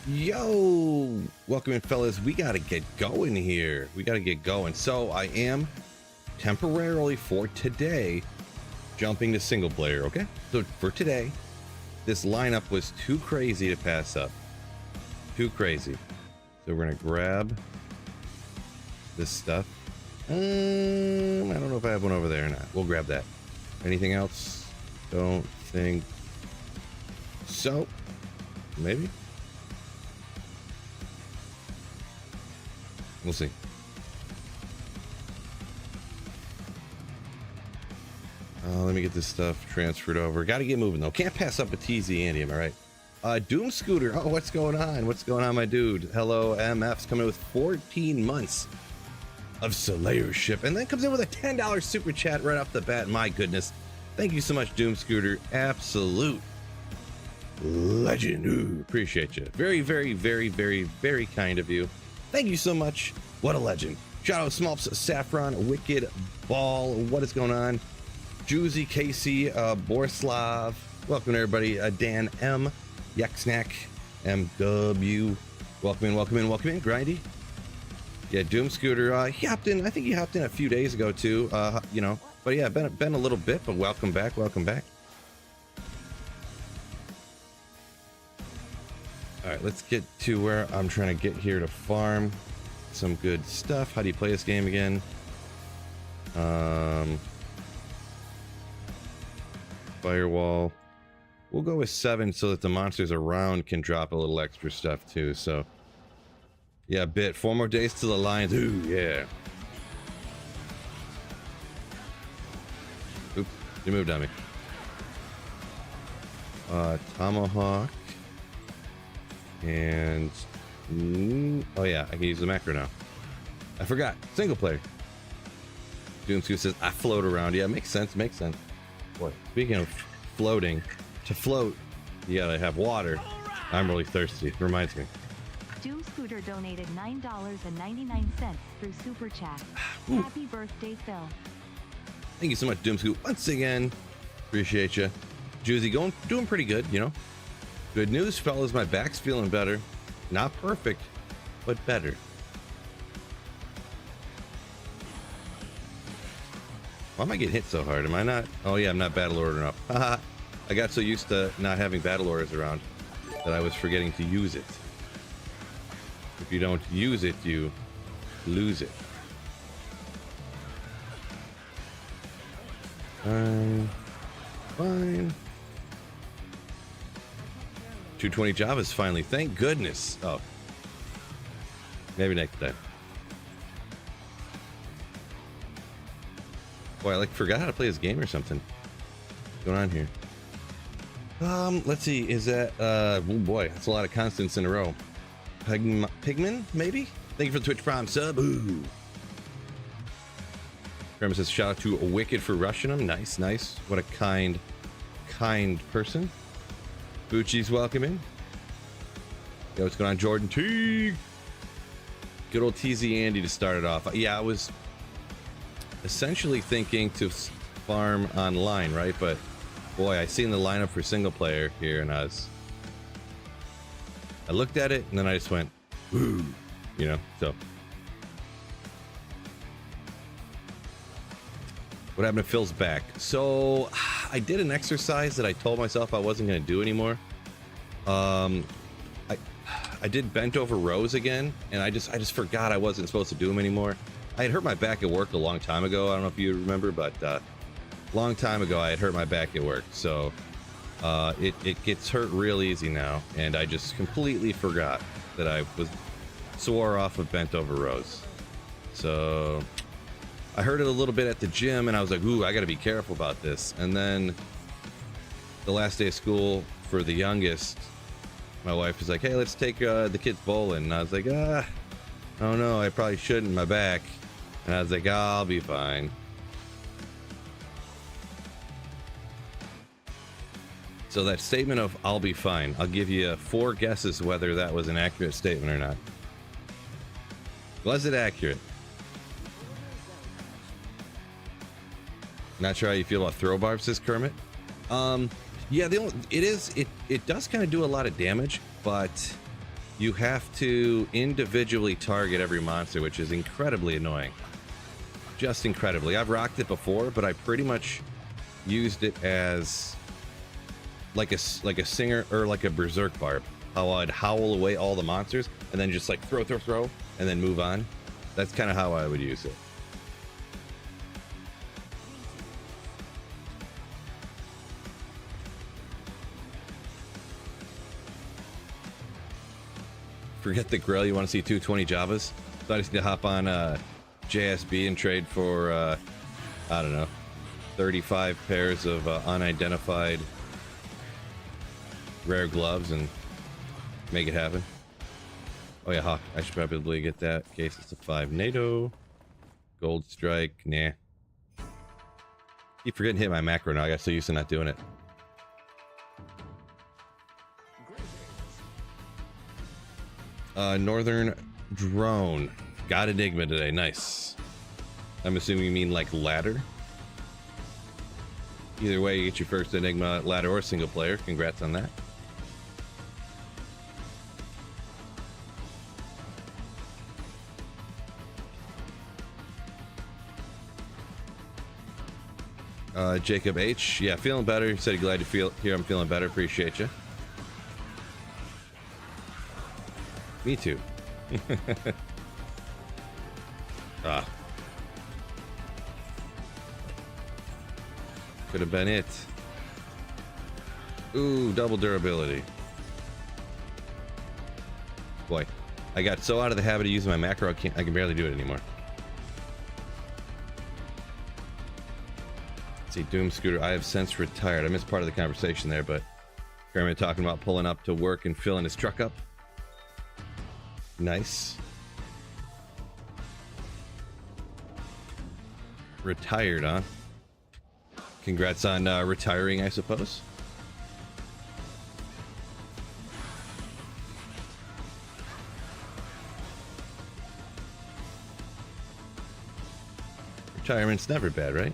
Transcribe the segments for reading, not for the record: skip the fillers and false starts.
Yo, welcome in, fellas. We got to get going here. So I am temporarily for today jumping to single player. Okay, so for today, this lineup was too crazy to pass up. Too crazy. So we're gonna grab this stuff. I don't know if I have one over there or not. We'll grab that. Anything else? Don't think so. Maybe. We'll see. Let me get this stuff transferred over. Got to get moving though. Can't pass up a TZ Andy, am I right? Doom Scooter. Oh, what's going on? What's going on, my dude? Hello, MF's coming with 14 months of Slayership, and then comes in with a $10 super chat right off the bat. My goodness. Thank you so much, Doom Scooter. Absolute legend. Ooh, appreciate you. Very, very, very, very, very kind of you. Thank you so much. What a legend. Shout out Smolps, Saffron, Wicked Ball. What is going on? Juicy, Casey, Borslav. Welcome everybody. Dan M, Yaksnack, MW. Welcome in, welcome in, welcome in. Grindy. Yeah, Doom Scooter. He hopped in. I think he hopped in a few days ago too. You know, but yeah, been a little bit, but welcome back, welcome back. All right, let's get to where I'm trying to get here to farm some good stuff. How do you play this game again? Firewall. We'll go with 7 so that the monsters around can drop a little extra stuff too. So yeah, 4 more days to the Lions. Ooh, yeah. Oop, you moved on me. Tomahawk. And oh yeah, I can use the macro now. I forgot. Single player. Doomscoo says I float around. Yeah, makes sense. Makes sense. Boy, speaking of floating, to float, you gotta have water. I'm really thirsty. Reminds me. Doom Scooter donated $9.99 through Super Chat. Ooh. Happy birthday, Phil. Thank you so much, Doomscoo. Once again, appreciate you. Juicy, doing pretty good, you know. Good news, fellas, my back's feeling better. Not perfect, but better. Why am I getting hit so hard? Am I not? Oh yeah, I'm not battle ordering up. Haha. I got so used to not having battle orders around that I was forgetting to use it. If you don't use it, you lose it. Fine. 220 Java's finally, thank goodness. Oh, maybe next time. Boy, I like forgot how to play this game or something. What's going on here? Let's see. Is that oh boy, that's a lot of constants in a row. Pigman, maybe. Thank you for the Twitch Prime sub. Ooh. Grandma says shout out to Wicked for rushing him. Nice, nice. What a kind person. Bucci's welcoming. Yo, what's going on, Jordan T? Good old TZ Andy to start it off. Yeah, I was essentially thinking to farm online, right? But boy, I seen the lineup for single player here, and I looked at it, and then I just went, ooh, you know. So, what happened to Phil's back? So I did an exercise that I told myself I wasn't going to do anymore. I did bent over rows again, and I just forgot I wasn't supposed to do them anymore. I had hurt my back at work a long time ago. I don't know if you remember, but long time ago I had hurt my back at work. So it gets hurt real easy now, and I just completely forgot that I swore off of bent over rows. So I heard it a little bit at the gym, and I was like, ooh, I got to be careful about this. And then the last day of school for the youngest, my wife was like, hey, let's take the kids bowling. And I was like, oh no, I probably shouldn't, my back. And I was like, I'll be fine. So that statement of I'll be fine, I'll give you 4 guesses whether that was an accurate statement or not. Was it accurate? Not sure how you feel about throw barbs, says Kermit. Yeah, it does kind of do a lot of damage, but you have to individually target every monster, which is incredibly annoying. Just incredibly. I've rocked it before, but I pretty much used it as like a singer or like a berserk barb. How I'd howl away all the monsters and then just like throw, and then move on. That's kind of how I would use it. Forget the grill. You want to see 220 Javas? So I just need to hop on JSB and trade for, I don't know, 35 pairs of unidentified rare gloves and make it happen. Oh yeah, Hawk. I should probably get that in case it's a 5 NATO. Gold strike. Nah. Keep forgetting to hit my macro now. I got so used to not doing it. Northern drone. Got Enigma today. Nice. I'm assuming you mean like ladder. Either way, you get your first Enigma ladder or single player. Congrats on that. Jacob H. Yeah, feeling better. He said glad to hear I'm feeling better. Appreciate you. Me too. Ah. Could have been it. Ooh, double durability. Boy, I got so out of the habit of using my macro, I can barely do it anymore. Let's see, Doom Scooter, I have since retired. I missed part of the conversation there, but Kermit talking about pulling up to work and filling his truck up. Nice. Retired, huh? Congrats on retiring, I suppose. Retirement's never bad, right?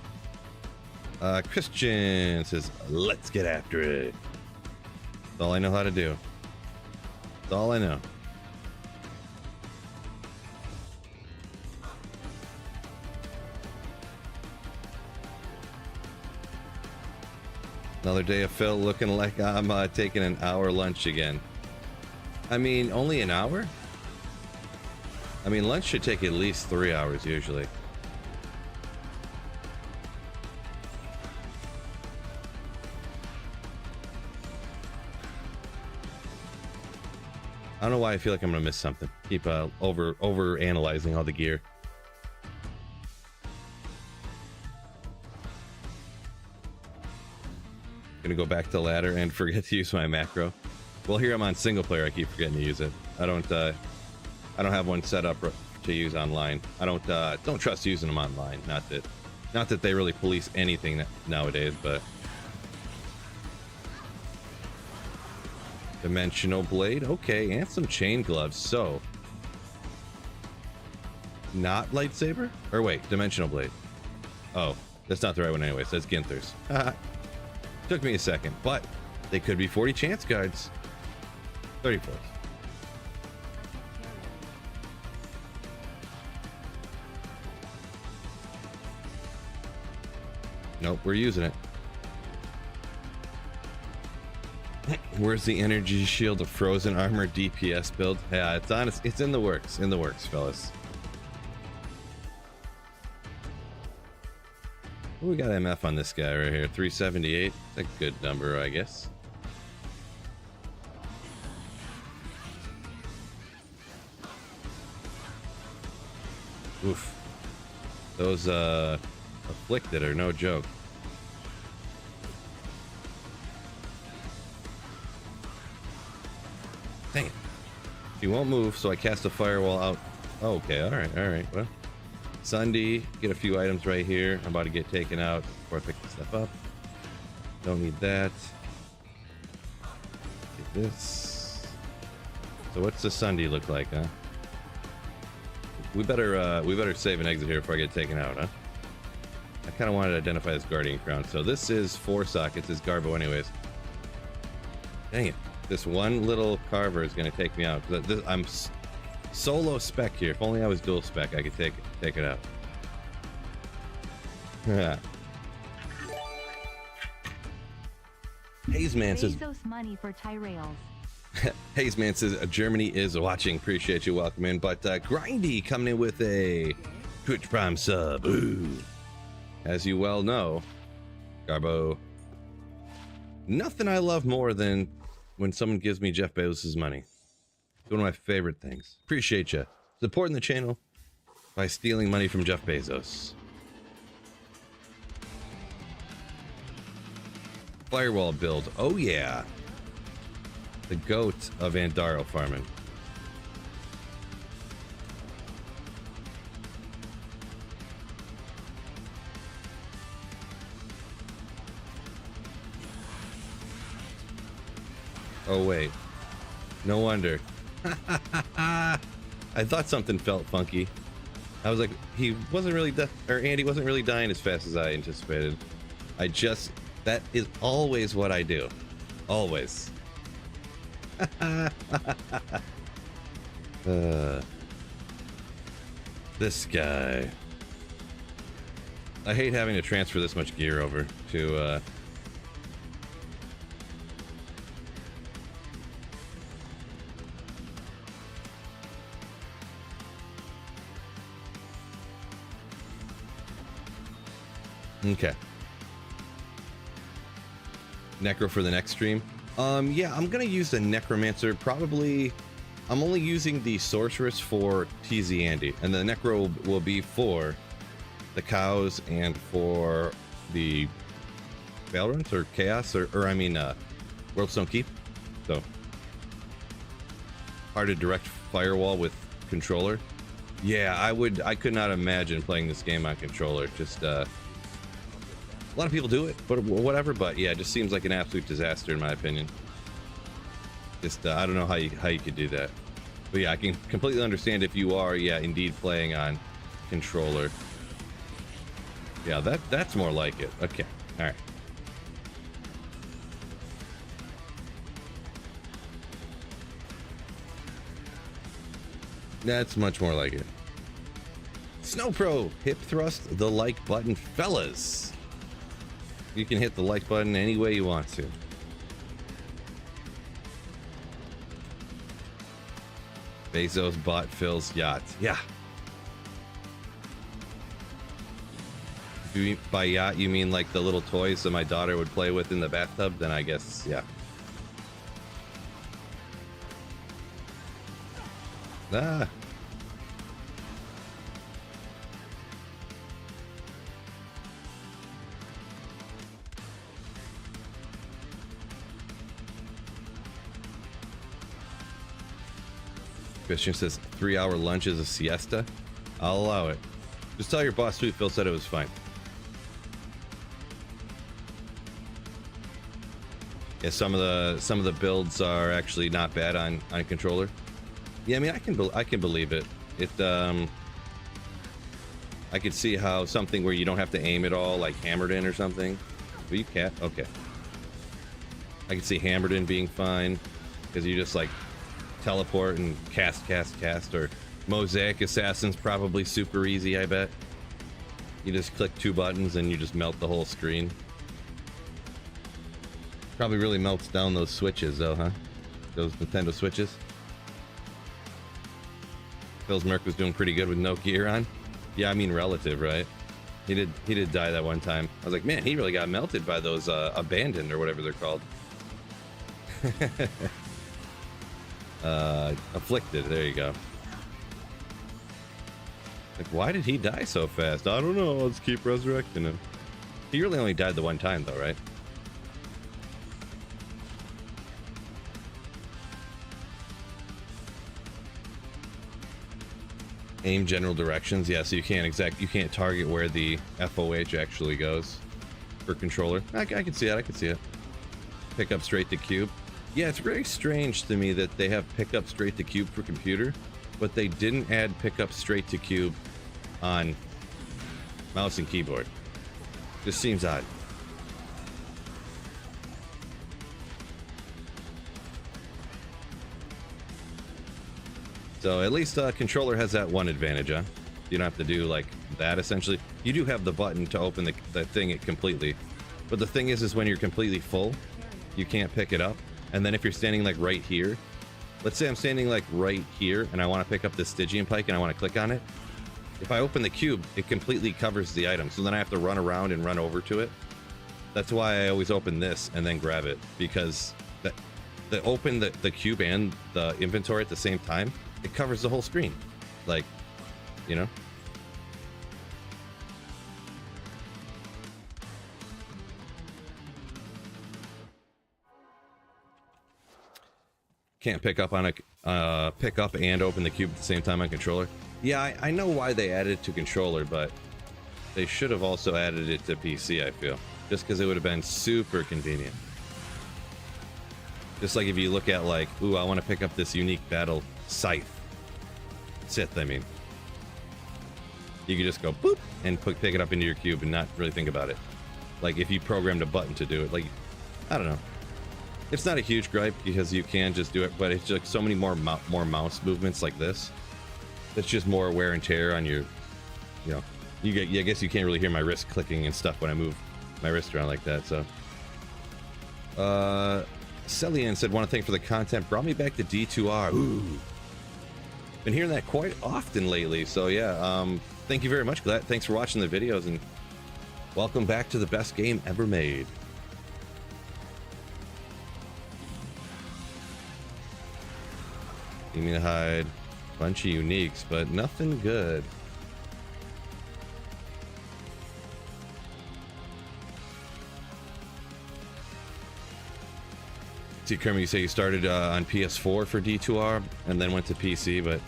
Christian says, let's get after it. That's all I know how to do. That's all I know. Another day of Phil looking like I'm taking an hour lunch again. I mean, only an hour? I mean, lunch should take at least 3 hours usually. I don't know why I feel like I'm gonna miss something. Keep over analyzing all the gear. Gonna go back to the ladder and forget to use my macro. Well, here I'm on single player. I keep forgetting to use it. I don't have one set up to use online. I don't trust using them online. Not that they really police anything nowadays, but. Dimensional blade, okay, and some chain gloves. So, not lightsaber, or wait, dimensional blade. Oh, that's not the right one anyway. So that's Ginther's. Took me a second, but they could be 40 chance cards. 34. Nope, we're using it. Where's the energy shield of frozen armor DPS build? Yeah, it's honest. It's in the works. In the works, fellas. We got MF on this guy right here. 378. It's a good number, I guess. Oof. Those afflicted are no joke. Dang it. She won't move, so I cast a firewall out. Oh, okay, alright. Well, Sunday, get a few items right here. I'm about to get taken out before I pick this stuff up. Don't need that. Get this. So what's the Sunday look like, huh? We better save and exit here before I get taken out, huh? I kind of wanted to identify this Guardian Crown. So this is 4 sockets, is Garbo anyways. Dang it. This one little carver is going to take me out. I'm solo spec here. If only I was dual spec, I could take it out. Yeah. Hazeman says Bezos money for Tyrails. Hazeman says Germany is watching. Appreciate you, welcome in. But Grindy coming in with a Twitch Prime sub. Ooh. As you well know, Garbo, nothing I love more than when someone gives me Jeff Bezos' money. It's one of my favorite things. Appreciate you supporting the channel by stealing money from Jeff Bezos. Firewall build. Oh yeah. The goat of Andaro farming. Oh wait. No wonder. I thought something felt funky. I was like, he wasn't really Andy wasn't really dying as fast as I anticipated. That is always what I do. Always. This guy. I hate having to transfer this much gear over to okay. Necro for the next stream. Yeah, I'm gonna use the Necromancer. Probably, I'm only using the Sorceress for TZ Andy, and the Necro will be for the cows and for the Valorant or Chaos or I mean Worldstone Keep. So hard to direct firewall with controller. Yeah, I could not imagine playing this game on controller. Just a lot of people do it, but whatever. But yeah, it just seems like an absolute disaster in my opinion. Just I don't know how you could do that. But yeah, I can completely understand if you are, yeah, indeed playing on controller. Yeah, that's more like it. Okay, all right. That's much more like it. Snow Pro, hip thrust the like button, fellas. You can hit the like button any way you want to. Bezos bought Phil's yacht. Yeah. If by yacht you mean like the little toys that my daughter would play with in the bathtub, then I guess, yeah. Ah. Christian says 3-hour lunch is a siesta. I'll allow it. Just tell your boss Sweet Phil said it was fine. Yeah, some of the builds are actually not bad on controller. Yeah, I mean I can believe it. I could see how something where you don't have to aim at all, like Hammered In or something. But you can't. Okay. I can see Hammered In being fine because you just like teleport and cast, or Mosaic Assassin's probably super easy, I bet. You just click 2 buttons and you just melt the whole screen. Probably really melts down those switches though, huh? Those Nintendo switches. Phil's Merc was doing pretty good with no gear on. Yeah, I mean relative, right? He did die that one time. I was like, man, he really got melted by those abandoned or whatever they're called. Afflicted, there you go. Like, why did he die so fast? I don't know, let's keep resurrecting him. He really only died the one time though, right? Aim general directions, yeah, so you can't target where the FOH actually goes for controller. I can see that, I can see it. Pick up straight to cube. Yeah, it's very strange to me that they have pick up straight to cube for computer, but they didn't add pick up straight to cube on mouse and keyboard. Just seems odd. So at least controller has that one advantage, huh? You don't have to do like that essentially. You do have the button to open the thing completely. But the thing is when you're completely full, you can't pick it up. And then if you're standing like right here, let's say I'm standing like right here and I want to pick up the Stygian pike and I want to click on it. If I open the cube, it completely covers the item. So then I have to run around and run over to it. That's why I always open this and then grab it, because the open the cube and the inventory at the same time, it covers the whole screen. Like, you know. Can't pick up on a pick up and open the cube at the same time on controller. Yeah, I know why they added it to controller, but they should have also added it to PC, I feel. Just because it would have been super convenient. Just like if you look at like, ooh, I want to pick up this unique battle scythe. Sith, I mean. You could just go boop and pick it up into your cube and not really think about it. Like if you programmed a button to do it, like, I don't know. It's not a huge gripe because you can just do it, but it's just so many more mouse movements like this. It's just more wear and tear on your, you know, I guess you can't really hear my wrist clicking and stuff when I move my wrist around like that. So, Celian said, "Want to thank for the content. Brought me back to D2R. Ooh, been hearing that quite often lately. So yeah, thank you very much, Glad. Thanks for watching the videos and welcome back to the best game ever made." You mean to hide a bunch of uniques, but nothing good. See, Kermit, you say you started on PS4 for D2R and then went to PC, but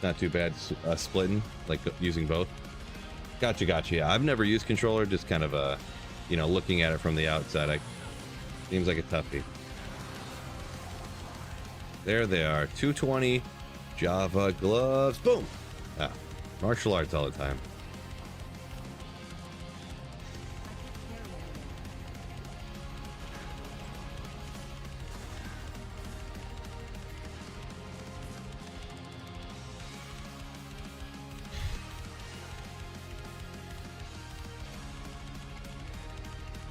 not too bad splitting, like using both. Gotcha. Yeah, I've never used controller, just kind of you know, looking at it from the outside. Seems like a toughie. There they are, 220 Java gloves. Boom! Ah, martial arts all the time.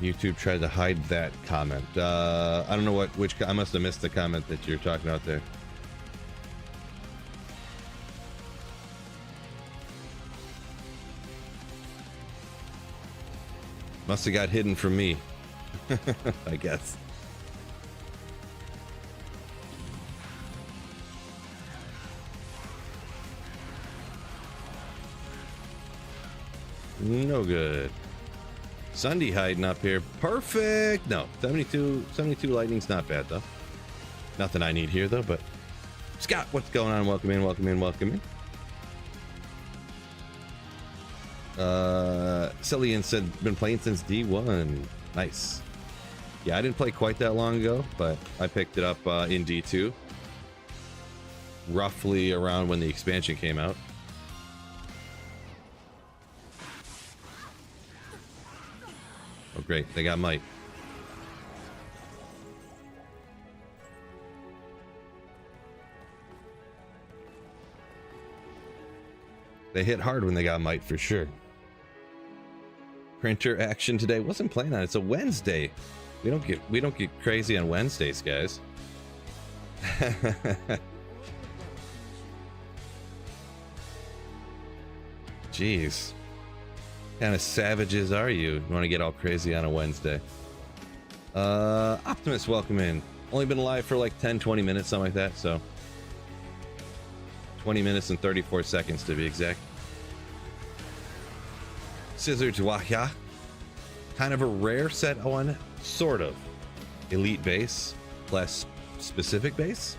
YouTube tried to hide that comment. I don't know which I must have missed the comment that you're talking about there. Must have got hidden from me. I guess. No good. Sunday hiding up here. Perfect. No, 72 lightning's not bad though. Nothing I need here though, but Scott, what's going on? Welcome in. Celian said been playing since D1. Nice. Yeah, I didn't play quite that long ago, but I picked it up in D2 roughly around when the expansion came out. Oh great, they got might. They hit hard when they got might for sure. Printer action today. Wasn't planning on it. It's a Wednesday. We don't get crazy on Wednesdays, guys. Jeez. What kind of savages are you? You want to get all crazy on a Wednesday? Optimus, welcome in. Only been alive for like 10-20 minutes, something like that, so 20 minutes and 34 seconds to be exact. Scissor Dwahya. Kind of a rare set one, sort of. Elite base plus specific base.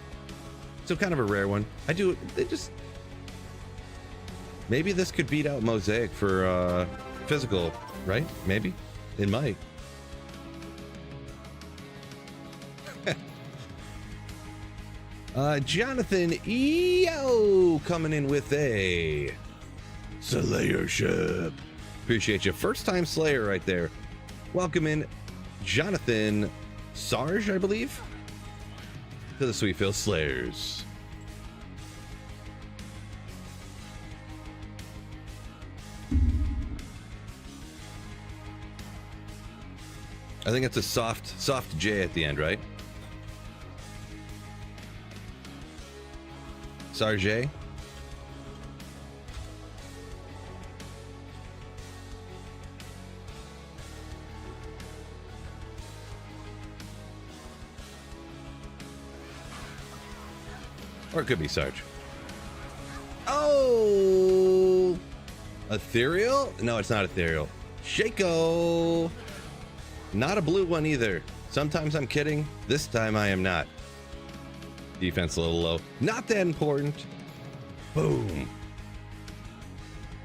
So kind of a rare one. Maybe this could beat out Mosaic for physical, right? Maybe. It might. Jonathan EO coming in with a Slayership. Appreciate you. First time Slayer right there. Welcome in, Jonathan Sarge, I believe, to the Sweetfield Slayers. I think it's a soft J at the end, right? Sarge? Or it could be Sarge. Oh! Ethereal? No, it's not ethereal. Shaco! Not a blue one either. Sometimes I'm kidding. This time I am not. Defense a little low. Not that important. Boom.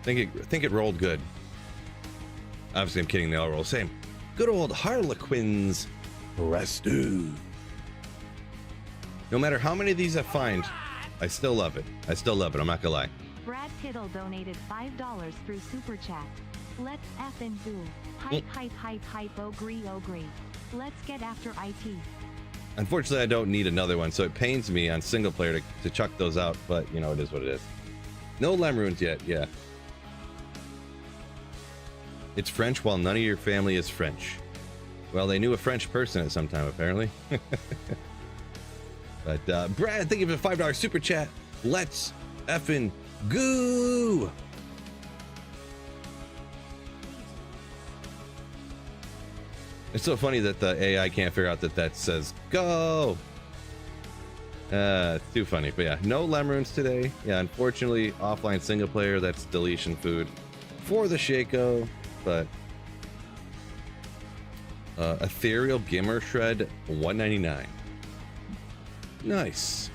Think it rolled good. Obviously I'm kidding, they all roll the same. Good old Harlequins. Restu. No matter how many of these I find, I still love it. I still love it, I'm not gonna lie. Brad Tittle donated $5 through Super Chat. Let's effing do. Hype, agree. Let's get after IT. Unfortunately, I don't need another one, so it pains me on single player to chuck those out, but you know, it is what it is. No Lem runes yet, yeah. It's French while none of your family is French. Well, they knew a French person at some time, apparently. But Brad, thank you for the $5 super chat. Let's effing go. It's so funny that the AI can't figure out that says go. It's too funny, but yeah, no Lem runes today. Yeah, unfortunately, offline single player, that's deletion food for the Shaco, but Ethereal Gimmer Shred 199. Nice.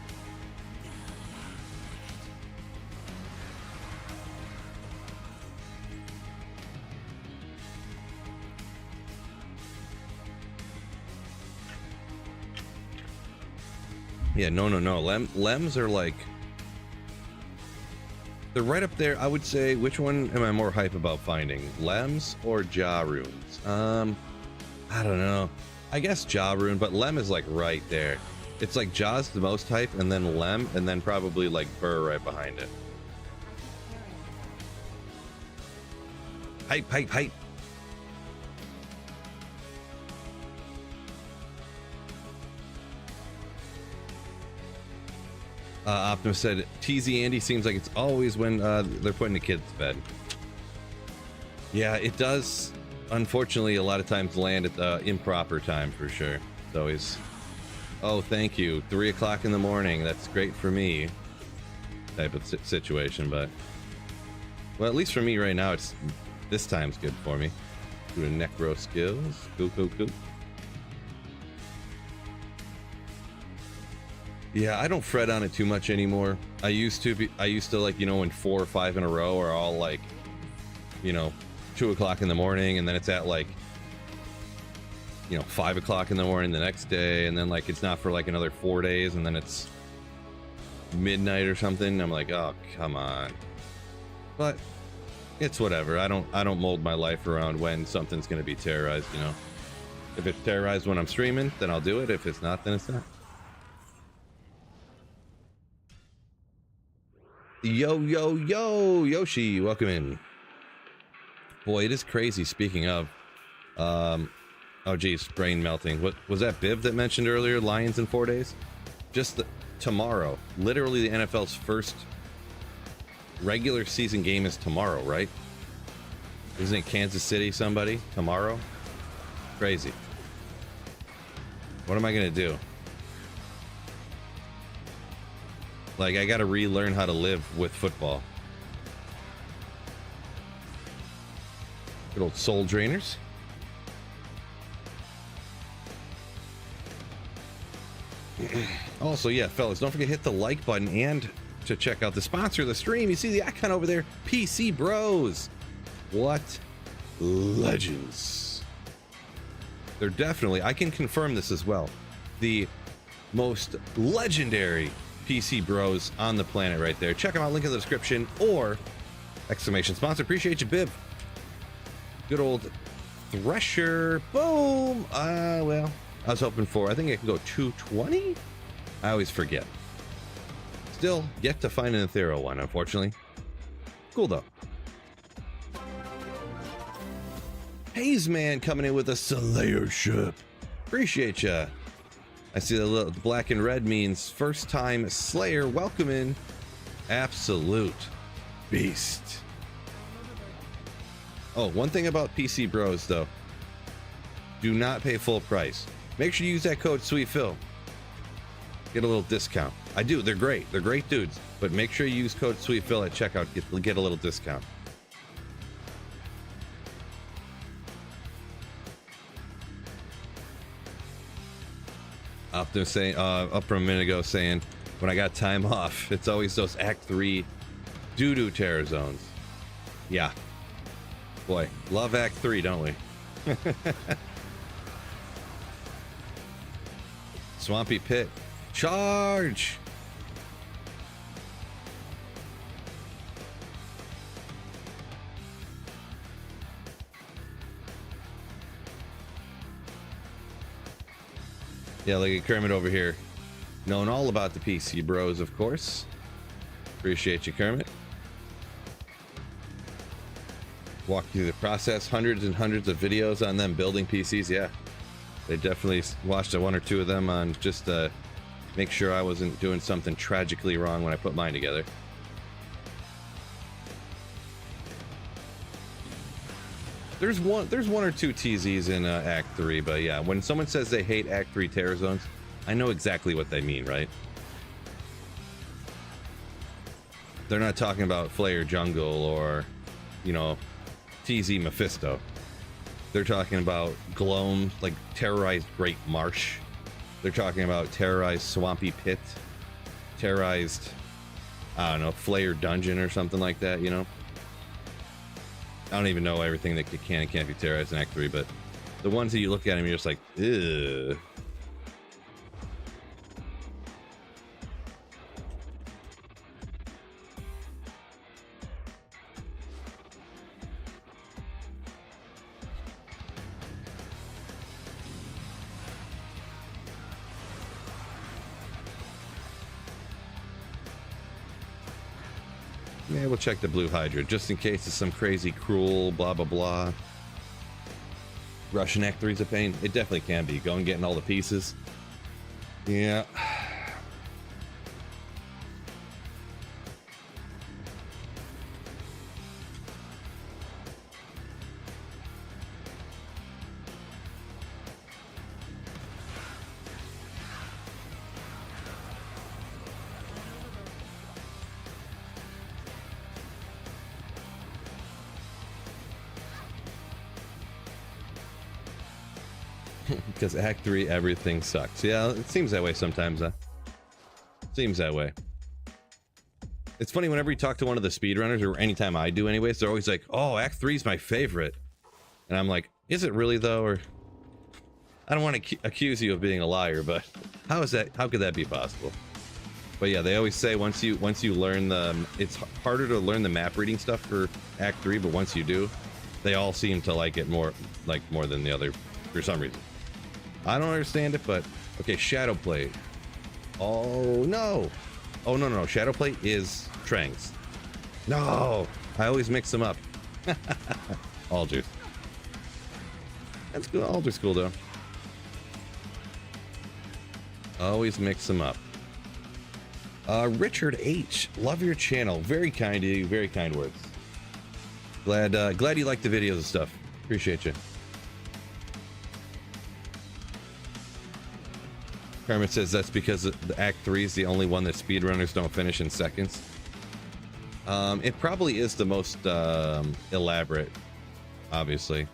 Yeah, no. Lems are like, they're right up there. I would say, which one am I more hype about finding? Lems or Ja runes? I don't know. I guess Ja rune, but Lem is like right there. It's like Ja's the most hype, and then Lem, and then probably like Burr right behind it. Hype. Optimus said, TZ Andy seems like it's always when they're putting the kids to bed. Yeah, it does, unfortunately, a lot of times land at the improper time for sure. It's always, oh, thank you, 3 o'clock in the morning, that's great for me type of situation. But, well, at least for me right now, it's this time's good for me. Doing necro skills. Cool. Yeah, I don't fret on it too much anymore. I used to like, you know, when 4 or 5 in a row are all like, you know, 2 o'clock in the morning, and then it's at like, you know, 5 o'clock in the morning the next day, and then like it's not for like another 4 days, and then it's midnight or something. I'm like, oh, come on. But it's whatever. I don't mold my life around when something's gonna be terrorized, you know. If it's terrorized when I'm streaming, then I'll do it. If it's not, then it's not. Yo, Yoshi, welcome in. Boy, it is crazy. Speaking of, oh geez, brain melting. What was that Biv that mentioned earlier? Lions in 4 days? Just tomorrow. Literally the NFL's first regular season game is tomorrow, right? Isn't it Kansas City somebody? Tomorrow? Crazy. What am I gonna do? Like, I gotta relearn how to live with football. Good old soul drainers. Also, yeah, fellas, don't forget to hit the like button and to check out the sponsor of the stream. You see the icon over there? PC Bros. What legends. They're definitely, I can confirm this as well, the most legendary PC Bros on the planet right there. Check them out, link in the description, or exclamation sponsor. Appreciate you, Bib. Good old Thresher. Boom. Well, I was hoping for, I think it can go 220. I always forget. Still yet to find an ethereal one, unfortunately. Cool though. Haze Man coming in with a Slayership. Appreciate ya. I see the little black and red means first time Slayer. Welcome in. Absolute beast. Oh, one thing about PC Bros though. Do not pay full price. Make sure you use that code SweetPhil. Get a little discount. I do. They're great. They're great dudes. But make sure you use code SweetPhil at checkout. Get a little discount. Optimus saying, up from a minute ago saying, when I got time off, it's always those Act 3 doo-doo terror zones. Yeah. Boy, love Act 3, don't we? Swampy Pit. Charge! Yeah, look at Kermit over here. Knowing all about the PC Bros, of course. Appreciate you, Kermit. Walk through the process. Hundreds and hundreds of videos on them building PCs. Yeah. They definitely watched one or two of them on just make sure I wasn't doing something tragically wrong when I put mine together. There's one or two TZs in Act 3, but yeah, when someone says they hate Act 3 terror zones, I know exactly what they mean, right? They're not talking about Flayer Jungle or, you know, TZ Mephisto. They're talking about Gloam, like terrorized Great Marsh. They're talking about terrorized Swampy Pit, terrorized, I don't know, Flayer Dungeon or something like that, you know? I don't even know everything that can and can't be terrorized in Act 3, but the ones that you look at them, you're just like, ugh. Yeah, we'll check the Blue Hydra just in case it's some crazy, cruel, blah, blah, blah. Russian Act 3's a pain. It definitely can be. Going getting all the pieces. Yeah. Because Act 3, everything sucks. Yeah, it seems that way sometimes, huh? Seems that way. It's funny, whenever you talk to one of the speedrunners, or anytime I do anyways, they're always like, oh, Act 3 is my favorite. And I'm like, is it really though? Or I don't want to accuse you of being a liar, but how could that be possible? But yeah, they always say once you learn it's harder to learn the map reading stuff for Act 3, but once you do, they all seem to like it more than the other for some reason. I don't understand it, but okay, Shadowplate. Oh no. Oh no, Shadowplate is Trangs. No, I always mix them up. Alders. That's good. Alder's cool though. Always mix them up. Richard H, love your channel. Very kind of you. Very kind words. Glad you like the videos and stuff. Appreciate you. Kermit says that's because the Act 3 is the only one that speedrunners don't finish in seconds. It probably is the most elaborate, obviously.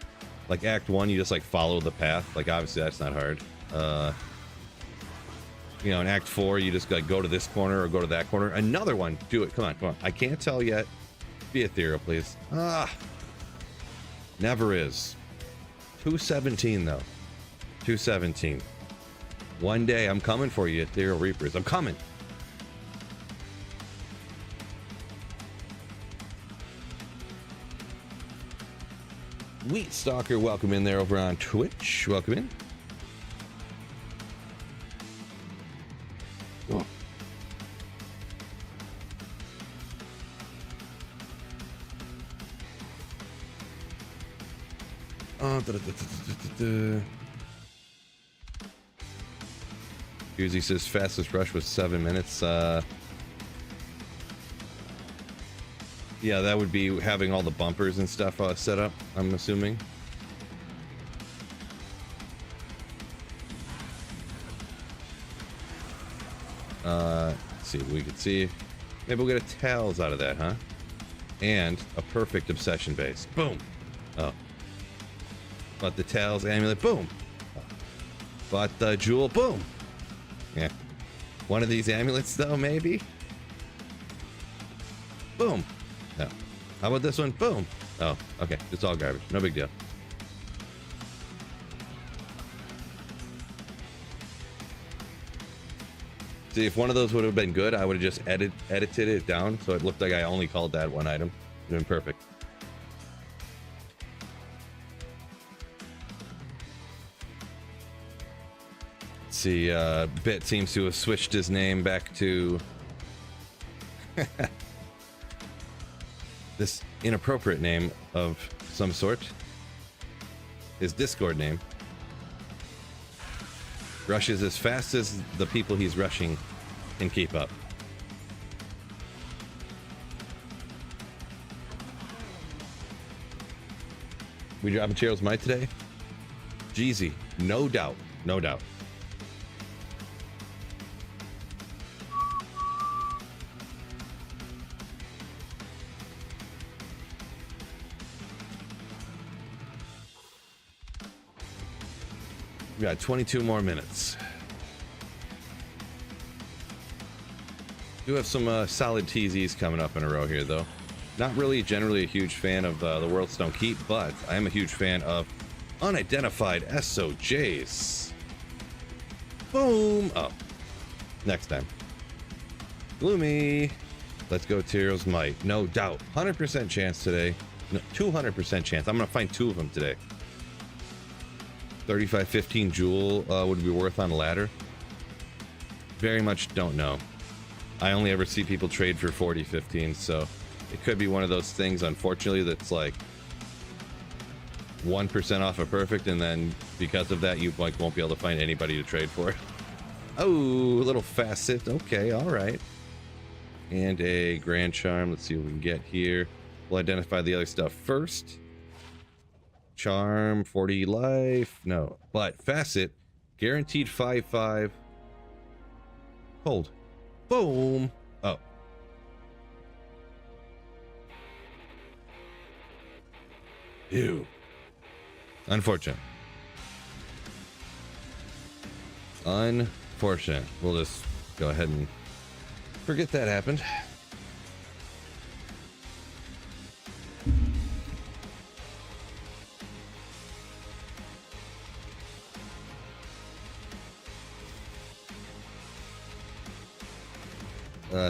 Like Act 1, you just like follow the path. Like obviously that's not hard. You know, in Act 4, you just like go to this corner or go to that corner. Another one, do it. Come on. I can't tell yet. Be ethereal, please. Never is. 217 though. 217. One day I'm coming for you, Ethereal Reapers. I'm coming. Wheat Stalker, welcome in there over on Twitch. Welcome in. Oh. He says fastest rush was 7 minutes. Yeah, that would be having all the bumpers and stuff set up, I'm assuming. Let's see, we could see. Maybe we'll get a tails out of that, huh? And a perfect obsession base. Boom. Oh. But the tails amulet, boom. But the jewel, boom. Yeah. One of these amulets, though, maybe? Boom. No. How about this one? Boom. Oh, okay. It's all garbage. No big deal. See, if one of those would have been good, I would have just edited it down so it looked like I only called that one item. It would have been perfect. Let's see, Bit seems to have switched his name back to this inappropriate name of some sort. His Discord name. Rushes as fast as the people he's rushing can keep up. We dropping Chero's Might today? Jeezy, no doubt, no doubt. We got 22 more minutes. Do have some solid TZs coming up in a row here, though. Not really generally a huge fan of the Worlds Don't Keep, but I am a huge fan of unidentified SOJs. Boom! Oh, next time. Gloomy. Let's go Chero's Might. No doubt. 100% chance today. No, 200% chance. I'm going to find 2 of them today. 35-15 jewel would be worth on a ladder. Very much don't know. I only ever see people trade for 40-15, so it could be one of those things, unfortunately, that's like 1% off a perfect, and then because of that, you like won't be able to find anybody to trade for it. Oh, a little facet. Okay, all right. And a Grand Charm. Let's see what we can get here. We'll identify the other stuff first. Charm, 40 life. No, but facet, guaranteed 5/5. Hold. Boom. Oh. Ew. Unfortunate. Unfortunate. We'll just go ahead and forget that happened.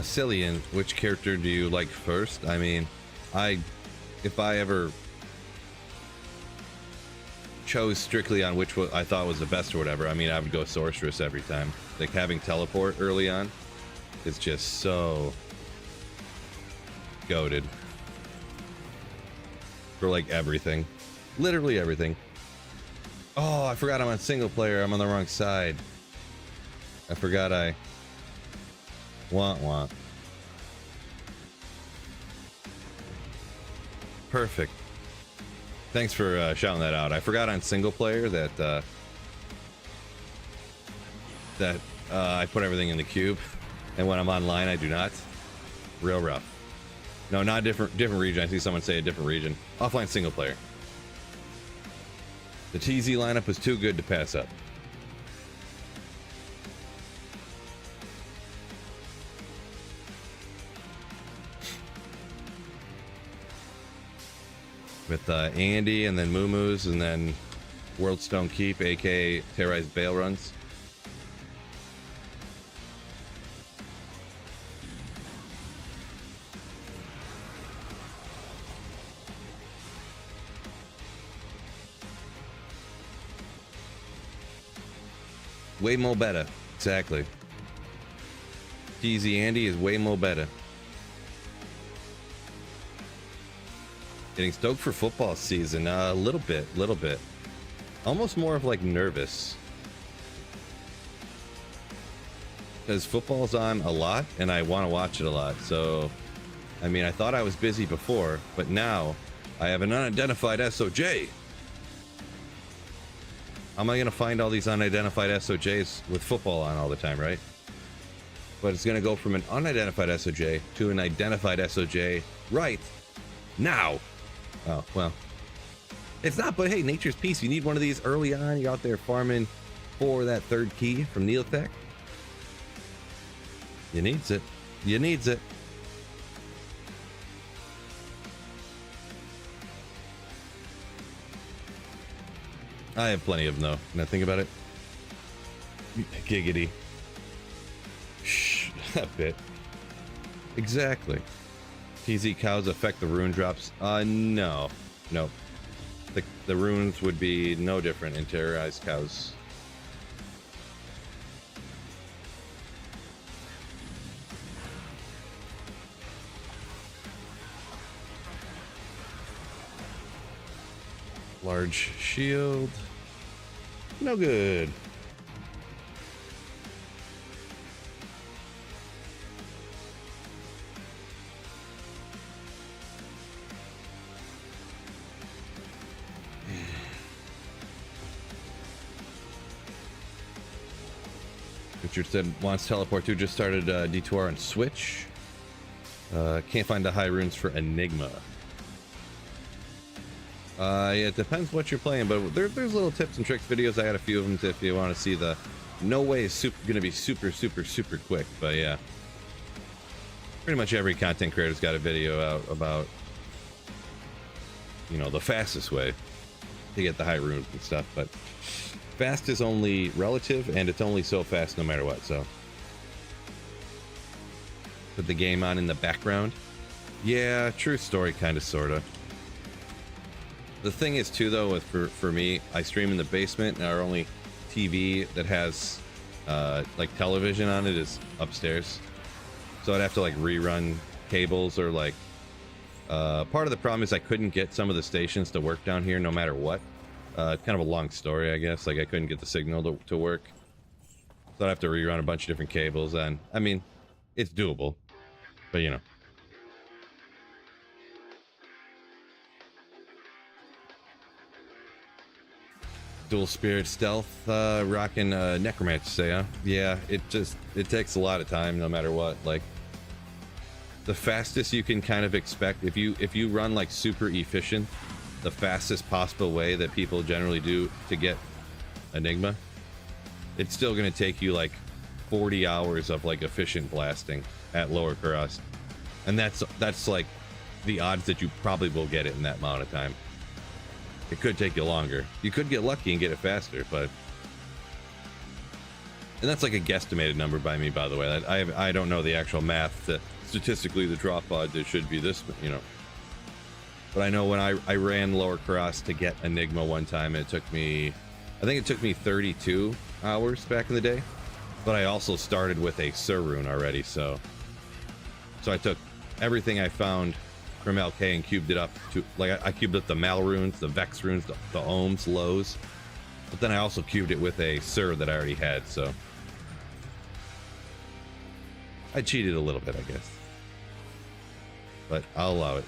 Cillian, which character do you like first? I mean, if I ever chose strictly on which I thought was the best or whatever, I mean, I would go Sorceress every time. Like, having teleport early on is just so goated for like everything, literally everything. Oh, I forgot I'm on single player. I'm on the wrong side. I forgot I want. Perfect. Thanks for shouting that out. I forgot on single player that I put everything in the cube, and when I'm online, I do not. Real rough. No, not different region. I see someone say a different region. Offline single player. The TZ lineup was too good to pass up. With Andy and then MOOS and then Worlds Don't Keep, aka Terrorized Bail Runs. Way more better. Exactly. TZ Andy is way more better. Getting stoked for football season. A little bit. Almost more of like nervous. Because football's on a lot and I want to watch it a lot. So, I mean, I thought I was busy before, but now I have an unidentified SOJ. How am I going to find all these unidentified SOJs with football on all the time, right? But it's going to go from an unidentified SOJ to an identified SOJ right now. Oh, well. It's not, but hey, nature's peace. You need one of these early on. You're out there farming for that third key from Neotech. You needs it. You needs it. I have plenty of them, though. Now think about it. Giggity. Shh, that bit. Exactly. TZ cows affect the rune drops? No. No. The runes would be no different in terrorized cows. Large shield. No good. Richard said wants teleport to, just started D2R on Switch. Can't find the high runes for Enigma. Yeah, it depends what you're playing, but there's little tips and tricks videos. I got a few of them if you want to see the. No way is gonna be super quick, but yeah. Pretty much every content creator's got a video out about, you know, the fastest way to get the high runes and stuff, but fast is only relative, and it's only so fast no matter what, so. Put the game on in the background. Yeah, true story, kind of, sort of. The thing is, too, though, with for me, I stream in the basement, and our only TV that has, like, television on it is upstairs. So I'd have to, like, rerun cables, or, like, part of the problem is I couldn't get some of the stations to work down here no matter what. Kind of a long story, I guess. Like, I couldn't get the signal to work. So I'd have to rerun a bunch of different cables, and, I mean, it's doable. But, you know. Dual Spirit Stealth, rocking Necromancer, say, huh? Yeah, it takes a lot of time no matter what. Like, the fastest you can kind of expect, if you run like super efficient, the fastest possible way that people generally do to get Enigma, it's still going to take you like 40 hours of like efficient blasting at lower cost. And that's like the odds that you probably will get it in that amount of time. It could take you longer. You could get lucky and get it faster, but... And that's like a guesstimated number by me, by the way. I don't know the actual math. Statistically, the drop odd, there should be this, you know. But I know when I ran lower cross to get Enigma one time, it took me... I think it took me 32 hours back in the day. But I also started with a Sur rune already, so... So I took everything I found from LK and cubed it up to, like, I cubed up the Mal runes, the Vex runes, the Ohms, Lows, but then I also cubed it with a Sur that I already had, so I cheated a little bit, I guess, but I'll allow it.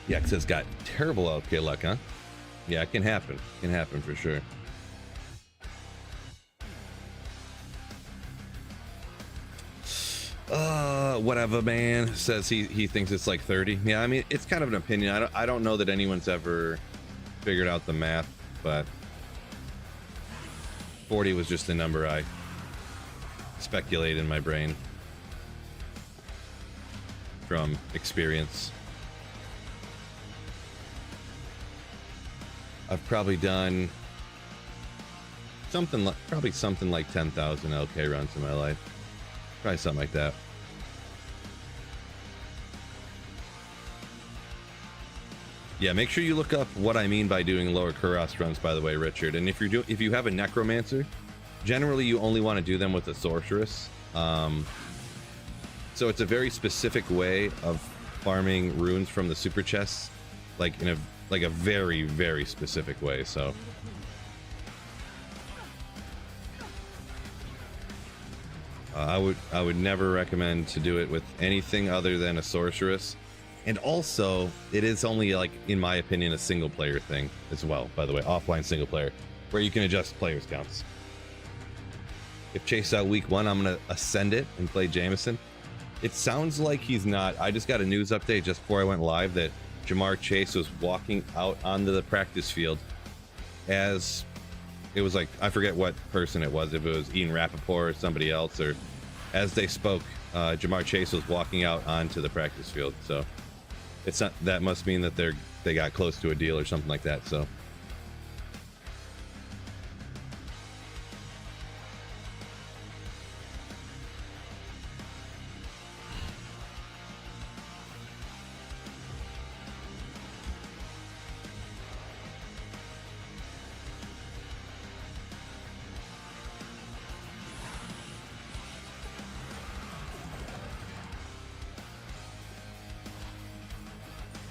Yex has got terrible LK luck, huh? Yeah, it can happen. It can happen for sure. Whatever, man. Says he thinks it's like 30. Yeah, I mean, it's kind of an opinion. I don't know that anyone's ever figured out the math, but 40 was just a number I speculate in my brain from experience. I've probably done something like 10,000 LK runs in my life. Probably something like that. Yeah, make sure you look up what I mean by doing lower Kuros runs, by the way, Richard. And if you have a Necromancer, generally you only want to do them with a sorceress. So it's a very specific way of farming runes from the super chests, like in a very, very specific way. So I would never recommend to do it with anything other than a sorceress. And also, it is only, like, in my opinion, a single player thing as well, by the way, offline single player, where you can adjust players counts. If Chase out week 1, I'm gonna ascend it and play Jameson. It sounds like he's not. I just got a news update just before I went live that Jamar Chase was walking out onto the practice field as it was, like, I forget what person it was, if it was Ian Rappaport or somebody else, or as they spoke, Jamar Chase was walking out onto the practice field. So it's not, that must mean that they got close to a deal or something like that. So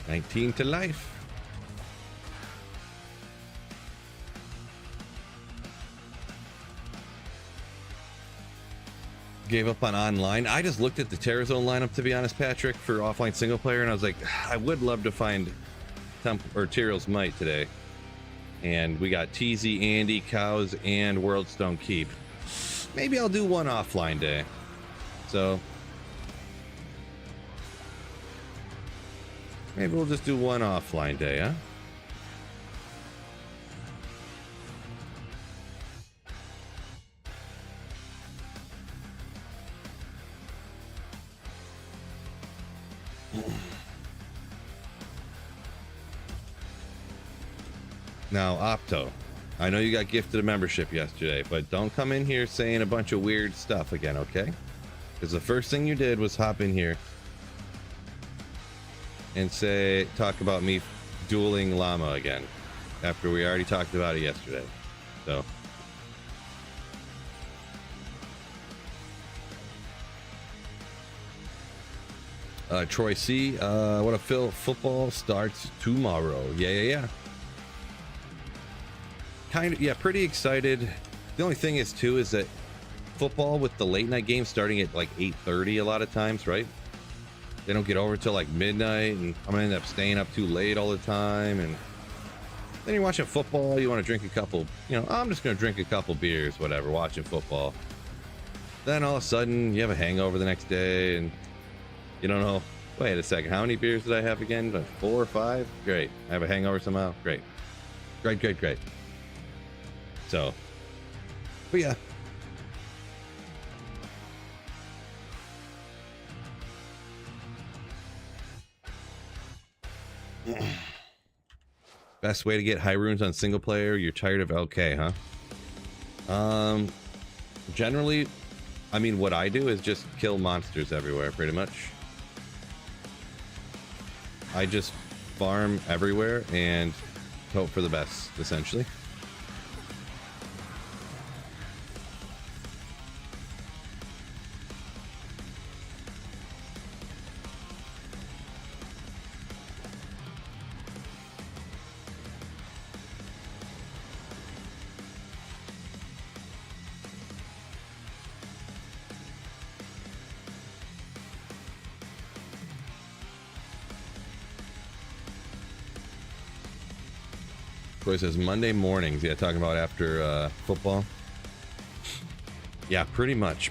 $19 to life. Gave up on online. I just looked at the Terrazone lineup, to be honest, Patrick, for offline single player, and I was like, I would love to find Tyrell's Might today. And we got TZ, Andy, Cows, and Worldstone Keep. Maybe I'll do one offline day. So maybe we'll just do one offline day, huh? Now, Opto, I know you got gifted a membership yesterday, but don't come in here saying a bunch of weird stuff again, okay? Because the first thing you did was hop in here and talk about me dueling Llama again, after we already talked about it yesterday. So Troy C, what a football starts tomorrow. Yeah. Kind of, yeah, pretty excited. The only thing is too is that football with the late night game starting at like 8:30 a lot of times, right? They don't get over till like midnight, and I'm gonna end up staying up too late all the time. And then you're watching football, you want to drink a couple, I'm just gonna drink a couple beers, whatever, watching football. Then all of a sudden you have a hangover the next day, and you don't know, wait a second, how many beers did I have again? 4 or 5? Great. I have a hangover somehow. Great. So, but yeah. Best way to get high runes on single player? You're tired of LK, huh? Generally, I mean, what I do is just kill monsters everywhere, pretty much. I just farm everywhere and hope for the best, essentially. Troy says Monday mornings. Yeah, talking about after football. Yeah, pretty much.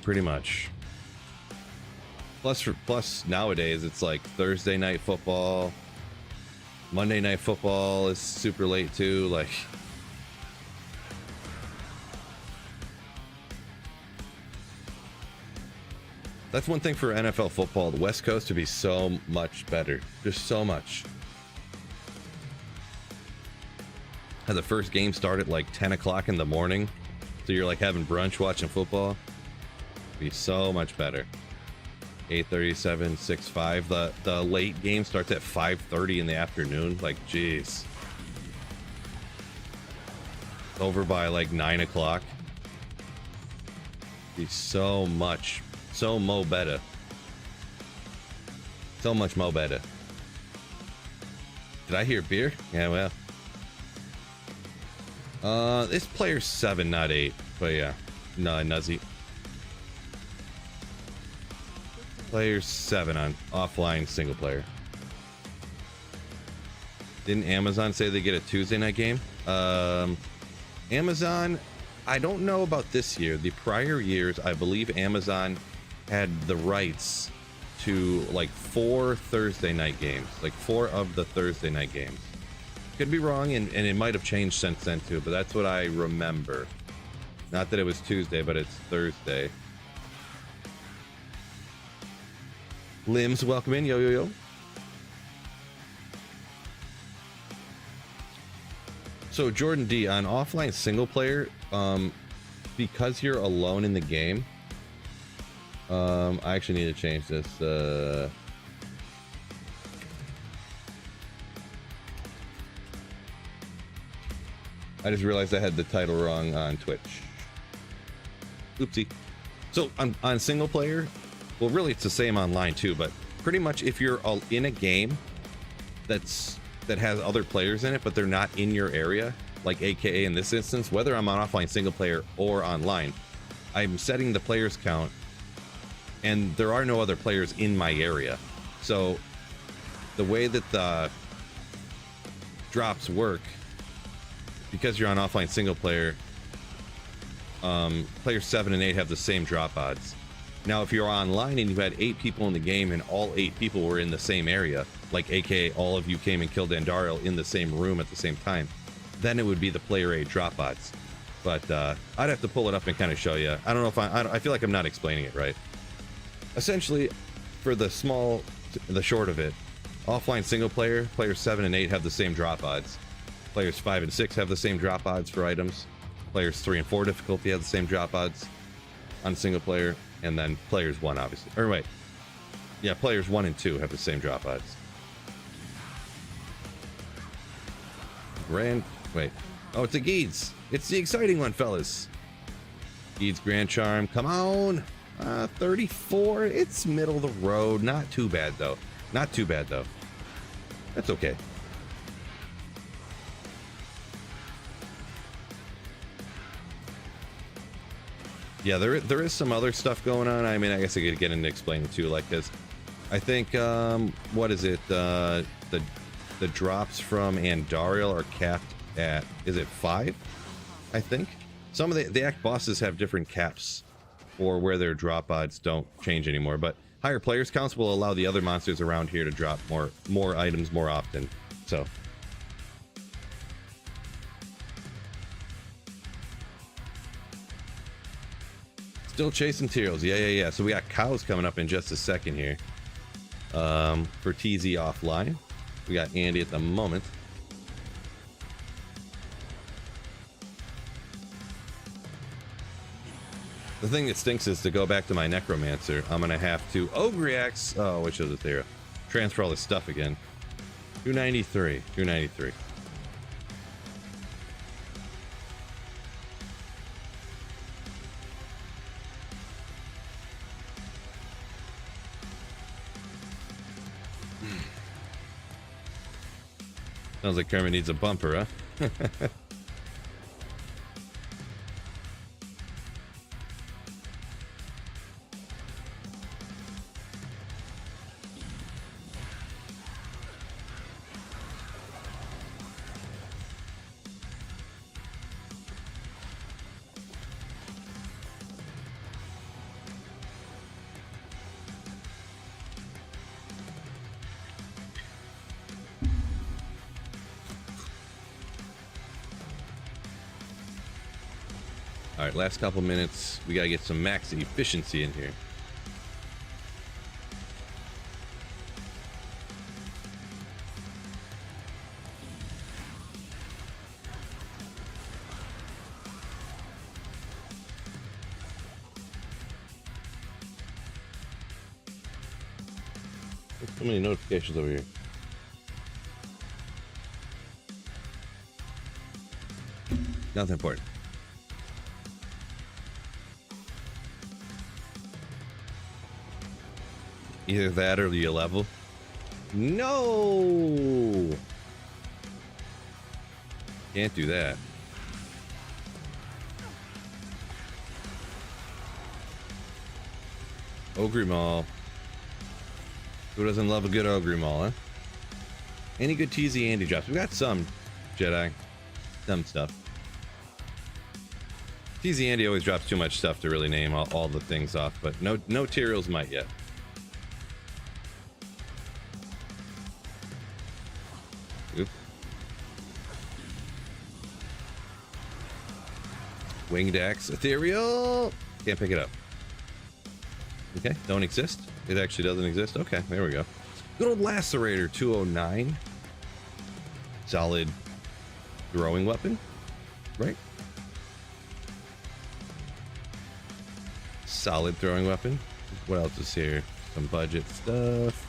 Plus nowadays it's like Thursday night football. Monday night football is super late too. Like, that's one thing for NFL football. The West Coast would be so much better. Just so much. Had the first game start at like 10 o'clock in the morning, so you're like having brunch watching football. Be so much better. 8:37, 6:05. The late game starts at 5:30 in the afternoon. Like, jeez. Over by like 9 o'clock. Be so much, so mo better. So much mo better. Did I hear beer? Yeah, well. This player's 7, not 8. But yeah, no, nuzzy. Player's 7 on offline single player. Didn't Amazon say they get a Tuesday night game? Amazon, I don't know about this year. The prior years, I believe Amazon had the rights to like 4 Thursday night games, like 4 of the Thursday night games. Could be wrong, and it might have changed since then too, but that's what I remember. Not that it was Tuesday, but it's Thursday. Limbs, welcome in. Yo, yo, yo. So Jordan D, on offline single player, because you're alone in the game, I actually need to change this. I just realized I had the title wrong on Twitch. Oopsie. So on single player, well, really it's the same online too, but pretty much if you're in a game that has other players in it, but they're not in your area, like AKA in this instance, whether I'm on offline single player or online, I'm setting the players count and there are no other players in my area. So the way that the drops work, because you're on offline single player, players 7 and 8 have the same drop odds. Now, if you're online and you've had 8 people in the game and all 8 people were in the same area, like AKA all of you came and killed Andariel in the same room at the same time, then it would be the player 8 drop odds. But I'd have to pull it up and kind of show you. I don't know if I feel like I'm not explaining it right. Essentially, for the short of it, offline single player, players 7 and 8 have the same drop odds. Players 5 and 6 have the same drop odds for items. Players 3 and 4 difficulty have the same drop odds on single player. And then players 1, obviously. Or wait. Yeah, players 1 and 2 have the same drop odds. Wait. Oh, it's a Geeds. It's the exciting one, fellas. Geeds Grand Charm. Come on. 34. It's middle of the road. Not too bad, though. Not too bad, though. That's okay. Yeah, there is some other stuff going on. I mean, I guess I could get into explaining too, like, because I think what is it? The drops from Andariel are capped at, is it 5? I think some of the act bosses have different caps for where their drop odds don't change anymore. But higher players counts will allow the other monsters around here to drop more items more often. So. Still chasing Tyraels. Yeah. So we got cows coming up in just a second here. For TZ offline. We got Andy at the moment. The thing that stinks is to go back to my Necromancer. I'm gonna have to Ogriax. Oh, which is it there? Transfer all this stuff again. 293. 293. Sounds like Kermit needs a bumper, huh? All right, last couple minutes. We gotta get some max efficiency in here. There's so many notifications over here. Nothing important. Either that or you level. No! Can't do that. Ogre Mall. Who doesn't love a good Ogre Mall, huh? Any good TZ Andy drops? We got some Jedi. Some stuff. TZ Andy always drops too much stuff to really name all the things off, but no Tyraels might yet. Oop. Winged Axe Ethereal. Can't pick it up. Okay, don't exist. It actually doesn't exist. Okay, there we go. Good old Lacerator 209. Solid throwing weapon, right? Solid throwing weapon. What else is here? Some budget stuff.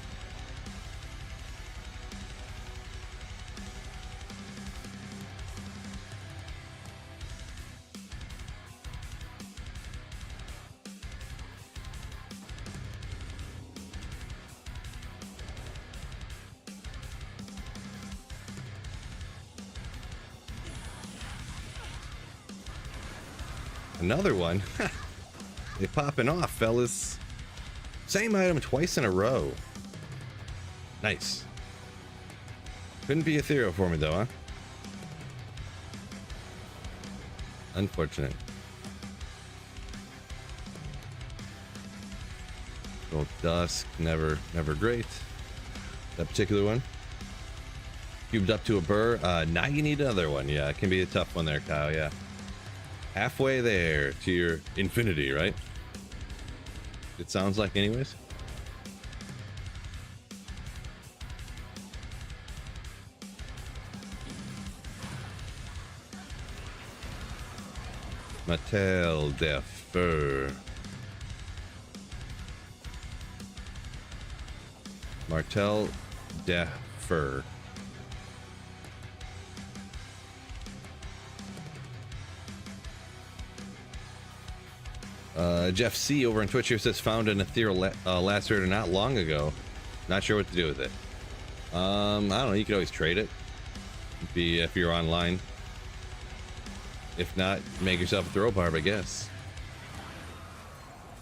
Another one. They popping off, fellas. Same item twice in a row. Nice. Couldn't be ethereal for me though, huh? Unfortunate. Gold Dusk, never great. That particular one. Cubed up to a burr. Now you need another one. Yeah, it can be a tough one there, Kyle. Yeah. Halfway there to your infinity, right? It sounds like, anyways. Mattel Defer. Martel Defer. Jeff C over on Twitch here says found an ethereal lacerator not long ago. Not sure what to do with it. I don't know. You could always trade it. If you're online. If not, make yourself a throw barb, I guess.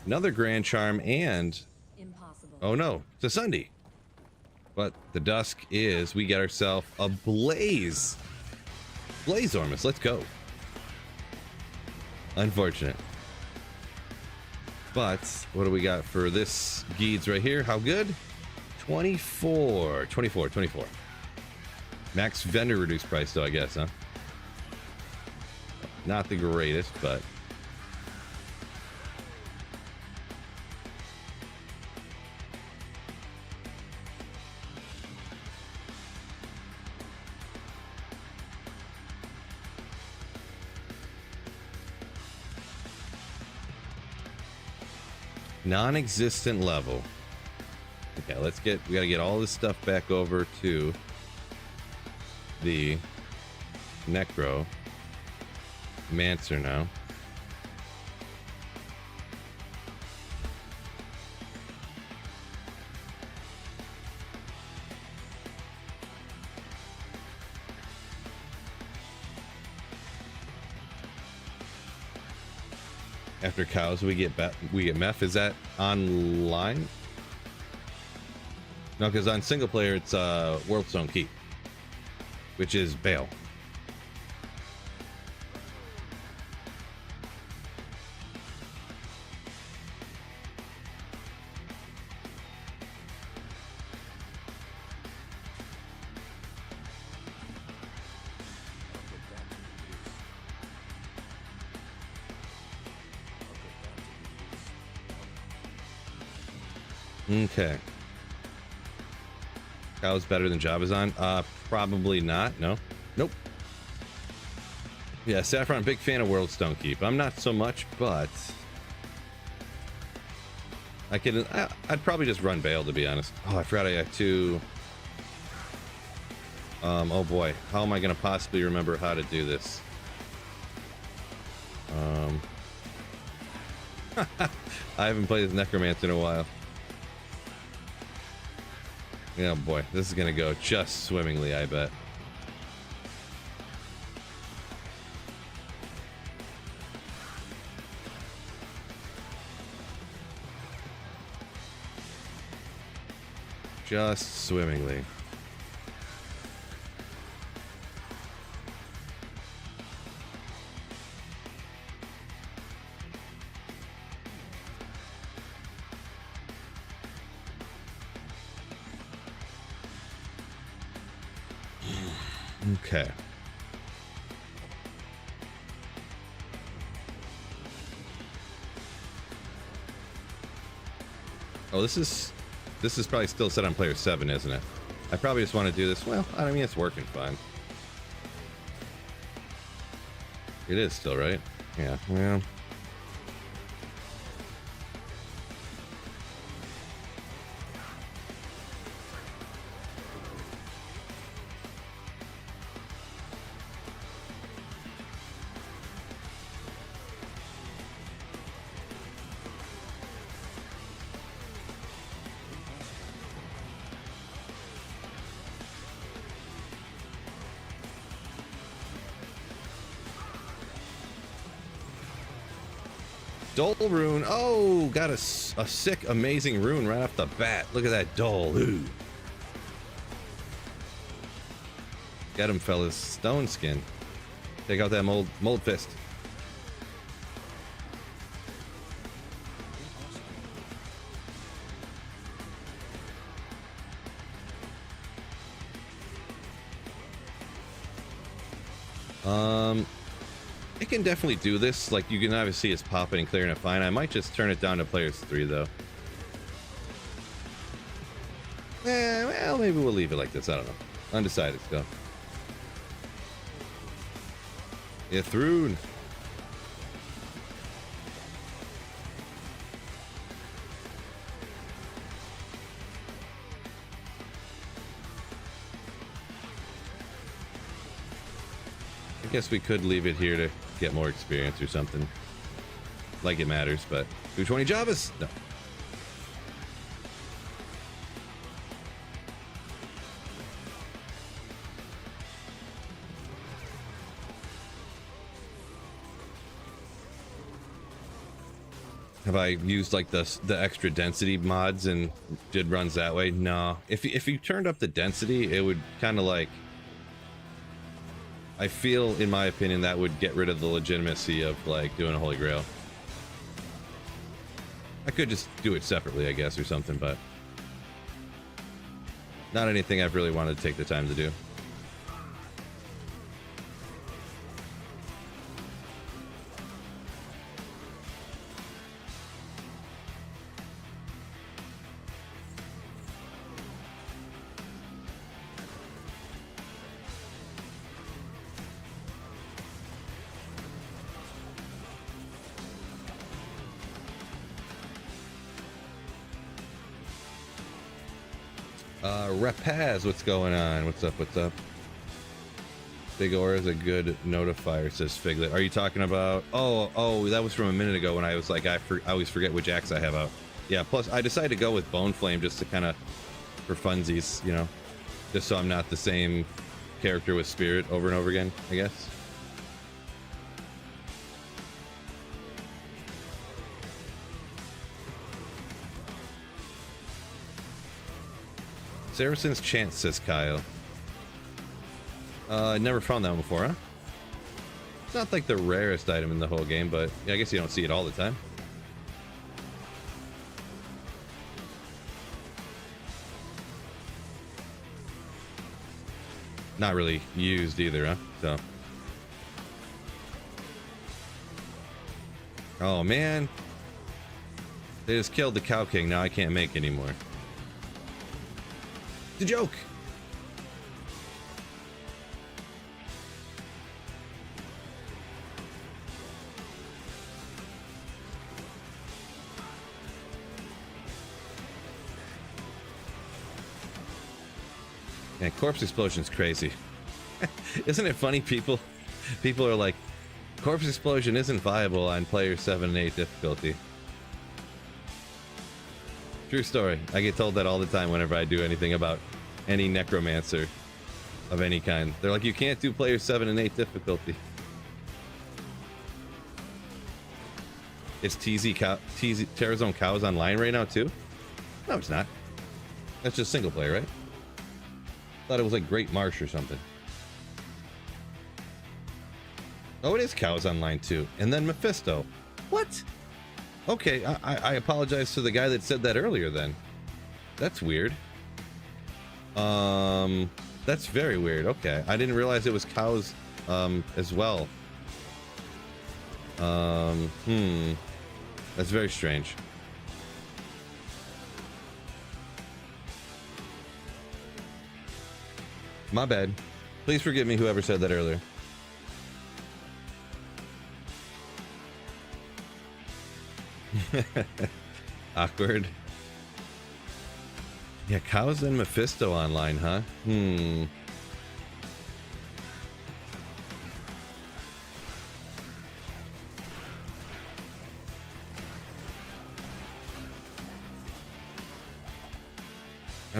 Another Grand Charm and impossible. Oh no, it's a Sunday. But the dusk is we get ourselves a Blaze Ormus. Let's go. Unfortunate. But what do we got for this Geeds right here? How good? 24. Max vendor reduced price though, I guess, huh? Not the greatest, but non-existent level. Okay, we gotta get all this stuff back over to the Necro Mancer now. After cows, we get MEPH. Is that online? No, because on single player it's Worldstone Keep, which is Bale. Okay. Cow's better than Jabazon? Probably not. No. Nope. Yeah, Saffron, big fan of Worldstone Keep. I'm not so much, but I'd probably just run Bale, to be honest. Oh, I forgot I got two. Oh boy, how am I gonna possibly remember how to do this? I haven't played as Necromancer in a while. Oh boy, this is gonna go just swimmingly, I bet. Just swimmingly. Okay. Oh, this is probably still set on player 7, isn't it? I probably just want to do this. Well, I mean, it's working fine. It is still, right? Yeah, well. Dole rune. Oh, got a sick, amazing rune right off the bat. Look at that Dole. Ooh. Get him, fellas. Stone skin. Take out that mold fist. It can definitely do this. Like, you can obviously see it's popping and clearing it fine. I might just turn it down to players 3 though. Well, maybe we'll leave it like this. I don't know. Undecided still. Ithrune. I guess we could leave it here to get more experience or something. Like it matters, but 220 Javas? No. Have I used like the extra density mods and did runs that way? No. If you turned up the density, it would kind of like, I feel, in my opinion, that would get rid of the legitimacy of like doing a Holy Grail. I could just do it separately, I guess, or something, but not anything I've really wanted to take the time to do. Rapaz, what's going on? What's up? What's up? Big Aura is a good notifier, says Figlet. Are you talking about? Oh, that was from a minute ago when I was like, I always forget which axe I have out. Yeah. Plus, I decided to go with Bone Flame just to kind of for funsies, you know, just so I'm not the same character with Spirit over and over again, I guess. Saracen's Chance, says Kyle. Never found that one before, huh? It's not like the rarest item in the whole game, but yeah, I guess you don't see it all the time. Not really used either, huh? So. Oh man. They just killed the Cow King, now I can't make anymore. The joke. Man, Corpse Explosion's crazy. Isn't it funny? People are like, Corpse Explosion isn't viable on player 7 and 8 difficulty. True story. I get told that all the time whenever I do anything about any necromancer of any kind. They're like, you can't do player 7 and 8 difficulty. Is Terrazone Cows online right now too? No, it's not. That's just single player, right? Thought it was like Great Marsh or something. Oh, it is Cows online too. And then Mephisto. What? Okay, I apologize to the guy that said that earlier then. That's weird. That's very weird. Okay, I didn't realize it was Cows as well. That's very strange. My bad. Please forgive me, whoever said that earlier. Awkward. Yeah, Cows and Mephisto online, huh? I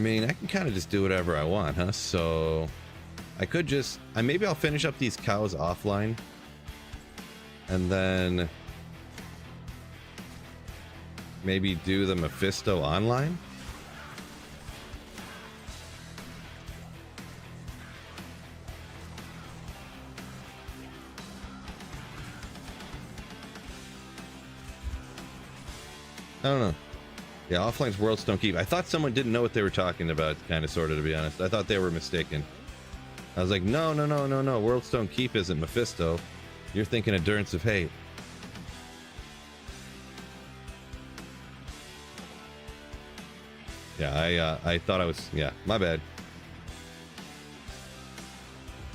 mean, I can kind of just do whatever I want, huh? So I could just, maybe I'll finish up these Cows offline and then maybe do the Mephisto online. I don't know. Yeah, offline's Worlds Don't Keep. I thought someone didn't know what they were talking about, kind of, sort of, to be honest. I thought they were mistaken. I was like, no. Worlds Don't Keep isn't Mephisto. You're thinking Endurance of Hate. Yeah, I thought I was... Yeah, my bad.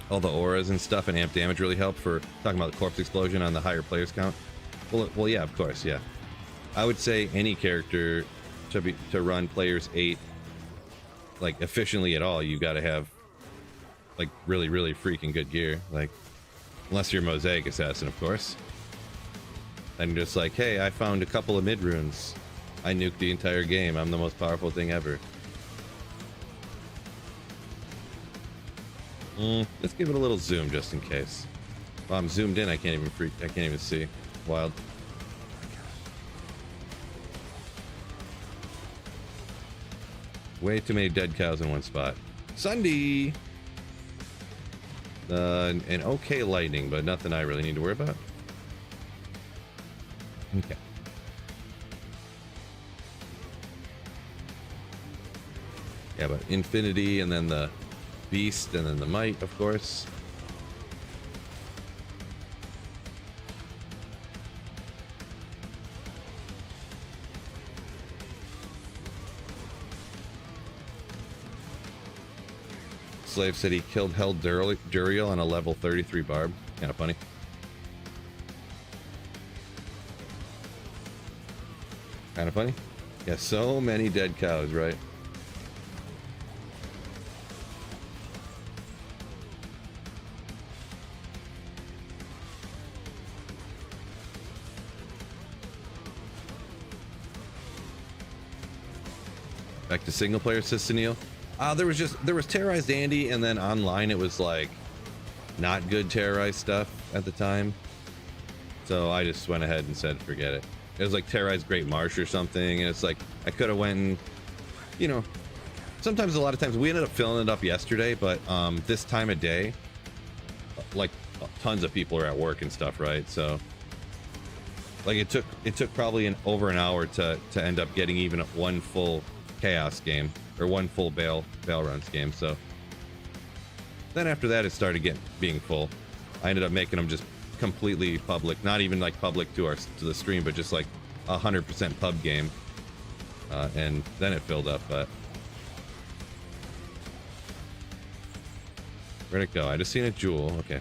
All the auras and stuff and amp damage really help for talking about the corpse explosion on the higher players count. Well, yeah, of course, yeah. I would say any character to run players 8 like efficiently at all, you got to have like really freaking good gear, like unless you're Mosaic Assassin, of course. And just like, hey, I found a couple of mid runes, I nuked the entire game, I'm the most powerful thing ever. Let's give it a little zoom just in case. Well, I'm zoomed in, I can't even see. Wild. Way too many dead cows in one spot. Sunday! And okay lightning, but nothing I really need to worry about. Okay. Yeah, but Infinity, and then the Beast, and then the Might, of course. Slave said he killed Hell Duriel on a level 33 barb. Kind of funny. Kind of funny. Yeah, so many dead cows, right? Back to single player, says Sunil. There was Terrorized Andy, and then online it was like not good Terrorized stuff at the time. So I just went ahead and said forget it. It was like Terrorized Great Marsh or something, and it's like I could have went and, you know, sometimes, a lot of times we ended up filling it up yesterday, but this time of day, like tons of people are at work and stuff, right? So like it took probably over an hour to end up getting even one full chaos game, or one full bail runs game. So then after that it started being full. I ended up making them just completely public, not even like public to the stream, but just like 100% pub game, and then it filled up. But where'd it go? I just seen a jewel. Okay.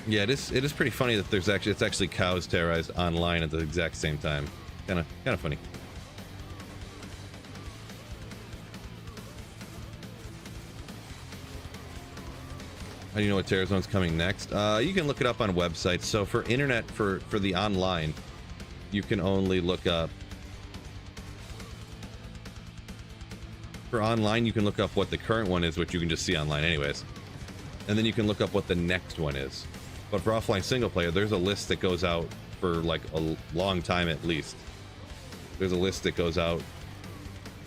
Yeah, it is pretty funny that it's actually cows terrorized online at the exact same time. Kind of funny. How do you know what terror zone's coming next? You can look it up on websites. So for internet, for the online, you can only look up. For online, you can look up what the current one is, which you can just see online anyways. And then you can look up what the next one is. But for offline single player, there's a list that goes out for like a long time at least. There's a list that goes out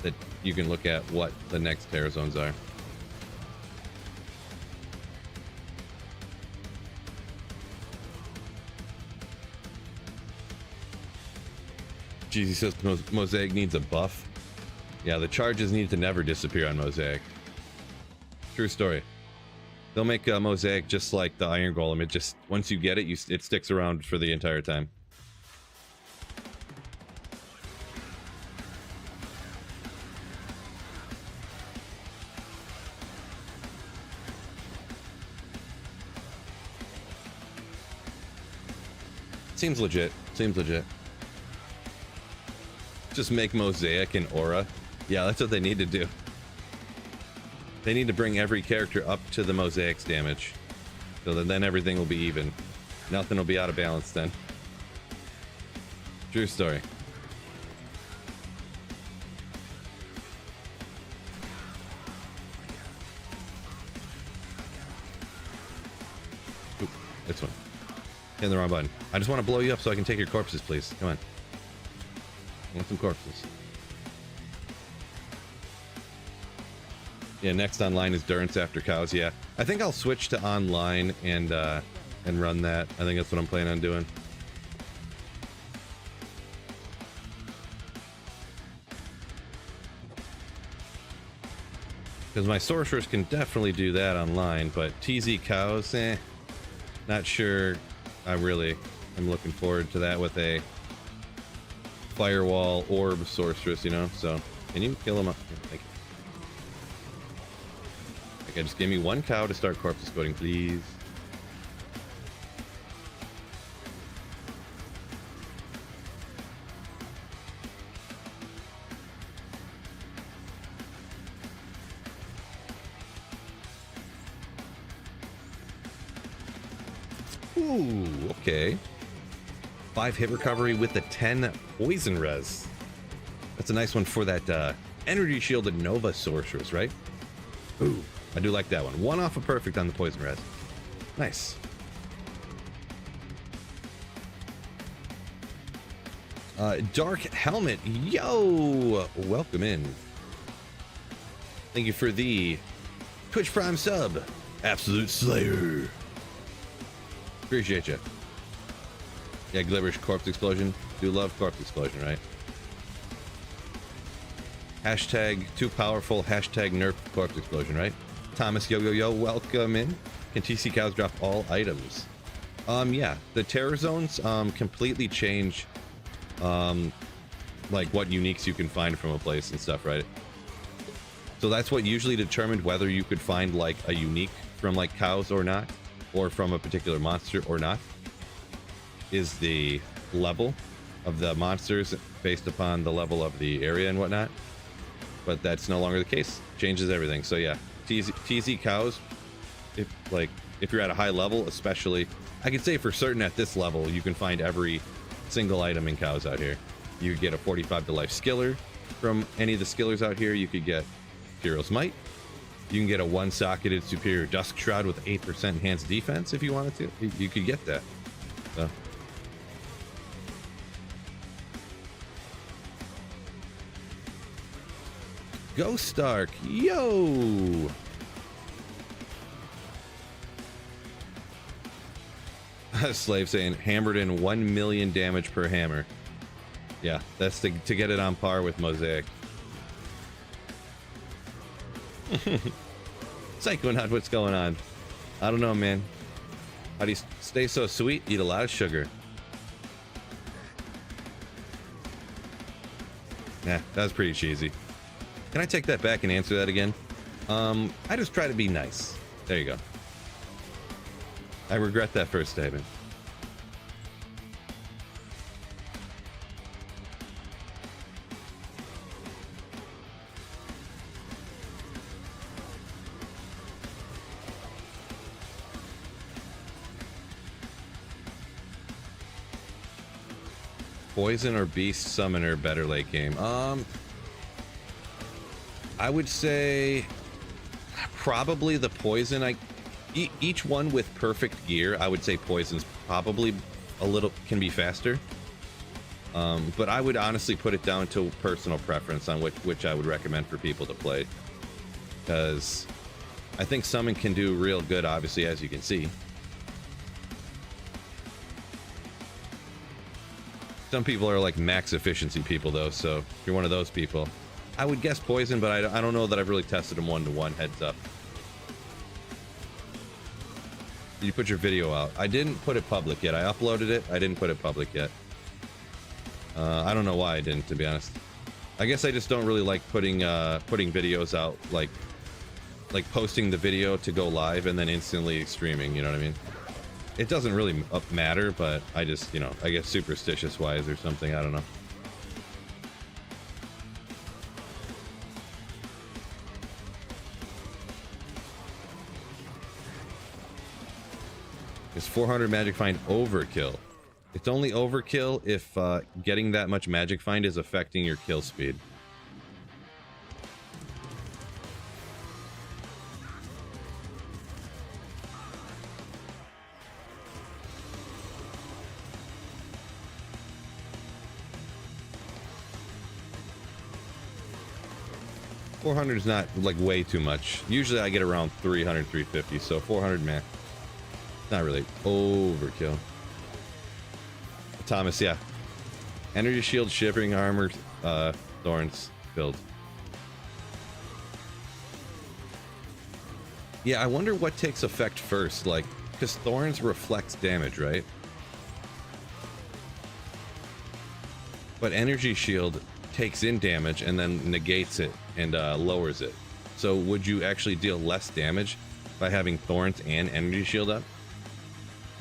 that you can look at what the next terror zones are. Jeezy says Mosaic needs a buff. Yeah, the charges need to never disappear on Mosaic. True story. They'll make Mosaic just like the Iron Golem. It just, once you get it, it sticks around for the entire time. Seems legit. Seems legit. Just make Mosaic and Aura. Yeah, that's what they need to do. They need to bring every character up to the Mosaic's damage. So that then everything will be even. Nothing will be out of balance then. True story. Oop, this one. Hitting the wrong button. I just want to blow you up so I can take your corpses, please. Come on. I want some corpses. Yeah, next online is Durance after cows. Yeah, I think I'll switch to online and run that. I think that's what I'm planning on doing. Because my sorcerers can definitely do that online, but TZ cows, not sure. I'm looking forward to that with a firewall orb sorceress, you know. So can you kill him up? Thank you. Okay, just give me one cow to start corpse escorting, please. Ooh, okay. 5 hit recovery with the 10 poison res. That's a nice one for that energy shielded Nova sorceress, right? Ooh, I do like that one. 1 off of perfect on the poison res. Nice. Dark Helmet, yo, welcome in. Thank you for the Twitch Prime sub, Absolute Slayer. Appreciate you. Yeah, Glibberish Corpse Explosion. Do love Corpse Explosion, right? Hashtag too powerful. Hashtag nerf Corpse Explosion, right? Thomas, yo, welcome in. Can TC cows drop all items? Yeah, the terror zones completely change like what uniques you can find from a place and stuff, right? So that's what usually determined whether you could find like a unique from like cows or not, or from a particular monster or not, is the level of the monsters based upon the level of the area and whatnot. But that's no longer the case. Changes everything. So yeah, TZ cows, if you're at a high level, especially, I can say for certain at this level, you can find every single item in cows out here. You get a 45 to life skiller from any of the skillers out here. You could get Hero's Might. You can get a 1-socketed Superior Dusk Shroud with 8% enhanced defense if you wanted to. You could get that. So. Ghost Stark, yo! Slave saying hammered in 1 million damage per hammer. Yeah, that's to get it on par with Mosaic. Psychonaut, what's going on? I don't know, man. How do you stay so sweet? Eat a lot of sugar. Nah, that was pretty cheesy. Can I take that back and answer that again? I just try to be nice. There you go. I regret that first statement. Poison or beast summoner better late game? I would say probably the poison. Each one with perfect gear, I would say poison's probably a little can be faster. But I would honestly put it down to personal preference on which I would recommend for people to play, because I think summon can do real good, obviously, as you can see. Some people are like max efficiency people though, so if you're one of those people, I would guess poison, but I don't know that I've really tested them one-to-one. Heads up. Did you put your video out? I didn't put it public yet. I uploaded it. I didn't put it public yet. I don't know why I didn't, to be honest. I guess I just don't really like putting videos out, like posting the video to go live and then instantly streaming, you know what I mean? It doesn't really matter, but I just, you know, I guess superstitious wise or something, I don't know. Is 400 magic find overkill? It's only overkill if getting that much magic find is affecting your kill speed. $400 is not like way too much. Usually I get around 300, 350, so 400 man. Not really overkill. Thomas, yeah. Energy shield, shivering armor, thorns build. Yeah, I wonder what takes effect first, like, because thorns reflects damage, right? But energy shield takes in damage and then negates it and lowers it. So would you actually deal less damage by having thorns and energy shield up?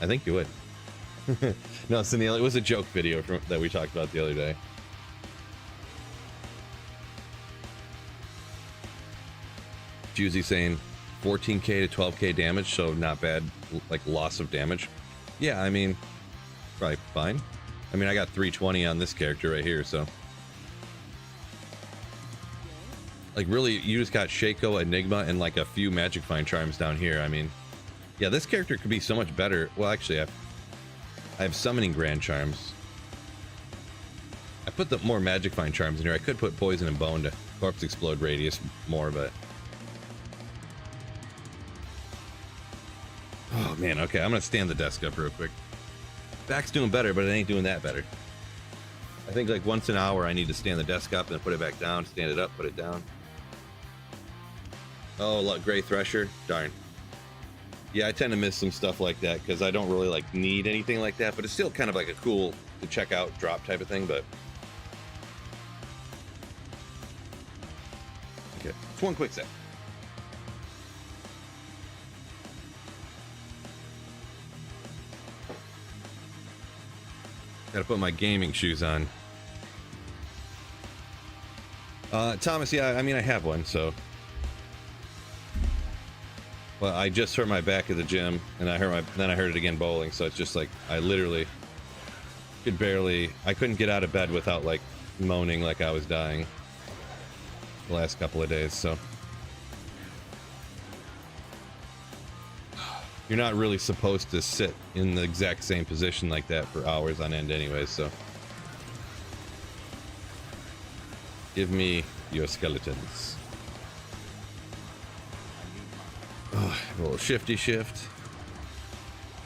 I think you would. No, Sunil, it was a joke video that we talked about the other day. Juicy saying 14k to 12k damage, so not bad, like loss of damage. Yeah, I mean, probably fine. I mean, I got 320 on this character right here, so. Like, really, you just got Shaco, Enigma, and like a few Magic Find Charms down here. I mean, yeah, this character could be so much better. Well, actually, I have Summoning Grand Charms. I put the more Magic Find Charms in here. I could put Poison and Bone to Corpse Explode radius more, but... Oh, man, okay, I'm gonna stand the desk up real quick. Back's doing better, but it ain't doing that better. I think like once an hour I need to stand the desk up and then put it back down, stand it up, put it down. Oh, look, Gray Thresher, darn. Yeah, I tend to miss some stuff like that because I don't really like need anything like that, but it's still kind of like a cool to check out drop type of thing, but... Okay, just one quick sec. Gotta put my gaming shoes on. Thomas, yeah, I mean, I have one, so... Well, I just hurt my back at the gym, and then I hurt it again bowling, so it's just like, I literally I couldn't get out of bed without, like, moaning like I was dying the last couple of days, so. You're not really supposed to sit in the exact same position like that for hours on end anyways, so. Give me your skeletons. Oh, a little shifty shift.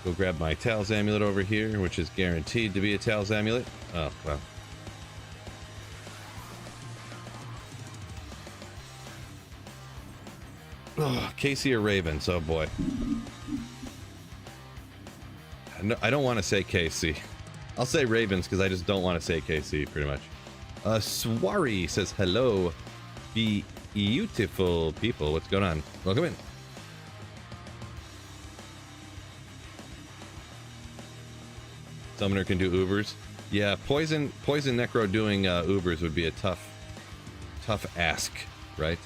Go grab my Tal's Amulet over here, which is guaranteed to be a Tal's Amulet. Oh, well. Oh, Casey or Ravens? Oh boy. I don't want to say KC. I'll say Ravens because I just don't want to say KC, pretty much. Swari says hello. Be beautiful people. What's going on? Welcome in. Summoner can do Ubers. Yeah, Poison Necro doing Ubers would be a tough ask, right?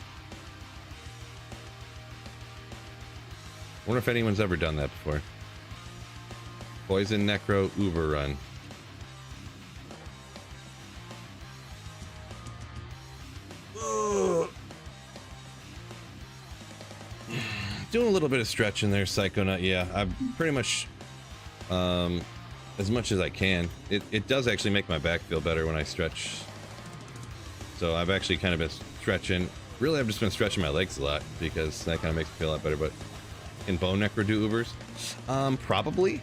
Wonder if anyone's ever done that before. Poison Necro Uber run. Doing a little bit of stretching there, Psychonaut. Yeah, I'm pretty much as much as I can. It does actually make my back feel better when I stretch. So I've actually kind of been stretching. Really, I've just been stretching my legs a lot because that kind of makes me feel a lot better. But can Bone Necro do Ubers? Probably.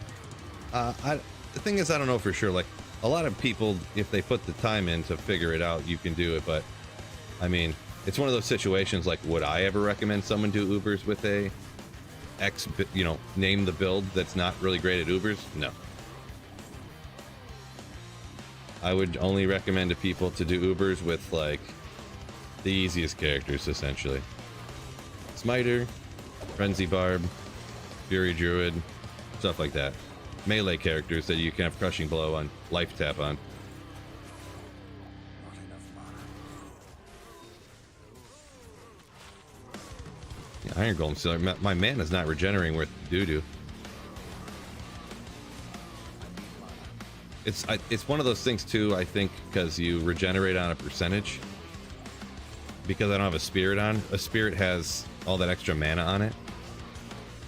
The thing is, I don't know for sure. Like a lot of people, if they put the time in to figure it out, you can do it. But I mean, it's one of those situations like, would I ever recommend someone do Ubers with a X, you know, name the build that's not really great at Ubers? No. I would only recommend to people to do Ubers with like the easiest characters, essentially. Smiter, Frenzy Barb, Fury Druid, stuff like that. Melee characters that you can have Crushing Blow on, Life Tap on. Yeah, Iron Golem Sealer. My mana is not regenerating worth doo-doo. It's one of those things too, I think, because you regenerate on a percentage. Because I don't have a spirit on. A spirit has all that extra mana on it.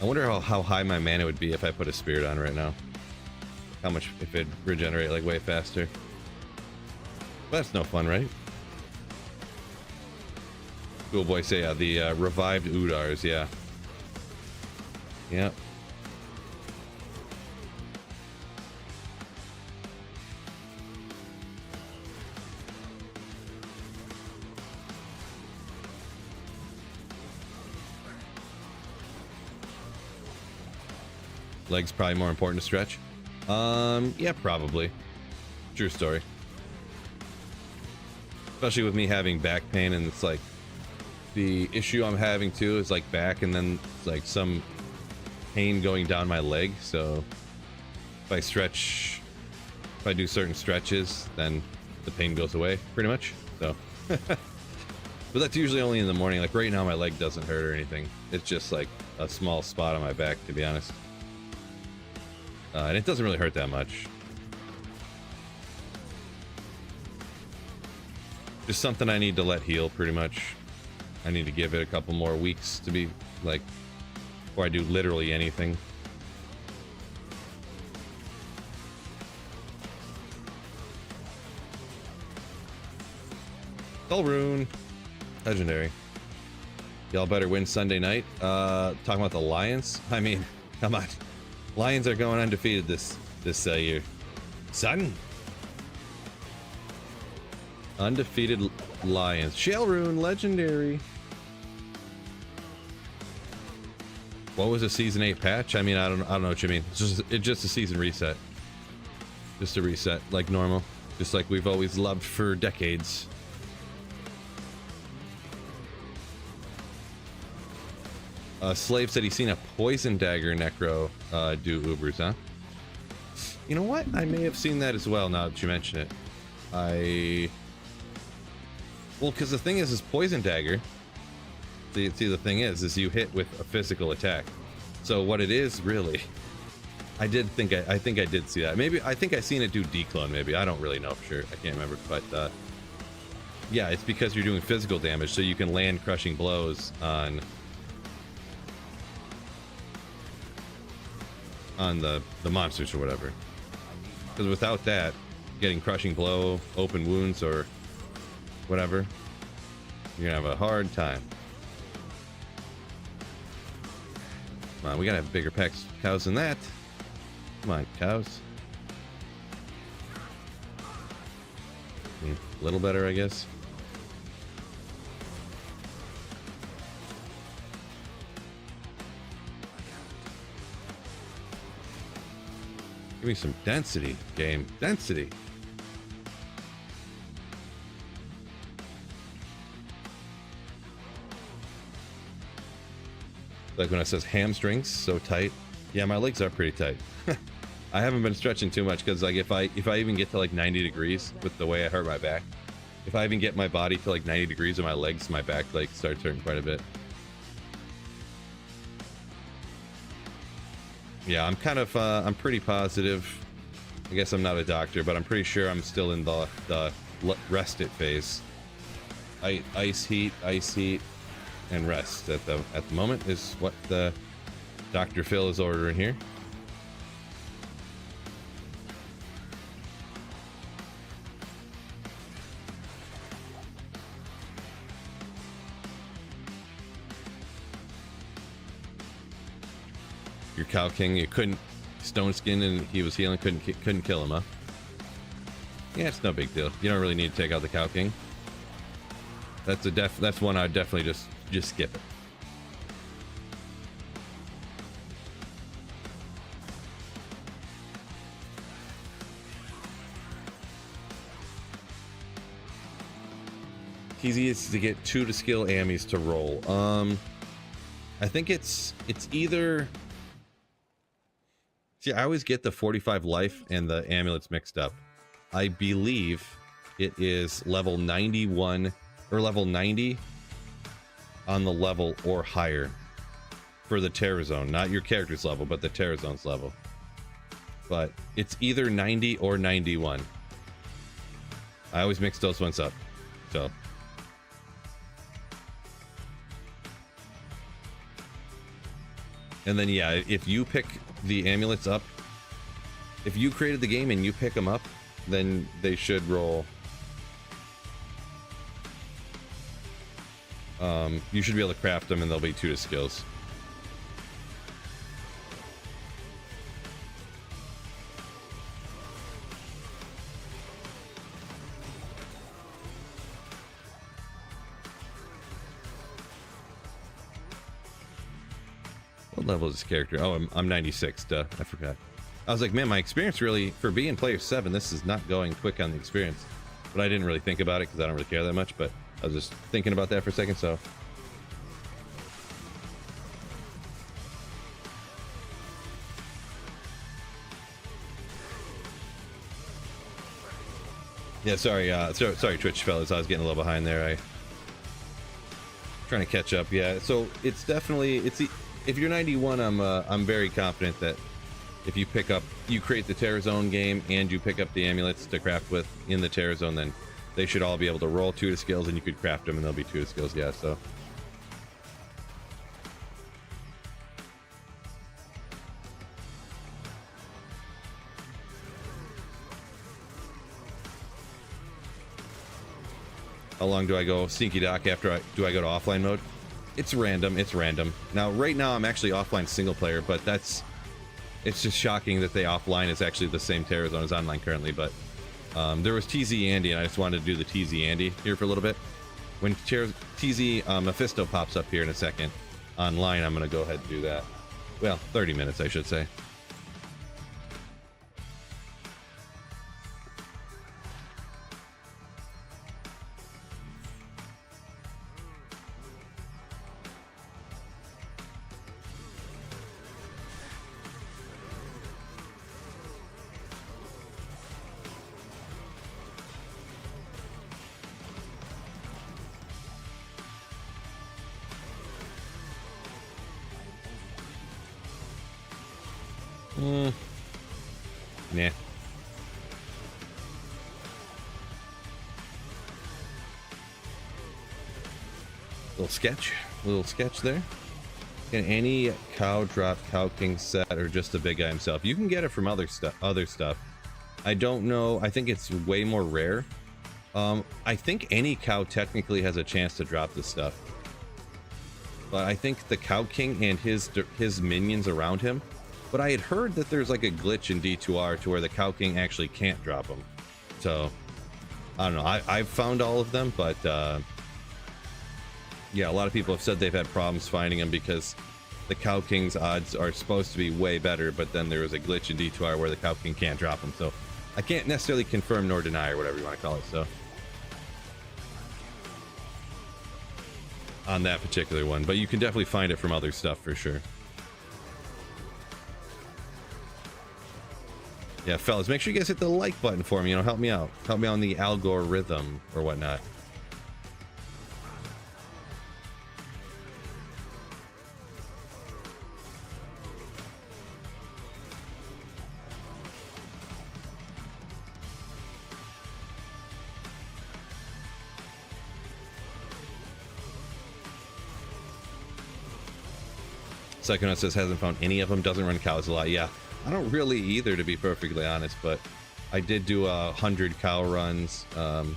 I wonder how high my mana would be if I put a spirit on right now. How much if it regenerate like way faster. But that's no fun, right? Cool boy say yeah, the revived Udars, yeah. Yep. Legs probably more important to stretch. Yeah, probably. True story. Especially with me having back pain, and it's like the issue I'm having too is like back, and then like some pain going down my leg. So if I stretch, if I do certain stretches, then the pain goes away pretty much. So, but that's usually only in the morning. Like right now, my leg doesn't hurt or anything. It's just like a small spot on my back, to be honest. And it doesn't really hurt that much. Just something I need to let heal, pretty much. I need to give it a couple more weeks to be, like, before I do literally anything. Skull Rune. Legendary. Y'all better win Sunday night. Talking about the Lions? I mean, come on. Lions are going undefeated this year. Son. Undefeated Lions. Shell Rune, legendary. What was a season 8 patch? I mean, I don't know what you mean. It's just a season reset. Just a reset, like normal. Just like we've always loved for decades. Slave said he's seen a Poison Dagger Necro do Ubers, huh? You know what? I may have seen that as well now that you mention it. Well, because the thing is Poison Dagger. See, the thing is you hit with a physical attack. So what it is really, I think I did see that. Maybe I think I seen it do declone. Maybe I don't really know for sure. I can't remember, but yeah, it's because you're doing physical damage, so you can land crushing blows on the monsters or whatever. Because without that, getting crushing blow, open wounds, or whatever, you're gonna have a hard time. Come on, we gotta have bigger packs cows than that. Come on, cows. A little better, I guess. Give me some density, game. Density. Like when it says hamstrings so tight. Yeah, my legs are pretty tight. I haven't been stretching too much because like if I even get to like 90 degrees with the way I hurt my back, if I even get my body to like 90 degrees and my legs, my back like starts hurting quite a bit. Yeah, I'm kind of I'm pretty positive. I guess I'm not a doctor, but I'm pretty sure I'm still in the rest it phase. Ice heat, and rest at the moment is what the Dr. Phil is ordering here. Your Cow King, you couldn't stone skin and he was healing, couldn't kill him, huh? Yeah, it's no big deal. You don't really need to take out the Cow King. That's one I'd definitely just skip it. Easy is to get 2 to skill Ammies to roll. I think it's either. See, I always get the 45 life and the amulets mixed up. I believe it is level 91 or level 90 on the level or higher for the Terror Zone. Not your character's level, but the Terror Zone's level. But it's either 90 or 91. I always mix those ones up. So. And then, yeah, if you pick the amulets up, if you created the game and you pick them up, then they should roll. You should be able to craft them and they'll be 2 to skills. What level is this character? Oh, I'm 96, duh, I forgot. I was like, man, my experience really, for being player 7, this is not going quick on the experience. But I didn't really think about it because I don't really care that much, but I was just thinking about that for a second, so. Yeah, sorry, Twitch fellas, I was getting a little behind there. Trying to catch up, yeah. So it's definitely, if you're 91, I'm very confident that if you create the Terror Zone game and you pick up the amulets to craft with in the Terror Zone, then they should all be able to roll 2 to skills and you could craft them and they'll be 2 to skills, yeah, so. How long do I go Sneaky Doc after do I go to offline mode? It's random. Now, right now I'm actually offline single player, but it's just shocking that they offline is actually the same Terror Zone as online currently, but there was TZ Andy and I just wanted to do the TZ Andy here for a little bit. When TZ Mephisto pops up here in a second online, I'm going to go ahead and do that. Well, 30 minutes, I should say. Nah. Little sketch there. Can any cow drop Cow King set or just the big guy himself? You can get it from other stuff. I don't know. I think it's way more rare. I think any cow technically has a chance to drop this stuff. But I think the Cow King and his minions around him. But I had heard that there's like a glitch in D2R to where the Cow King actually can't drop them. So, I don't know. I've found all of them, but yeah, a lot of people have said they've had problems finding them because the Cow King's odds are supposed to be way better, but then there was a glitch in D2R where the Cow King can't drop them. So, I can't necessarily confirm nor deny or whatever you want to call it. So, on that particular one, but you can definitely find it from other stuff for sure. Yeah, fellas, make sure you guys hit the like button for me. You know, help me out. Help me on the algorithm or whatnot. Psychonaut says hasn't found any of them. Doesn't run cows a lot. Yeah, I don't really either, to be perfectly honest. But I did do 100 cow runs, and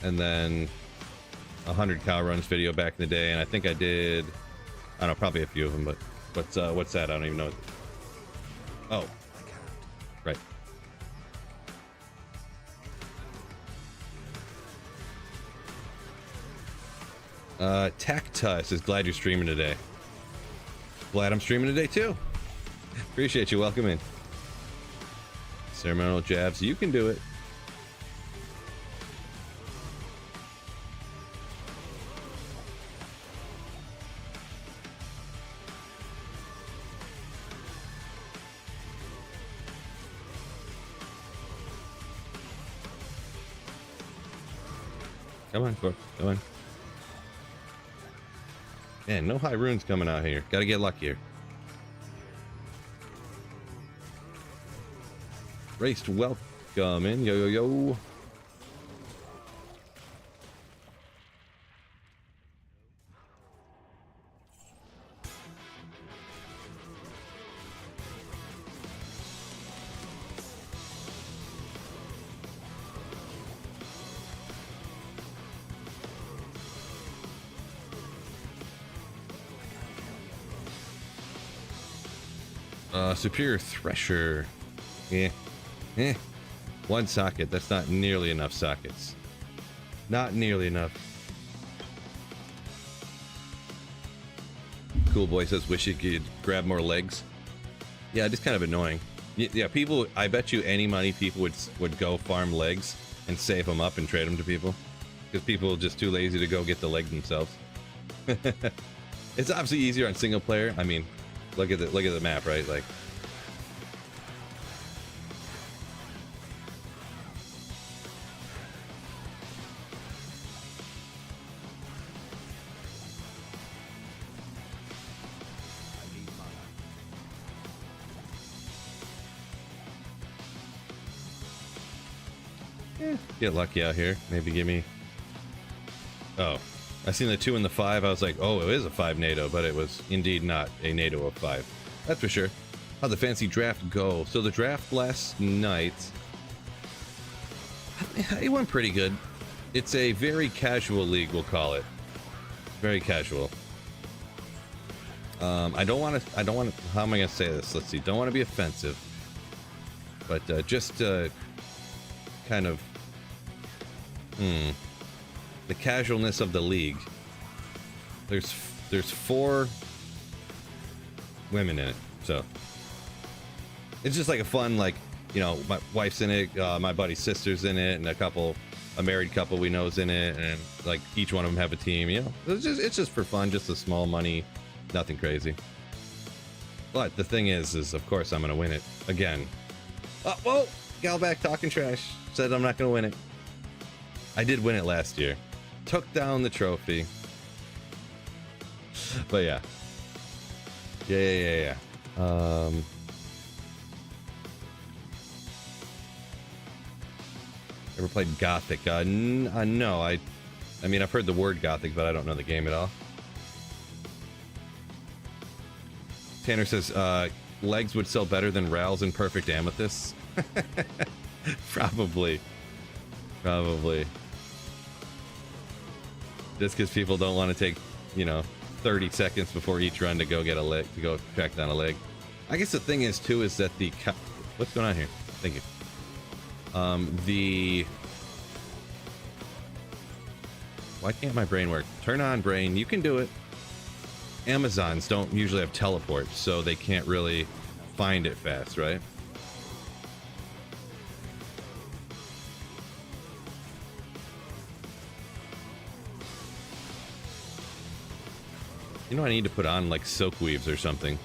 then 100 cow runs video back in the day. And I think I did, I don't know, probably a few of them. But what's that? I don't even know. Oh, right. Tactus is glad you're streaming today. Glad I'm streaming today too. Appreciate you. Welcome in. Ceremonial jabs. You can do it. Come on, Corp. Come on. Man, no high runes coming out here. Gotta get luckier. Raced, welcome in. Yo, yo, yo. Superior Thresher. Yeah. One socket. That's not nearly enough sockets. Not nearly enough. Cool Boy says, wish you could grab more legs. Yeah, just kind of annoying. Yeah, people, I bet you any money people would go farm legs and save them up and trade them to people. Because people are just too lazy to go get the leg themselves. It's obviously easier on single player. I mean, look at the map, right? Like, get lucky out here. Maybe give me... Oh, I seen the 2 and the 5. I was like, oh, it is a 5 NATO, but it was indeed not a NATO of 5. That's for sure. How'd the fancy draft go? So the draft last night, it went pretty good. It's a very casual league, we'll call it. Very casual. I don't want to, how am I going to say this? Let's see. Don't want to be offensive, but just kind of, the casualness of the league. There's 4 women in it, so it's just like a fun, like, you know, my wife's in it, my buddy's sister's in it, and a married couple we know is in it, and like each one of them have a team. You know, it's just for fun, just a small money, nothing crazy. But the thing is of course I'm gonna win it again. Oh, whoa, gal back talking trash, said I'm not gonna win it. I did win it last year, took down the trophy, but yeah. Ever played Gothic? No. I mean, I've heard the word Gothic, but I don't know the game at all. Tanner says, legs would sell better than Rals and Perfect Amethysts. Probably. Just because people don't want to take, you know, 30 seconds before each run to go get a leg, to go track down a leg. I guess the thing is too is that what's going on here? Thank you. Why can't my brain work? Turn on, brain. You can do it. Amazons don't usually have teleports, so they can't really find it fast, right? You know, I need to put on like silk weaves or something.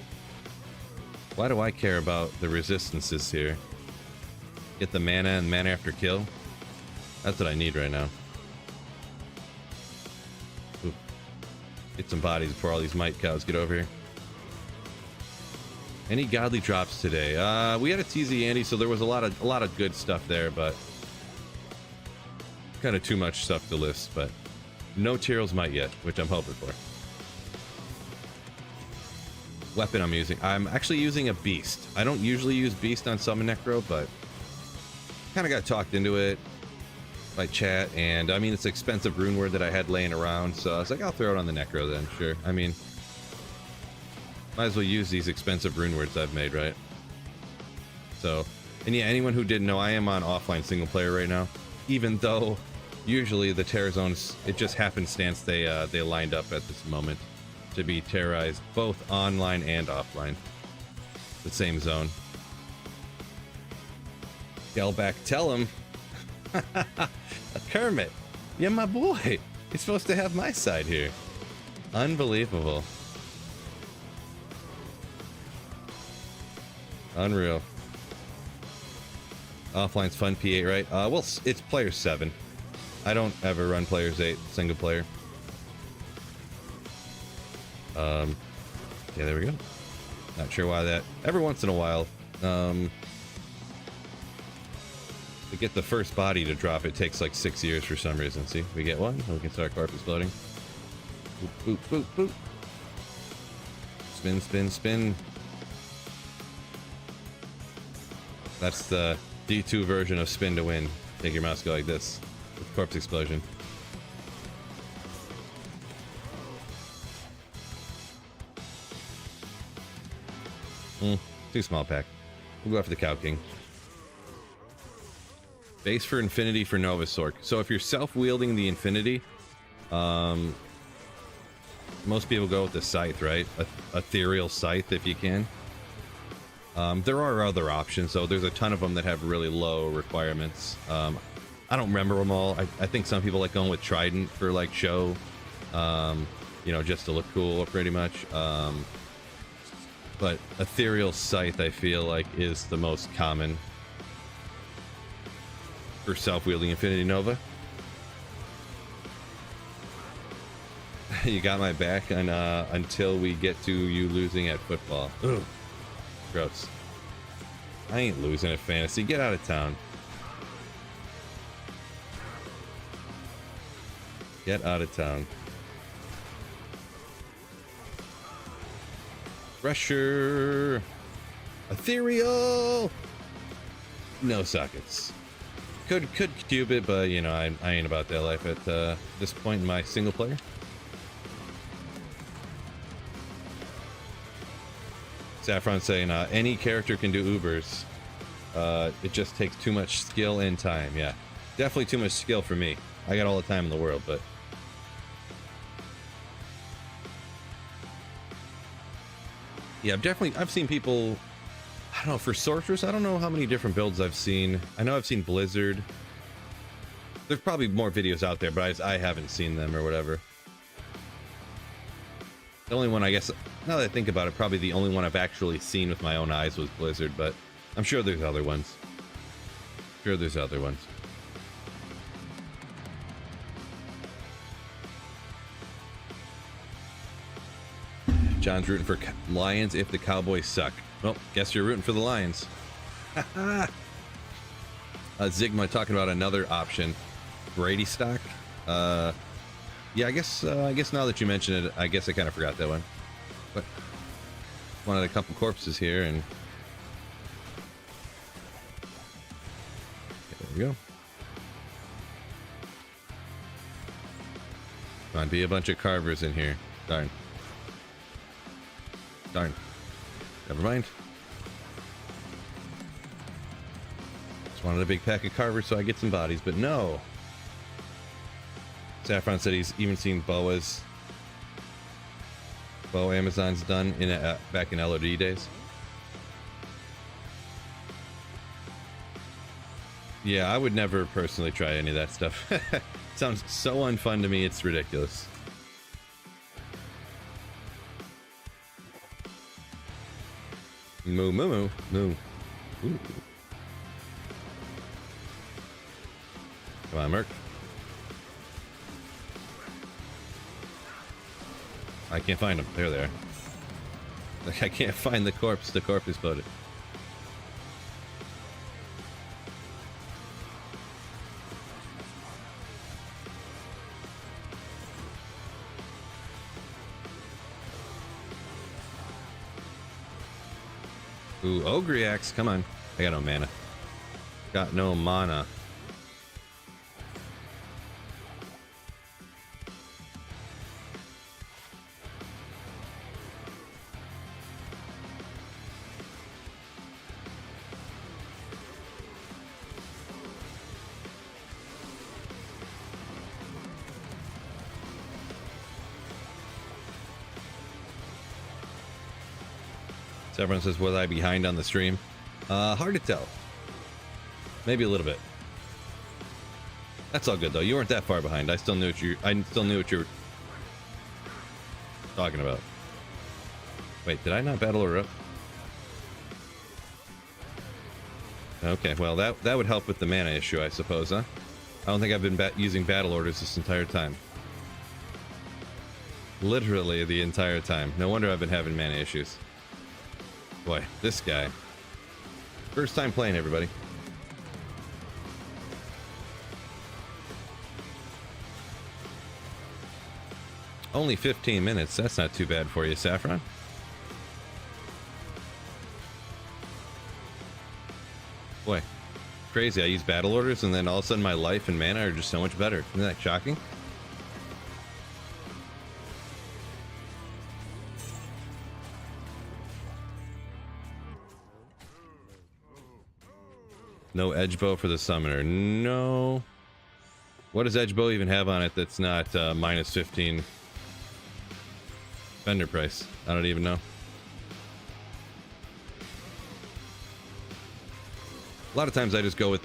Why do I care about the resistances here? Get the mana and mana after kill. That's what I need right now. Ooh. Get some bodies before all these might cows get over here. Any godly drops today? We had a TZ Andy, so there was a lot of good stuff there, but kind of too much stuff to list. But no Tyrell's Might yet, which I'm hoping for. Weapon I'm actually using a Beast. I don't usually use Beast on Summon Necro, but kind of got talked into it by chat, and I mean, it's expensive rune word that I had laying around, so I was like, I'll throw it on the Necro then, sure. I mean, might as well use these expensive rune words I've made, right? So, and yeah, anyone who didn't know, I am on offline single player right now, even though usually the Terror Zones, it just happenstance they lined up at this moment to be terrorized both online and offline. The same zone. Gelback, tell him. Kermit, you're my boy. You're supposed to have my side here. Unbelievable. Unreal. Offline's fun, P8, right? Well, it's player 7. I don't ever run players 8, single player. Yeah, there we go. Not sure why that. Every once in a while, to get the first body to drop, it takes like 6 years for some reason. See, we get one, and we can start corpse exploding. Boop, boop, boop, boop. Spin, spin, spin. That's the D2 version of spin to win. Make your mouse go like this with corpse explosion. Too small pack. We'll go after the Cow King. Base for Infinity for Nova Sork. So if you're self-wielding the Infinity, most people go with the Scythe, right? Ethereal Scythe if you can. There are other options, though. There's a ton of them that have really low requirements. I don't remember them all. I think some people like going with Trident for like show, you know, just to look cool pretty much. But Ethereal Scythe, I feel like, is the most common for self-wielding Infinity Nova. You got my back on, until we get to you losing at football. Ugh. Gross. I ain't losing at fantasy. Get out of town. Get out of town. Pressure. Ethereal. No sockets. Could cube it, but you know, I ain't about that life at this point in my single player. Saffron saying any character can do Ubers. It just takes too much skill and time. Yeah, definitely too much skill for me. I got all the time in the world, but yeah, I've seen people. I don't know, for Sorceress, I don't know how many different builds I've seen. I know I've seen Blizzard. There's probably more videos out there, but I haven't seen them or whatever. The only one, I guess, now that I think about it, probably the only one I've actually seen with my own eyes was Blizzard, but I'm sure there's other ones. John's rooting for Lions if the Cowboys suck. Well, guess you're rooting for the Lions. Zigma talking about another option. Brady stock. Yeah, I guess now that you mention it, I guess I kind of forgot that one. But one of the couple corpses here, and there we go. Come on, be a bunch of carvers in here. Darn. Never mind. Just wanted a big pack of carvers so I get some bodies, but no. Saffron said he's even seen boas. Boa Amazon's done in back in LOD days. Yeah, I would never personally try any of that stuff. Sounds so unfun to me, it's ridiculous. Moo. Ooh. Come on, Merc. I can't find them. There they are. Like, I can't find the corpse. The corpse exploded. Ooh, Ogre Axe. Come on. I got no mana. Got no mana. So everyone says, was I behind on the stream? Hard to tell. Maybe a little bit. That's all good though. You weren't that far behind. I still knew what you were talking about. Wait, did I not battle her up? Okay, well that would help with the mana issue, I suppose, huh? I don't think I've been using battle orders this entire time. Literally the entire time. No wonder I've been having mana issues. Boy, this guy. First time playing, everybody. Only 15 minutes. That's not too bad for you, Saffron. Boy, crazy. I use battle orders and then all of a sudden my life and mana are just so much better. Isn't that shocking? No edge bow for the summoner. No. What does edge bow even have on it that's not minus 15 vendor price? I don't even know. A lot of times I just go with,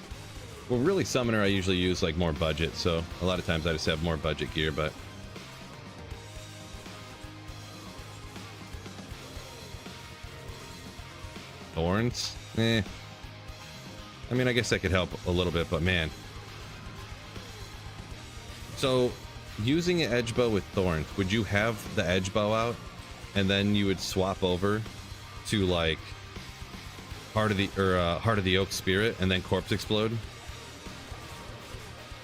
well, really summoner I usually use like more budget, so a lot of times I just have more budget gear, but thorns? Eh. I mean, I guess that could help a little bit, but man. So, using an edge bow with thorns, would you have the edge bow out, and then you would swap over to like Heart of the Oak Spirit, and then Corpse Explode,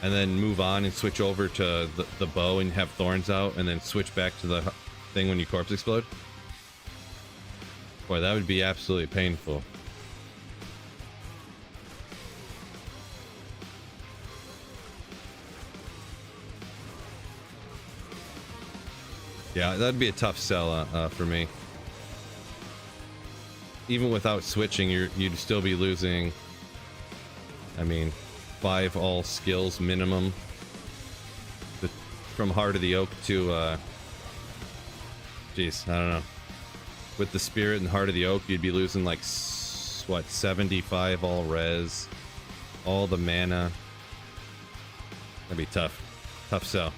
and then move on and switch over to the bow and have thorns out, and then switch back to the thing when you Corpse Explode? Boy, that would be absolutely painful. Yeah, that'd be a tough sell for me. Even without switching, you'd still be losing, I mean, 5 all skills minimum. From Heart of the Oak to, geez, I don't know. With the Spirit and Heart of the Oak, you'd be losing like, what, 75 all res, all the mana. That'd be tough. Tough sell.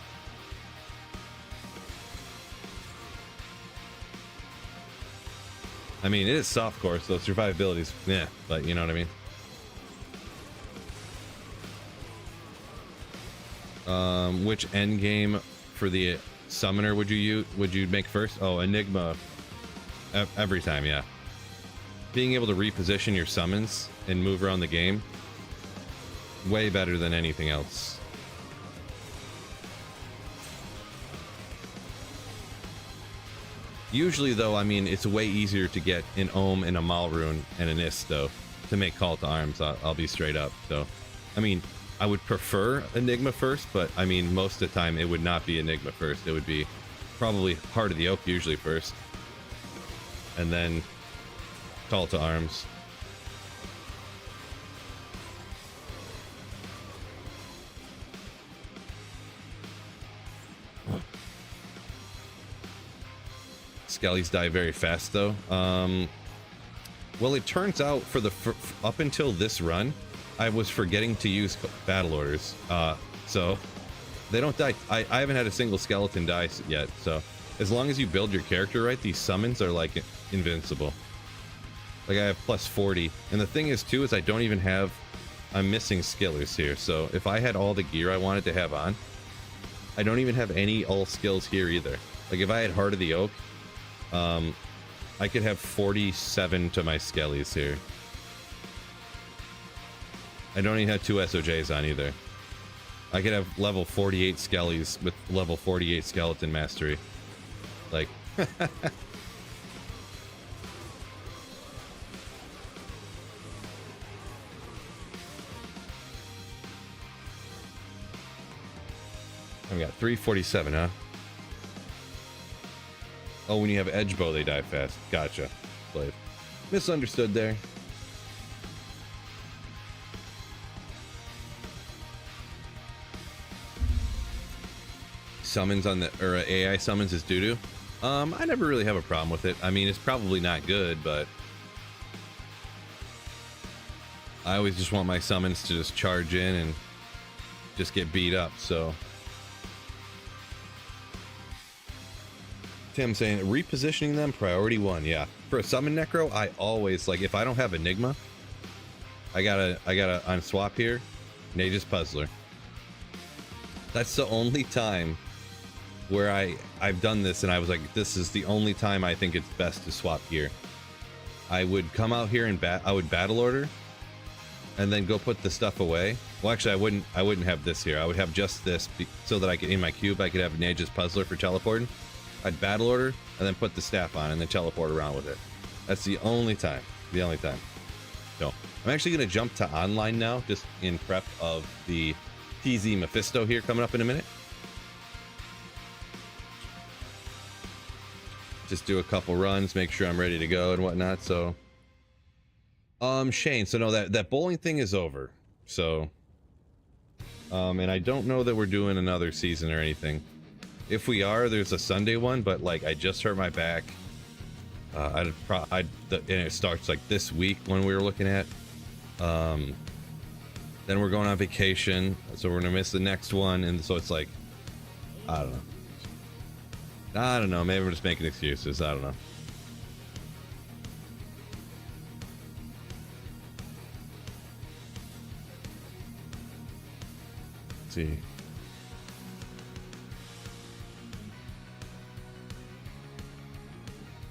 I mean, it is softcore, so survivability's, yeah, but you know what I mean? Which end game for the summoner would you make first? Oh, Enigma. Every time, yeah. Being able to reposition your summons and move around the game, way better than anything else. Usually, though, I mean, it's way easier to get an Ohm and a Malrune and an Ist, though, to make Call to Arms. I'll be straight up. So, I mean, I would prefer Enigma first, but, I mean, most of the time, it would not be Enigma first. It would be probably Heart of the Oak usually first. And then Call to Arms. Skellies die very fast, though. Well, it turns out for the up until this run, I was forgetting to use battle orders. So they don't die. I haven't had a single skeleton die yet. So as long as you build your character right, these summons are like invincible. Like I have plus 40, and the thing is too is I don't even have I'm missing skillers here. So if I had all the gear I wanted to have on, I don't even have any all skills here either. Like if I had Heart of the Oak, I could have 47 to my skellies here. I don't even have 2 SOJs on either. I could have level 48 skellies with level 48 skeleton mastery. Like, we got 347, huh? Oh, when you have edge bow, they die fast. Gotcha. Slave. Misunderstood there. Summons on the, or AI summons is doo-doo. I never really have a problem with it. I mean, it's probably not good, but I always just want my summons to just charge in and just get beat up, so. Tim saying repositioning them priority 1. Yeah, for a summon necro, I always like, if I don't have Enigma, I gotta on swap here, Nage's Puzzler. That's the only time where I've done this and I was like, this is the only time I think it's best to swap gear. I would come out here and I would battle order and then go put the stuff away. Well, actually I wouldn't have this here. I would have just this so that I could, in my cube, I could have Nage's Puzzler for teleporting. I'd battle order and then put the staff on and then teleport around with it. That's the only time. The only time. So I'm actually going to jump to online now, just in prep of the TZ Mephisto here coming up in a minute. Just do a couple runs, make sure I'm ready to go and whatnot. So, Shane. So no, that bowling thing is over. So, and I don't know that we're doing another season or anything. If we are, there's a Sunday one, but like I just hurt my back. And it starts like this week when we were looking at. Then we're going on vacation, so we're gonna miss the next one, and so it's like, I don't know. Maybe we're just making excuses. I don't know. Let's see.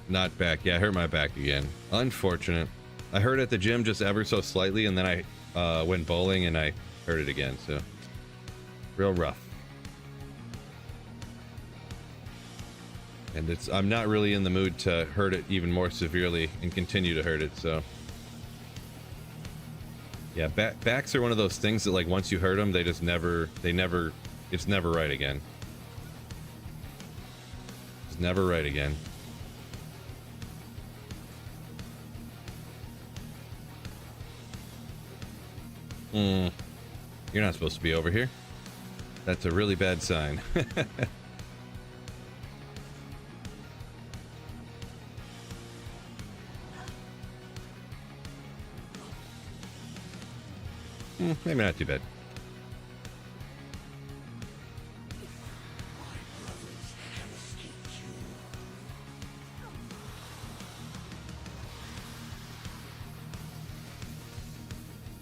Not back. Yeah, I hurt my back again. Unfortunate. I hurt at the gym just ever so slightly, and then I went bowling and I hurt it again. So real rough. And I'm not really in the mood to hurt it even more severely and continue to hurt it. So yeah, backs are one of those things that like once you hurt them, it's never right again. It's never right again. You're not supposed to be over here. That's a really bad sign. Maybe not too bad.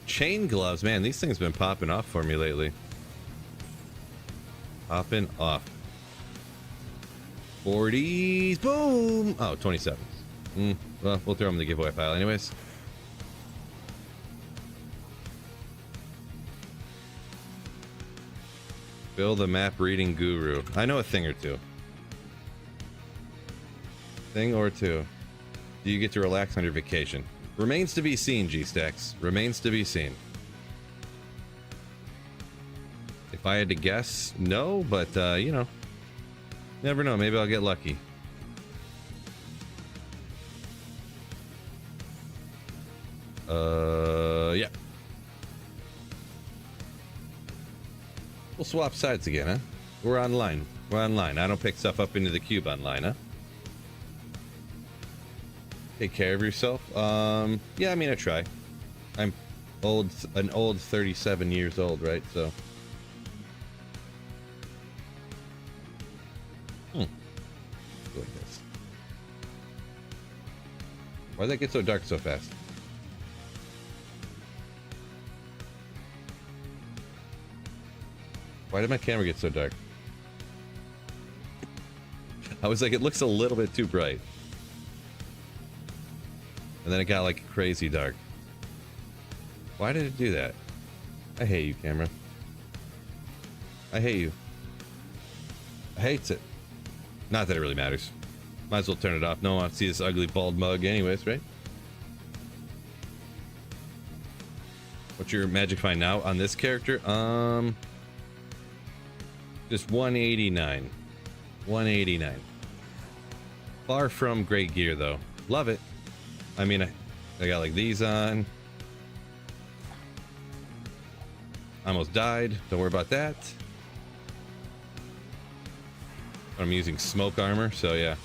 Chain gloves, man, these things been popping off for me lately. Popping off. 40s, boom! Oh, 27s. Well, we'll throw them in the giveaway pile anyways. Bill the map reading guru. I know a thing or two. Thing or two. Do you get to relax on your vacation? Remains to be seen, G-Stacks. Remains to be seen. If I had to guess, no, but, you know. Never know. Maybe I'll get lucky. Yeah. We'll swap sides again, huh? We're online. We're online. I don't pick stuff up into the cube online, huh? Take care of yourself. Yeah, I mean, I try. I'm an old 37 years old, right? So. Like this. Why'd that get so dark so fast? Why did my camera get so dark? I was like, it looks a little bit too bright. And then it got like crazy dark. Why did it do that? I hate you, camera. I hate you. I hate it. Not that it really matters. Might as well turn it off. No one wants to see this ugly bald mug anyways, right? What's your magic find now on this character? Just 189. 189. Far from great gear though. Love it. I mean, I got like these on. Almost died. Don't worry about that. I'm using smoke armor, so yeah.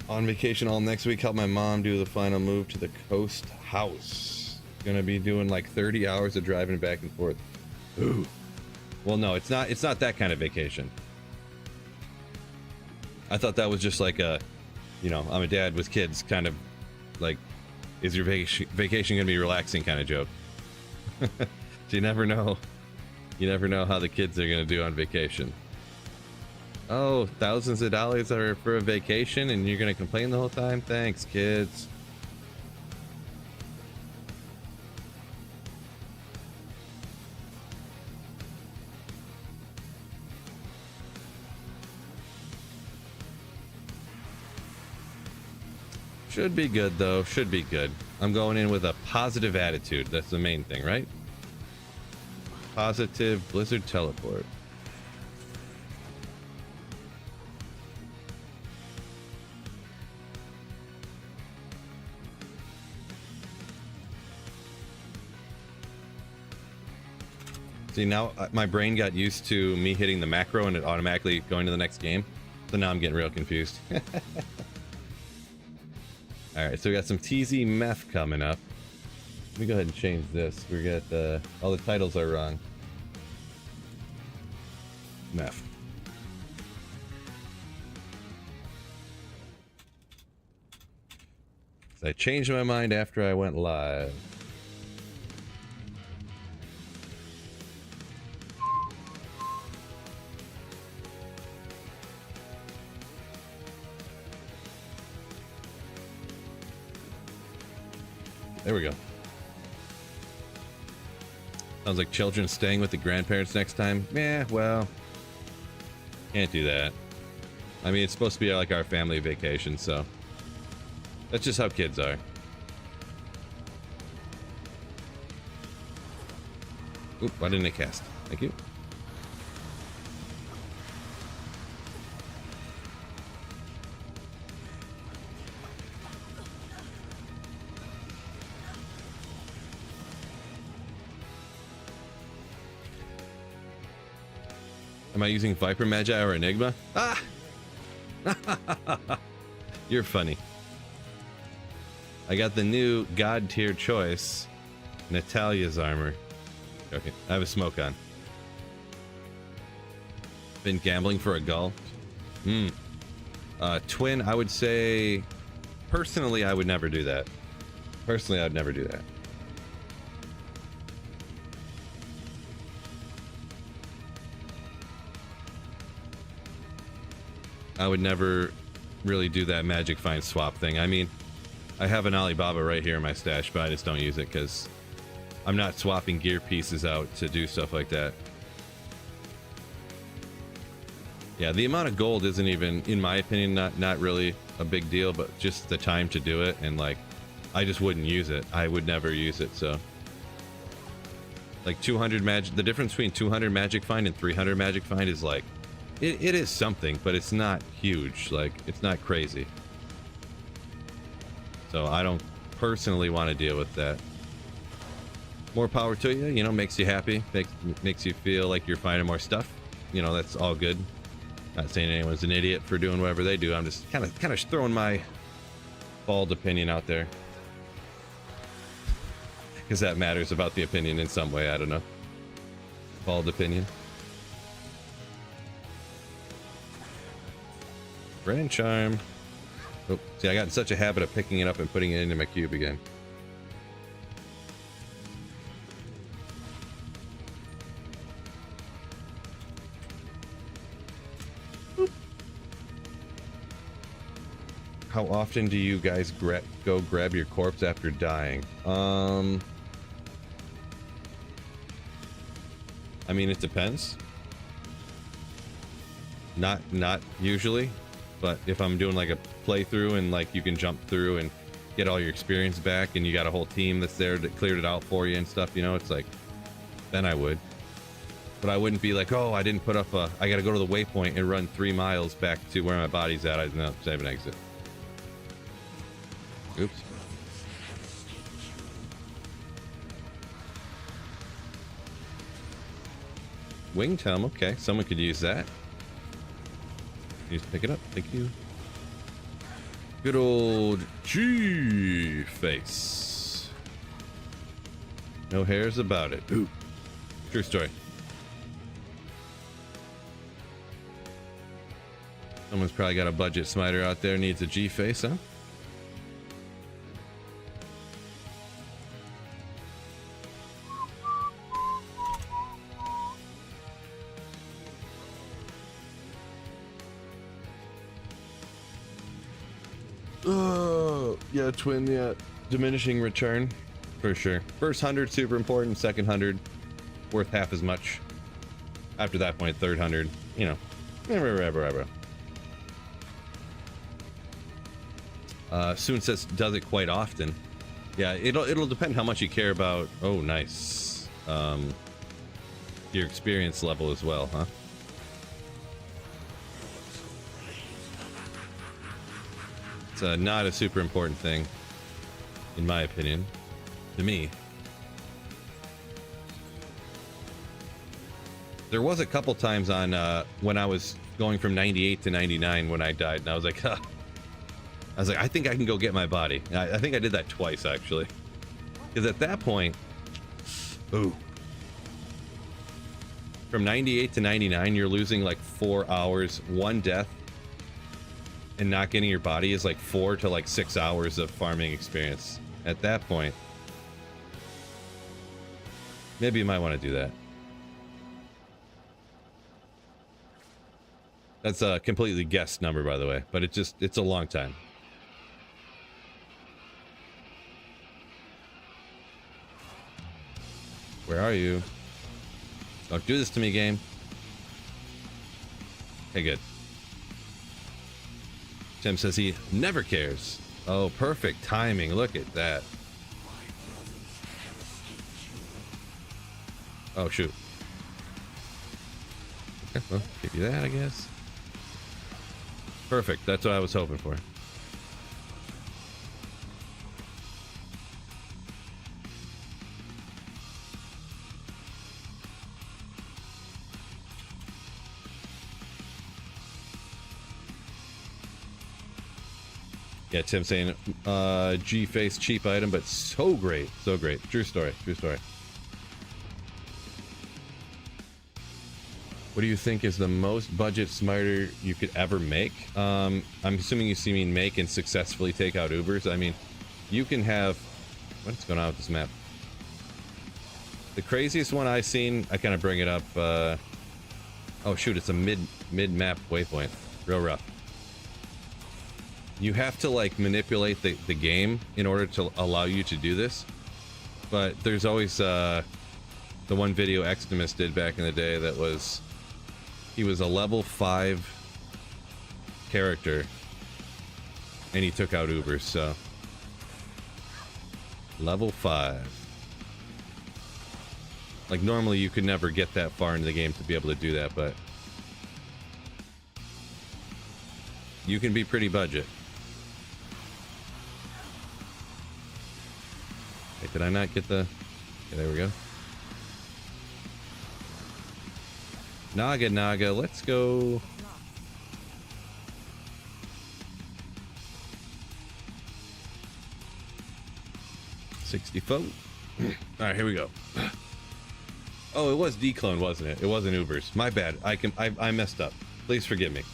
On vacation all next week. Help my mom do the final move to the coast house. Gonna be doing like 30 hours of driving back and forth. Ooh. Well, no, it's not that kind of vacation. I thought that was just like a, you know, I'm a dad with kids kind of like, is your vacation gonna be relaxing kind of joke. So you never know. You never know how the kids are gonna do on vacation. Oh, thousands of dollars are for a vacation and you're gonna complain the whole time? Thanks, kids. Should be good though, should be good. I'm going in with a positive attitude. That's the main thing, right? Positive Blizzard teleport. See, now my brain got used to me hitting the macro and it automatically going to the next game. So now I'm getting real confused. Alright, so we got some TZ MEPH coming up. Let me go ahead and change this. We got all the titles are wrong. MEPH. So I changed my mind after I went live. There we go. Sounds like children staying with the grandparents next time. Yeah, well, can't do that. I mean, it's supposed to be like our family vacation, so that's just how kids are. Oop, why didn't it cast? Thank you. Am I using Viper Magi or Enigma? Ah! You're funny. I got the new God tier choice, Natalia's armor. Okay, I have a smoke on. Been gambling for a gull? Twin, I would say... Personally, I would never do that. Personally, I would never do that. I would never really do that magic find swap thing. I mean, I have an Alibaba right here in my stash, but I just don't use it because I'm not swapping gear pieces out to do stuff like that. Yeah, the amount of gold isn't even, in my opinion, not really a big deal, but just the time to do it, and like, I just wouldn't use it. I would never use it, so. Like 200 magic, the difference between 200 magic find and 300 magic find is like, it is something, but it's not huge. Like, it's not crazy. So I don't personally want to deal with that. More power to you, you know, makes you happy, makes you feel like you're finding more stuff. You know, that's all good. Not saying anyone's an idiot for doing whatever they do. I'm just kind of throwing my bald opinion out there. Because that matters about the opinion in some way, I don't know. Bald opinion. Red and charm. Oh, see, I got in such a habit of picking it up and putting it into my cube again. How often do you guys go grab your corpse after dying? I mean, it depends. Not usually, but if I'm doing like a playthrough and like you can jump through and get all your experience back and you got a whole team that's there that cleared it out for you and stuff, you know, it's like, then I would. But I wouldn't be like, oh, I didn't put up I gotta go to the waypoint and run 3 miles back to where my body's at. I no, save and exit. Oops. Winged helm, okay. Someone could use that. Just pick it up, thank you. Good old G face. No hairs about it. Ooh. True story. Someone's probably got a budget smiter out there, needs a G face, huh? Yeah, twin, yeah. Diminishing return, for sure. First 100, super important. Second 100, worth half as much. After that point, third 100, you know. Soon says does it quite often. Yeah, it'll depend how much you care about. Oh, nice. Your experience level as well, huh? It's not a super important thing, in my opinion, to me. There was a couple times on when I was going from 98 to 99 when I died, and I was like, huh. I think I can go get my body. I think I did that twice, actually. Because at that point, ooh. From 98 to 99, you're losing like 4 hours, 1 death. And not getting your body is like 4 to like 6 hours of farming experience. At that point, maybe you might want to do that. That's a completely guessed number, by the way, but it's a long time. Where are you? Don't do this to me, game. Okay, good. Tim says he never cares. Oh, perfect timing. Look at that. Oh, shoot. Okay, well, give you that, I guess. Perfect. That's what I was hoping for. Yeah, Tim saying, G-Face, cheap item, but so great. So great. True story. True story. What do you think is the most budget smiter you could ever make? I'm assuming you see me make and successfully take out Ubers. I mean, you can have... What's going on with this map? The craziest one I've seen, I kind of bring it up. Oh, shoot, it's a mid-map waypoint. Real rough. You have to like manipulate the game in order to allow you to do this, but there's always the one video Xtimus did back in the day that was he was a level 5 character and he took out Ubers. So level 5, like normally you could never get that far into the game to be able to do that, but you can be pretty budget. Did I not get the... Okay, there we go. Naga, let's go. $60. Alright, here we go. Oh, it was declone, wasn't it? It wasn't Ubers. My bad. I messed up. Please forgive me.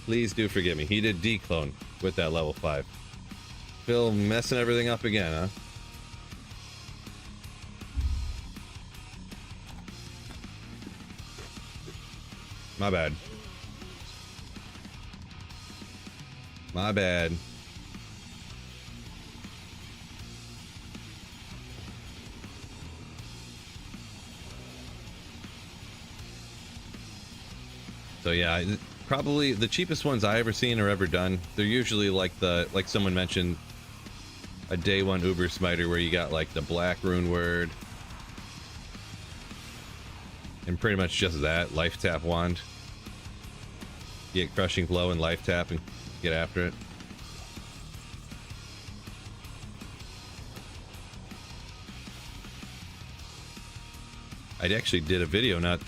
Please do forgive me. He did declone with that level 5. Phil messing everything up again, huh? My bad. My bad. So yeah, probably the cheapest ones I ever seen or ever done. They're usually like someone mentioned, a day one Uber Smiter where you got like the black rune word. And pretty much just that, life tap wand. Get crushing blow and life tap and get after it. I actually did a video not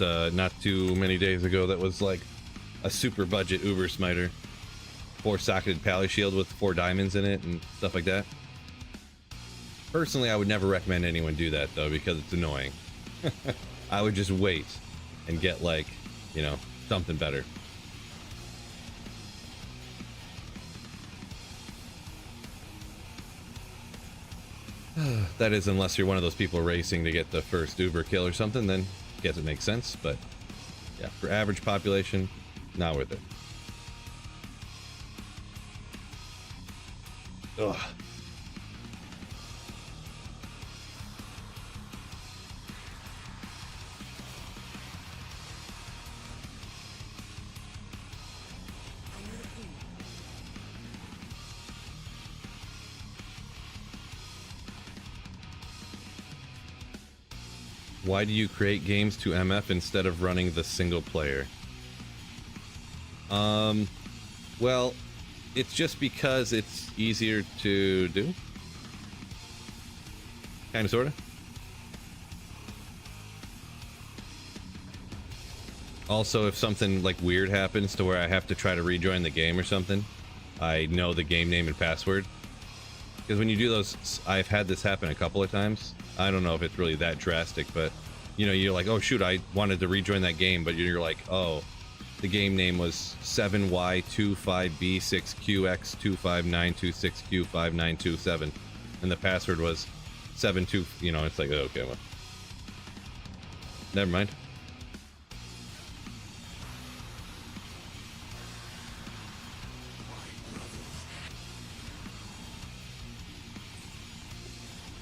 too many days ago that was like a super budget Uber Smiter. 4-socketed pally shield with 4 diamonds in it and stuff like that. Personally, I would never recommend anyone do that though because it's annoying. I would just wait and get like, you know, something better. That is, unless you're one of those people racing to get the first Uber kill or something, then I guess it makes sense. But yeah, for average population, not worth it. Ugh. Why do you create games to MF instead of running the single player? Well, it's just because it's easier to do. Kind of, sort of. Also, if something like weird happens to where I have to try to rejoin the game or something, I know the game name and password. Because when you do those, I've had this happen a couple of times. I don't know if it's really that drastic, but you know, you're like, oh shoot, I wanted to rejoin that game, but you're like, oh, the game name was 7Y25B6QX25926927, and the password was 72. You know, it's like, oh, okay, well, never mind.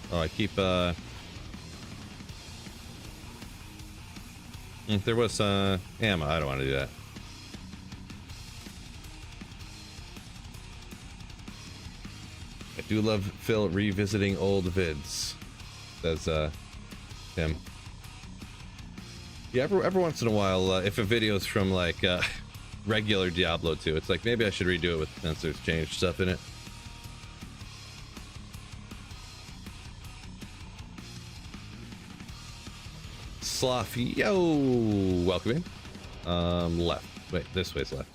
Oh, I keep, if there was, ammo, I don't want to do that. I do love Phil revisiting old vids, says, Tim. Yeah, every once in a while, if a video's from, like, regular Diablo 2, it's like, maybe I should redo it since there's changed stuff in it. Sloth, yo, welcome in. Left. Wait, this way's left.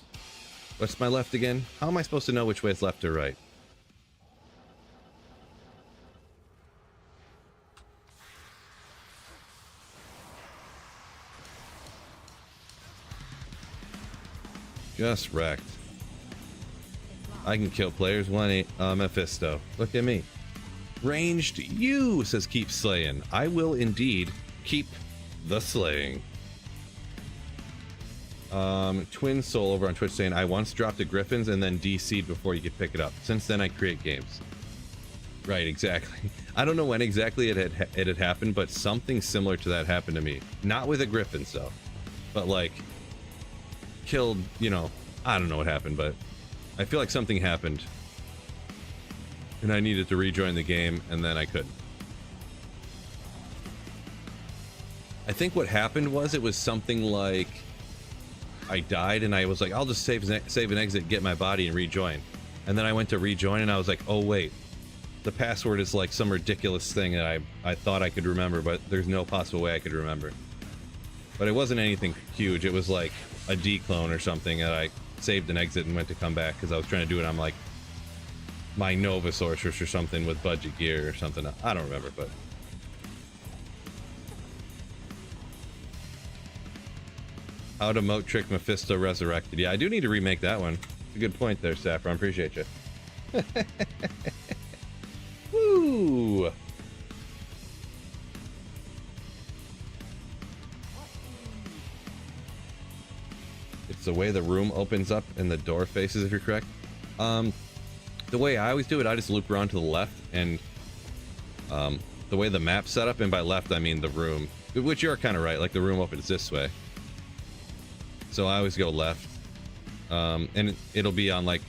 What's my left again? How am I supposed to know which way is left or right? Just wrecked. I can kill players. 1-8 Mephisto. Look at me. Ranged you, says keep slaying. I will indeed keep the slaying. Twin Soul over on Twitch saying, I once dropped a Griffins and then DC'd before you could pick it up. Since then I create games. Right, exactly. I don't know when exactly it had happened, but something similar to that happened to me. Not with a Griffins though, but like killed, you know, I don't know what happened, but I feel like something happened and I needed to rejoin the game and then I couldn't. I think what happened was it was something like I died and I was like, I'll just save and exit, get my body and rejoin. And then I went to rejoin and I was like, oh wait, the password is like some ridiculous thing that I thought I could remember, but there's no possible way I could remember. But it wasn't anything huge. It was like a declone or something that I saved and exit and went to come back because I was trying to do it on like my Nova Sorceress or something with budget gear or something. I don't remember, but how to moat trick Mephisto resurrected. Yeah, I do need to remake that one. It's a good point there, Saffron. Appreciate you. Woo! It's the way the room opens up and the door faces, if you're correct. The way I always do it, I just loop around to the left, and the way the map's set up, and by left I mean the room, which you're kind of right, like the room opens this way. So I always go left, and it'll be on, like,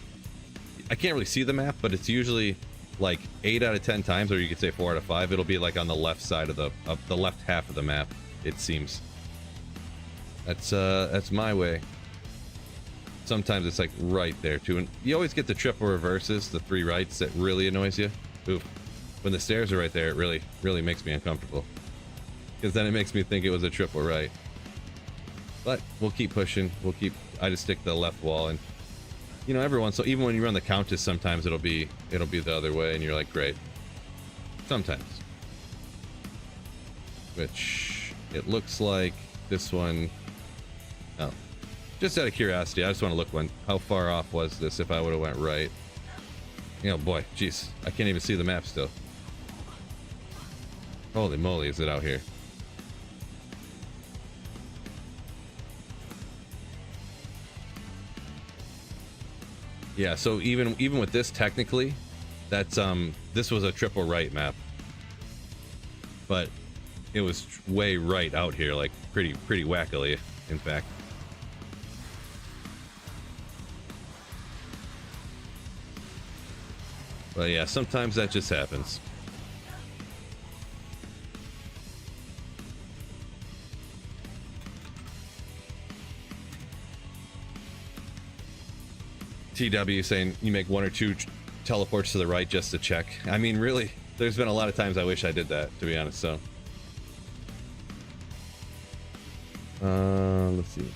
I can't really see the map, but it's usually like 8 out of 10 times, or you could say 4 out of 5, it'll be like on the left side of the left half of the map, it seems. That's my way. Sometimes it's like right there too, and you always get the triple reverses, the 3 rights, that really annoys you. Oof. When the stairs are right there, it really makes me uncomfortable, because then it makes me think it was a triple right. But we'll keep pushing. I just stick to the left wall, and you know, every once, so even when you run the countess, sometimes it'll be the other way, and you're like, great. Sometimes. Which it looks like this one. Oh, just out of curiosity, I just want to look how far off was this if I would have went right. You know, boy, jeez, I can't even see the map still. Holy moly, is it out here? Yeah, so even with this, technically, that's this was a triple right map, but it was way right out here, like pretty wackily, in fact. But yeah, sometimes that just happens. TW saying you make 1 or 2 teleports to the right just to check. I mean, really, there's been a lot of times I wish I did that, to be honest. So let's see.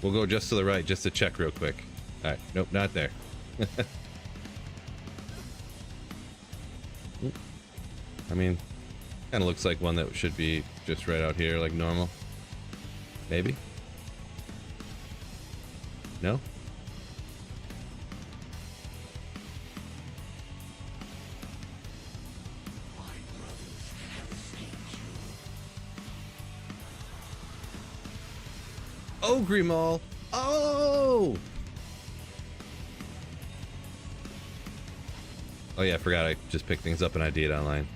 We'll go just to the right, just to check real quick. All right, nope, not there. I mean, kind of looks like one that should be just right out here, like normal. Maybe? No? Oh, Grimal! Oh! Oh yeah, I forgot I just picked things up and I did it online.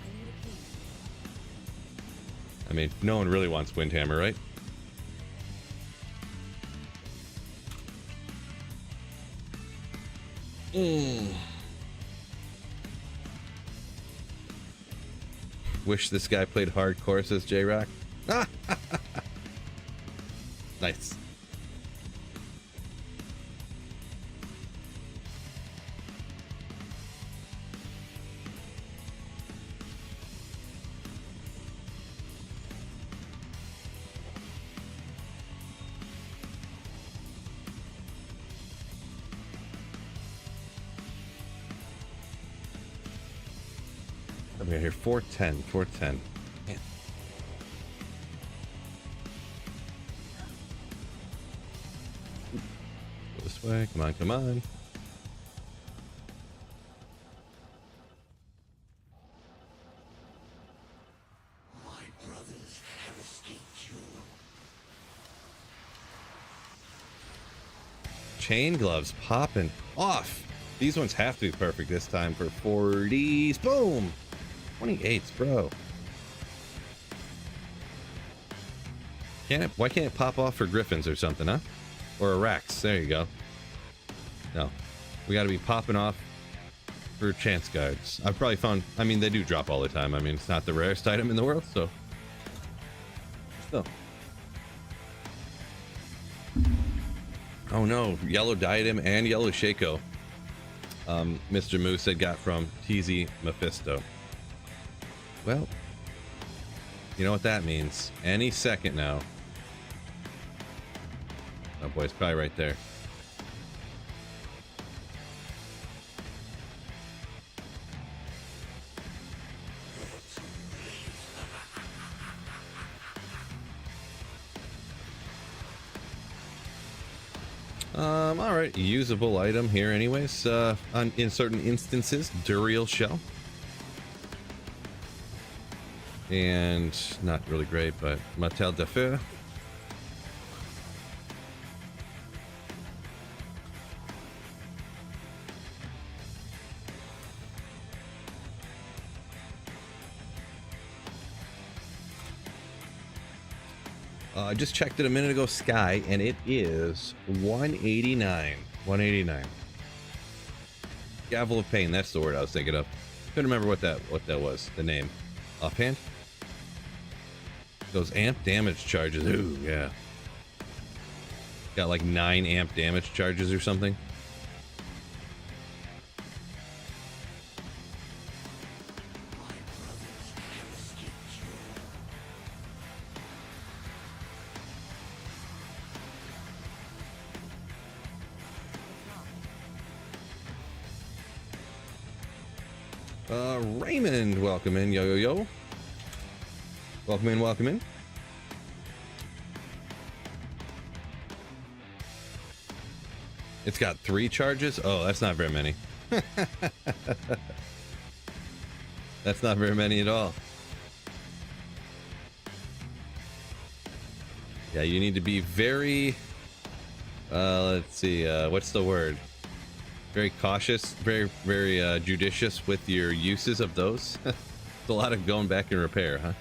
I mean, no one really wants Windhammer, right? Wish this guy played hardcore, says J-Rock. Nice. I'm gonna hear 410, 410. Man. Go this way, come on, come on. My brothers have escaped you. Chain gloves popping off. These ones have to be perfect this time for 40s. Boom! 28s, bro. Why can't it pop off for Griffins or something, huh? Or a Rax. There you go. No. We gotta be popping off for chance guards. I've probably found, I mean, they do drop all the time. I mean, it's not the rarest item in the world, so. Still. Oh no, yellow diadem and yellow Shaco. Mr. Moose had got from TZ Mephisto. Well, you know what that means. Any second now. A boy. It's probably right there. All right, usable item here anyways, in certain instances, Duriel shell. And not really great, but Matel de Feu. I just checked it a minute ago, Sky, and it is 189. 189. Gavel of Pain, that's the word I was thinking of. Couldn't remember what that was, the name. Offhand? Those amp damage charges, ooh, yeah. Got like 9 amp damage charges or something. Raymond, welcome in, yo. Welcome in, welcome in. It's got 3 charges? Oh, that's not very many. That's not very many at all. Yeah, you need to be very, let's see, what's the word? Very cautious, very judicious with your uses of those. It's a lot of going back and repair, huh?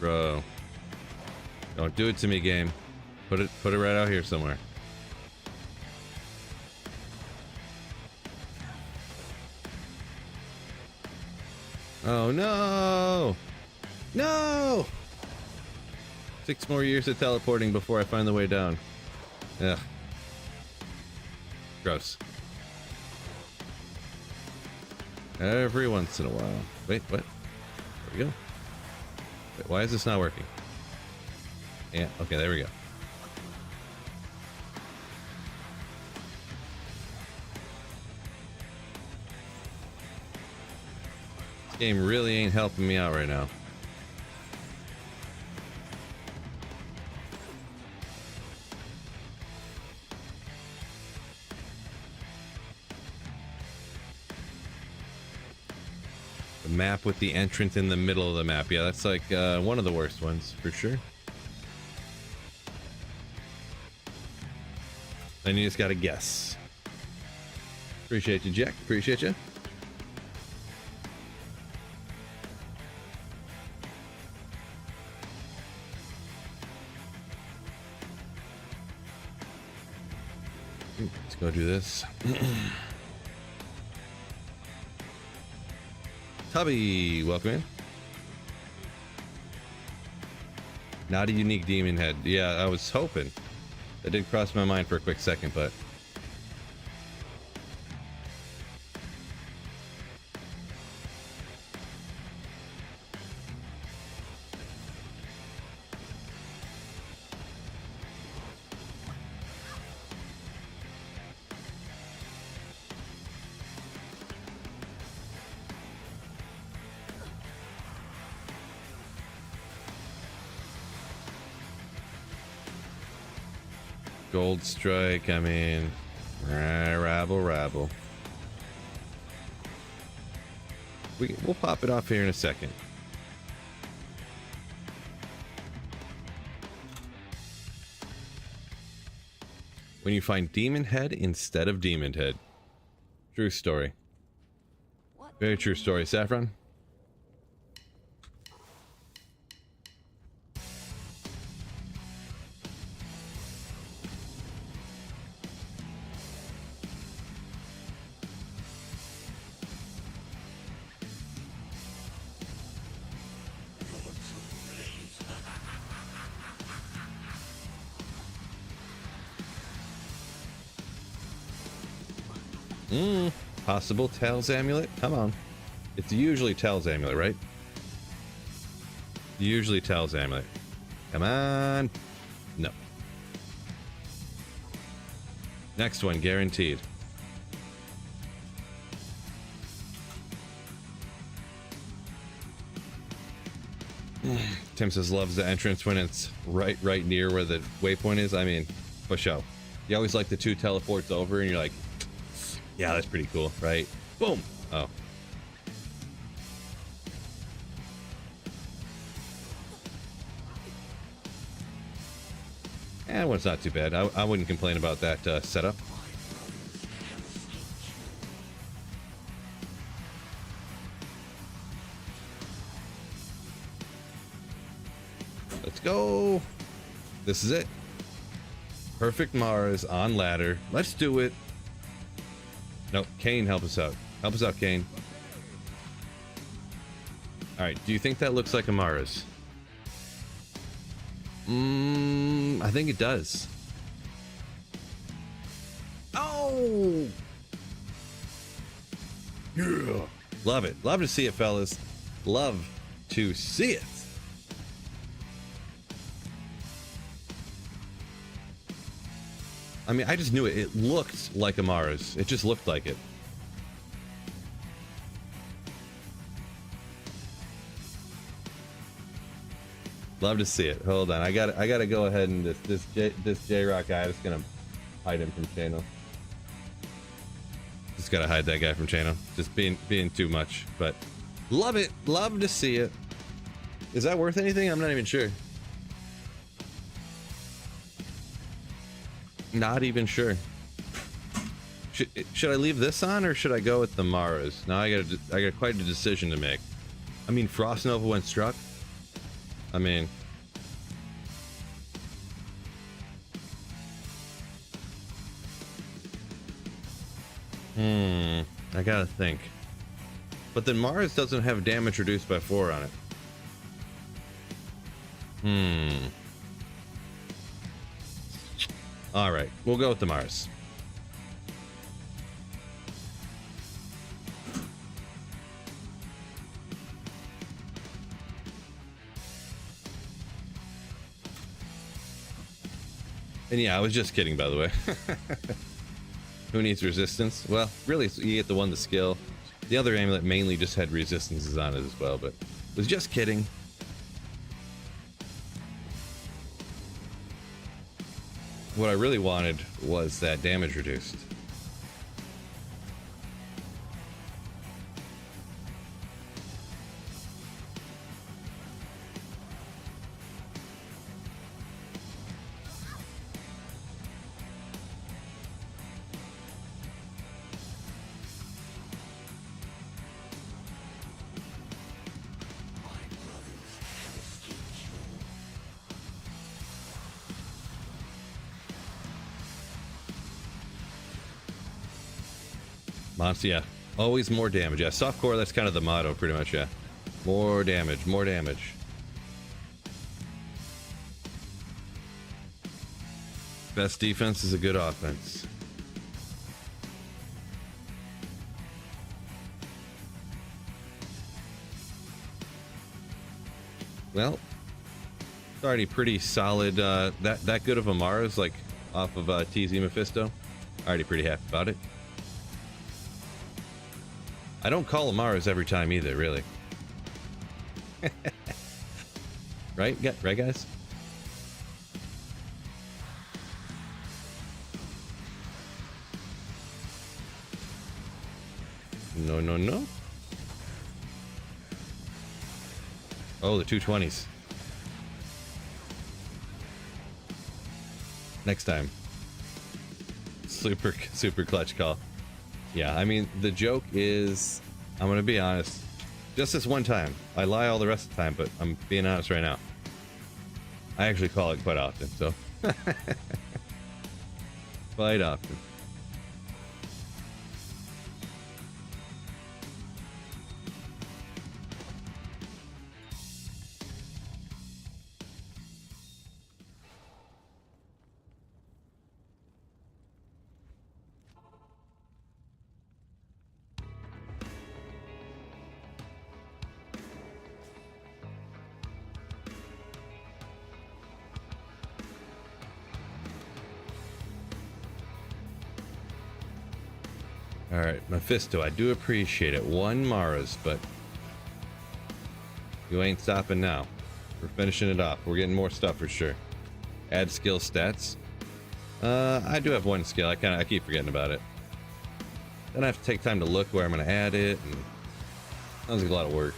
Bro, don't do it to me, game. Put it right out here somewhere. Oh no! No! 6 more years of teleporting before I find the way down. Ugh. Gross. Every once in a while. Wait, what? There we go. Wait, why is this not working? Yeah, okay, there we go. Game really ain't helping me out right now. The map with the entrance in the middle of the map. Yeah, that's like one of the worst ones for sure. Then you just gotta guess. Appreciate you, Jack. Appreciate you. Let's go do this. Tubby, welcome in. Not a unique demon head. Yeah, I was hoping. That did cross my mind for a quick second, but Gold Strike, I mean, rabble. We'll pop it off here in a second. When you find Demon Head instead of Demon Head. True story. Very true story. Saffron? Possible Tails amulet? Come on. It's usually Tails amulet, right? Usually Tails amulet. Come on. No. Next one, guaranteed. Tim says loves the entrance when it's right near where the waypoint is. I mean, for sure. You always like the two teleports over and you're like, yeah, that's pretty cool, right? Boom. Oh. That one's not too bad. I wouldn't complain about that setup. Let's go. This is it. Perfect Mars on ladder. Let's do it. No, Kane, help us out. Help us out, Kane. All right. Do you think that looks like a Mars? I think it does. Oh! Yeah. Love it. Love to see it, fellas. Love to see it. I mean, I just knew it. It looked like a Mars. It just looked like it. Love to see it. Hold on, I gotta go ahead and this J-Rock guy. I'm just gonna hide him from channel. Just gotta hide that guy from channel. Just being too much, but love it. Love to see it. Is that worth anything? I'm not even sure. Not even sure. Should I leave this on or should I go with the Mars? Now I got quite a decision to make. I mean, Frost Nova when struck. I mean, I gotta think. But then Mars doesn't have damage reduced by 4 on it. All right, we'll go with the Mars. And yeah, I was just kidding, by the way. Who needs resistance? Well, really, you get the one, the skill. The other amulet mainly just had resistances on it as well, but was just kidding. What I really wanted was that damage reduced. Monster, yeah. Always more damage. Yeah, softcore, that's kind of the motto, pretty much, yeah. More damage, more damage. Best defense is a good offense. Well, it's already pretty solid. That good of a Mars, like, off of TZ Mephisto. Already pretty happy about it. I don't call Mars every time either, really. Right? Right, guys? No, no, no. Oh, the 220s. Next time. Super clutch call. Yeah, I mean, the joke is, I'm gonna be honest, just this one time. I lie all the rest of the time, but I'm being honest right now. I actually call it quite often, so. Quite often. All right, Mephisto, I do appreciate it. 1 Mara's, but you ain't stopping now. We're finishing it off. We're getting more stuff for sure. Add skill stats. I do have 1 skill. I keep forgetting about it. Then I have to take time to look where I'm going to add it, and sounds like a lot of work.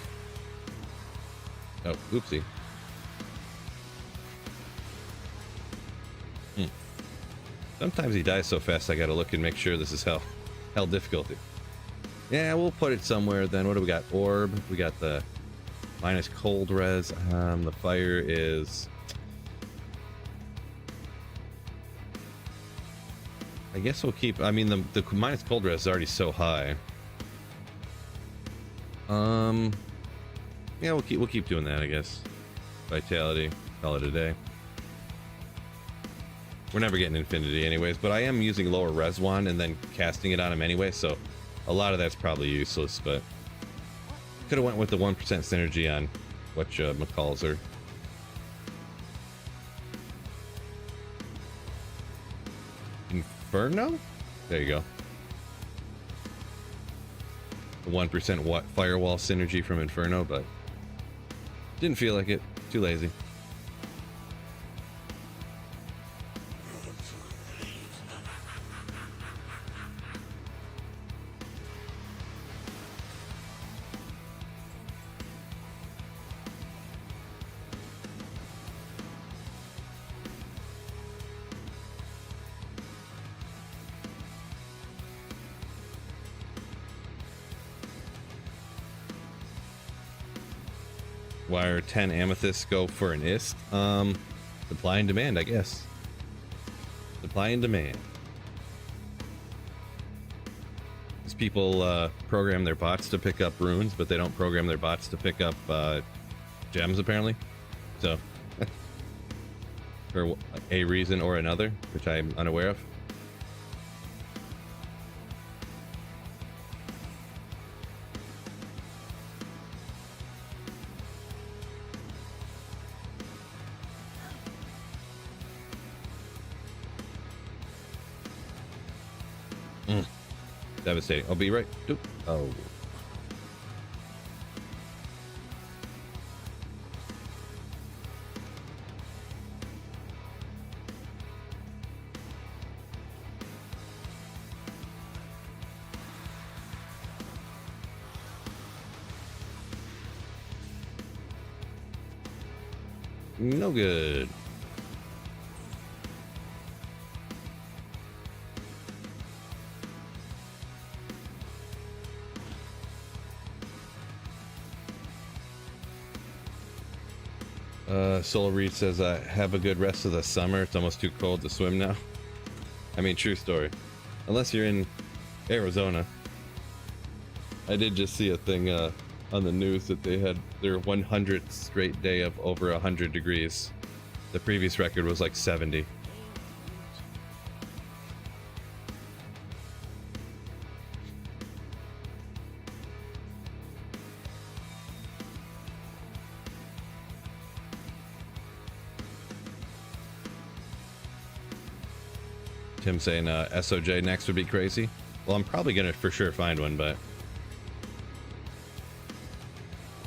Oh, oopsie. Sometimes he dies so fast I gotta look and make sure this is hell difficulty. Yeah, we'll put it somewhere then. What do we got? Orb. We got the minus cold res. The fire is... I guess we'll keep... I mean, the minus cold res is already so high. Yeah, we'll keep doing that, I guess. Vitality. Call it a day. We're never getting infinity anyways, but I am using lower res one and then casting it on him anyway, so a lot of that's probably useless, but could have went with the 1% synergy on what McCalls are. Inferno? There you go. The 1% firewall synergy from Inferno, but didn't feel like it. Too lazy. Wire 10 amethysts go for an ist. Supply and demand, I guess. Supply and demand. These people program their bots to pick up runes, but they don't program their bots to pick up gems, apparently. So, for a reason or another, which I'm unaware of. Devastating. I'll be right. Oop. Oh. No good. Solar Reed says, have a good rest of the summer. It's almost too cold to swim now. I mean, true story. Unless you're in Arizona. I did just see a thing on the news that they had their 100th straight day of over 100 degrees. The previous record was like 70. Tim saying SOJ next would be crazy. Well, I'm probably gonna for sure find one, but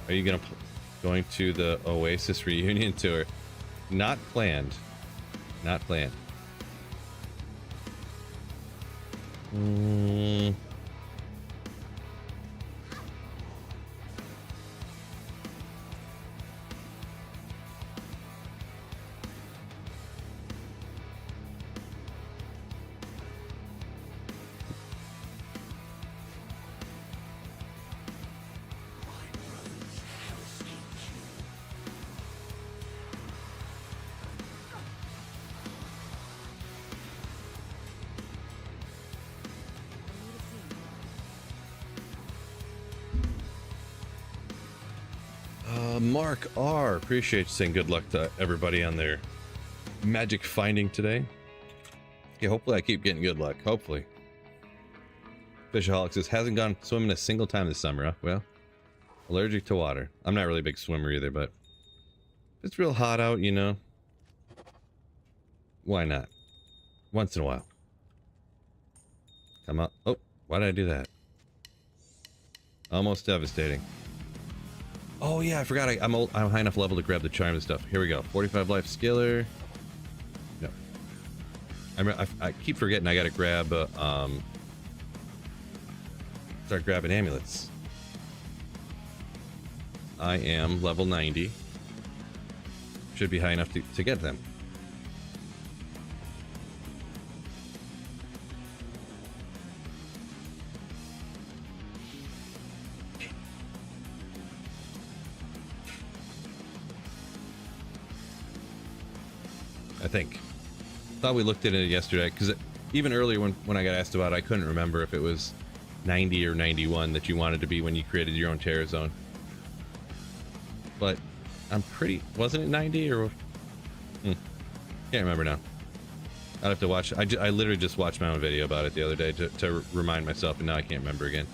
are you going to the Oasis reunion tour? Not planned. Not planned. Mark R. Appreciate you saying good luck to everybody on their magic finding today. Yeah, hopefully I keep getting good luck. Hopefully. Fishaholic says, hasn't gone swimming a single time this summer, huh? Well, allergic to water. I'm not really a big swimmer either, but if it's real hot out, you know, why not? Once in a while. Come on. Oh, Why did I do that? Almost devastating. Oh yeah, I forgot. I'm high enough level to grab the charm and stuff. Here we go. 45 life skiller. No. I keep forgetting I gotta grab start grabbing amulets. I am level 90. Should be high enough to get them. I think. Thought we looked at it yesterday, because even earlier when I got asked about it, I couldn't remember if it was 90 or 91 that you wanted to be when you created your own terror zone. But I'm pretty... Wasn't it 90 or... Can't remember now. I'd have to watch... I literally just watched my own video about it the other day to remind myself, and now I can't remember again.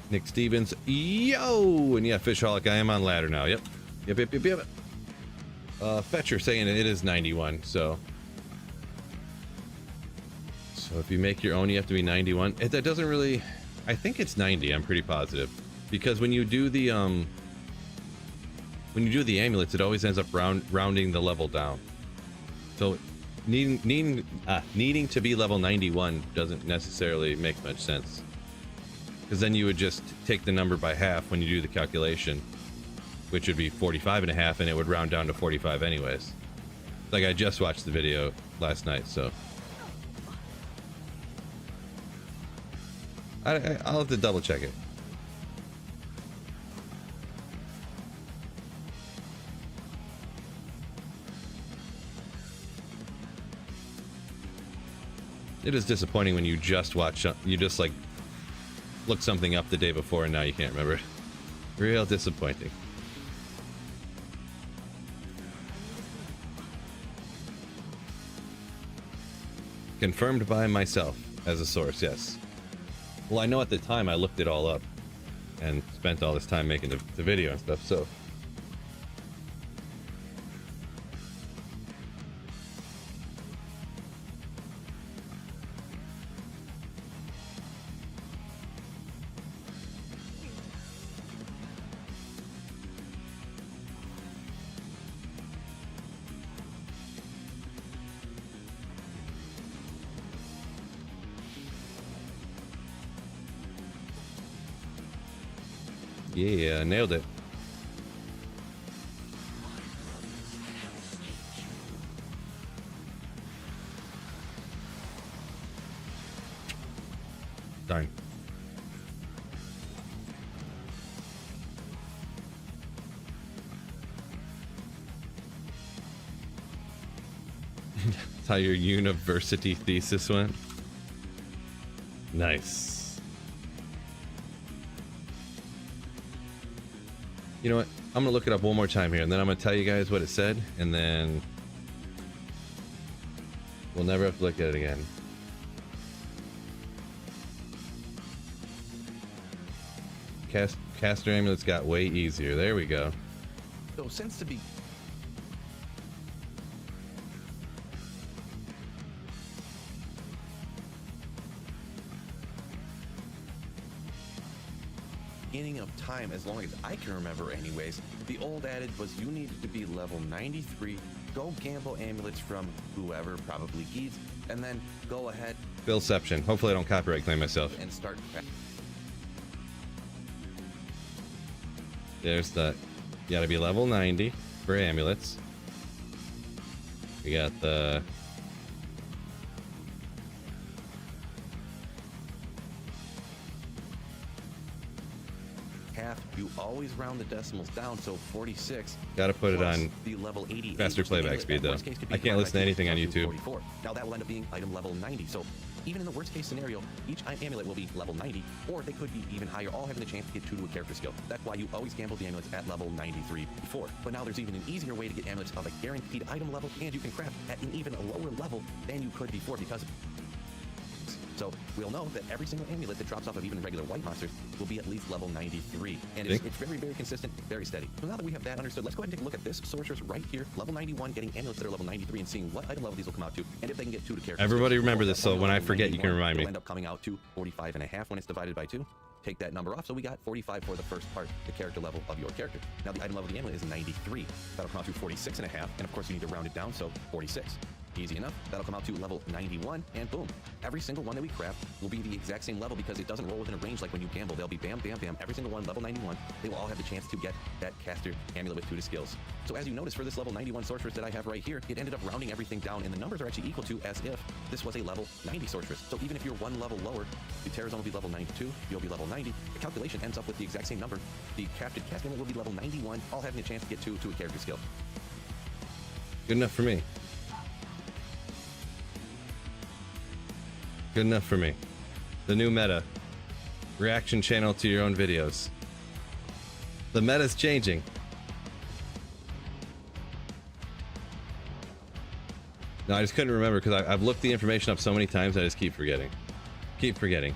Nick Stevens, yo, and yeah, Fishholic, I am on ladder now. Yep. Fetcher saying it is 91, so if you make your own, you have to be 91. That doesn't really, I think it's 90. I'm pretty positive, because when you do the amulets, it always ends up rounding the level down. So needing to be level 91 doesn't necessarily make much sense. Because then you would just take the number by half when you do the calculation, which would be 45 and a half, and it would round down to 45 anyways. Like, I just watched the video last night, so I'll have to double check it. It is disappointing when you just watch, you just like look something up the day before and now you can't remember it. Real disappointing. Confirmed by myself as a source, yes. Well, I know at the time I looked it all up and spent all this time making the video and stuff, so. Yeah, nailed it. Darn. That's how your university thesis went? Nice. You know what? I'm gonna look it up one more time here, and then I'm gonna tell you guys what it said, and then we'll never have to look at it again. Caster amulets got way easier. There we go. So since the beginning of time, as long as I can remember anyways, the old adage was you needed to be level 93, go gamble amulets from whoever, probably Geese, and then go ahead Billception. Hopefully I don't copyright claim myself. and start There's the... You gotta be level 90 for amulets. We got the... half you always round the decimals down, so 46. Gotta put it plus on the level 88, faster which the playback amulet speed, at though. worst case could be I can't divided listen to by two, anything on comes out to YouTube. 44. Now that will end up being item level 90. So even in the worst case scenario, each amulet will be level 90, or they could be even higher, all having the chance to get 2 to a character skill. That's why you always gamble the amulets at level 93 before. But now there's even an easier way to get amulets of a guaranteed item level, and you can craft at an even lower level than you could before, because so we'll know that every single amulet that drops off of even regular white monsters will be at least level 93. And it's very, very consistent, very steady. So now that we have that understood, let's go ahead and take a look at this sorceress right here, level 91, getting amulets that are level 93 and seeing what item level these will come out to, and if they can get 2 to character. Everybody skills. remember Well, this, that so one when I level forget, you can 91 remind me. will end up coming out to 45.5 when it's divided by 2. Take that number off, so we got 45 for the first part, the character level of your character. Now the item level of the amulet is 93. That'll come out to 46.5, and of course you need to round it down, so 46. Easy enough. That'll come out to level 91, and boom. Every single one that we craft will be the exact same level, because it doesn't roll within a range like when you gamble. They'll be bam, bam, bam. Every single one, level 91. They will all have the chance to get that caster amulet with 2 to skills. So as you notice, for this level 91 sorceress that I have right here, it ended up rounding everything down, and the numbers are actually equal to as if this was a level 90 sorceress. So even if you're one level lower, the Terror Zone will be level 92, you'll be level 90. The calculation ends up with the exact same number. The crafted cast amulet will be level 91, all having a chance to get 2 to a character skill. Good enough for me. Good enough for me. The new meta. Reaction channel to your own videos. The meta's changing. No, I just couldn't remember because I've looked the information up so many times I just keep forgetting. Keep forgetting.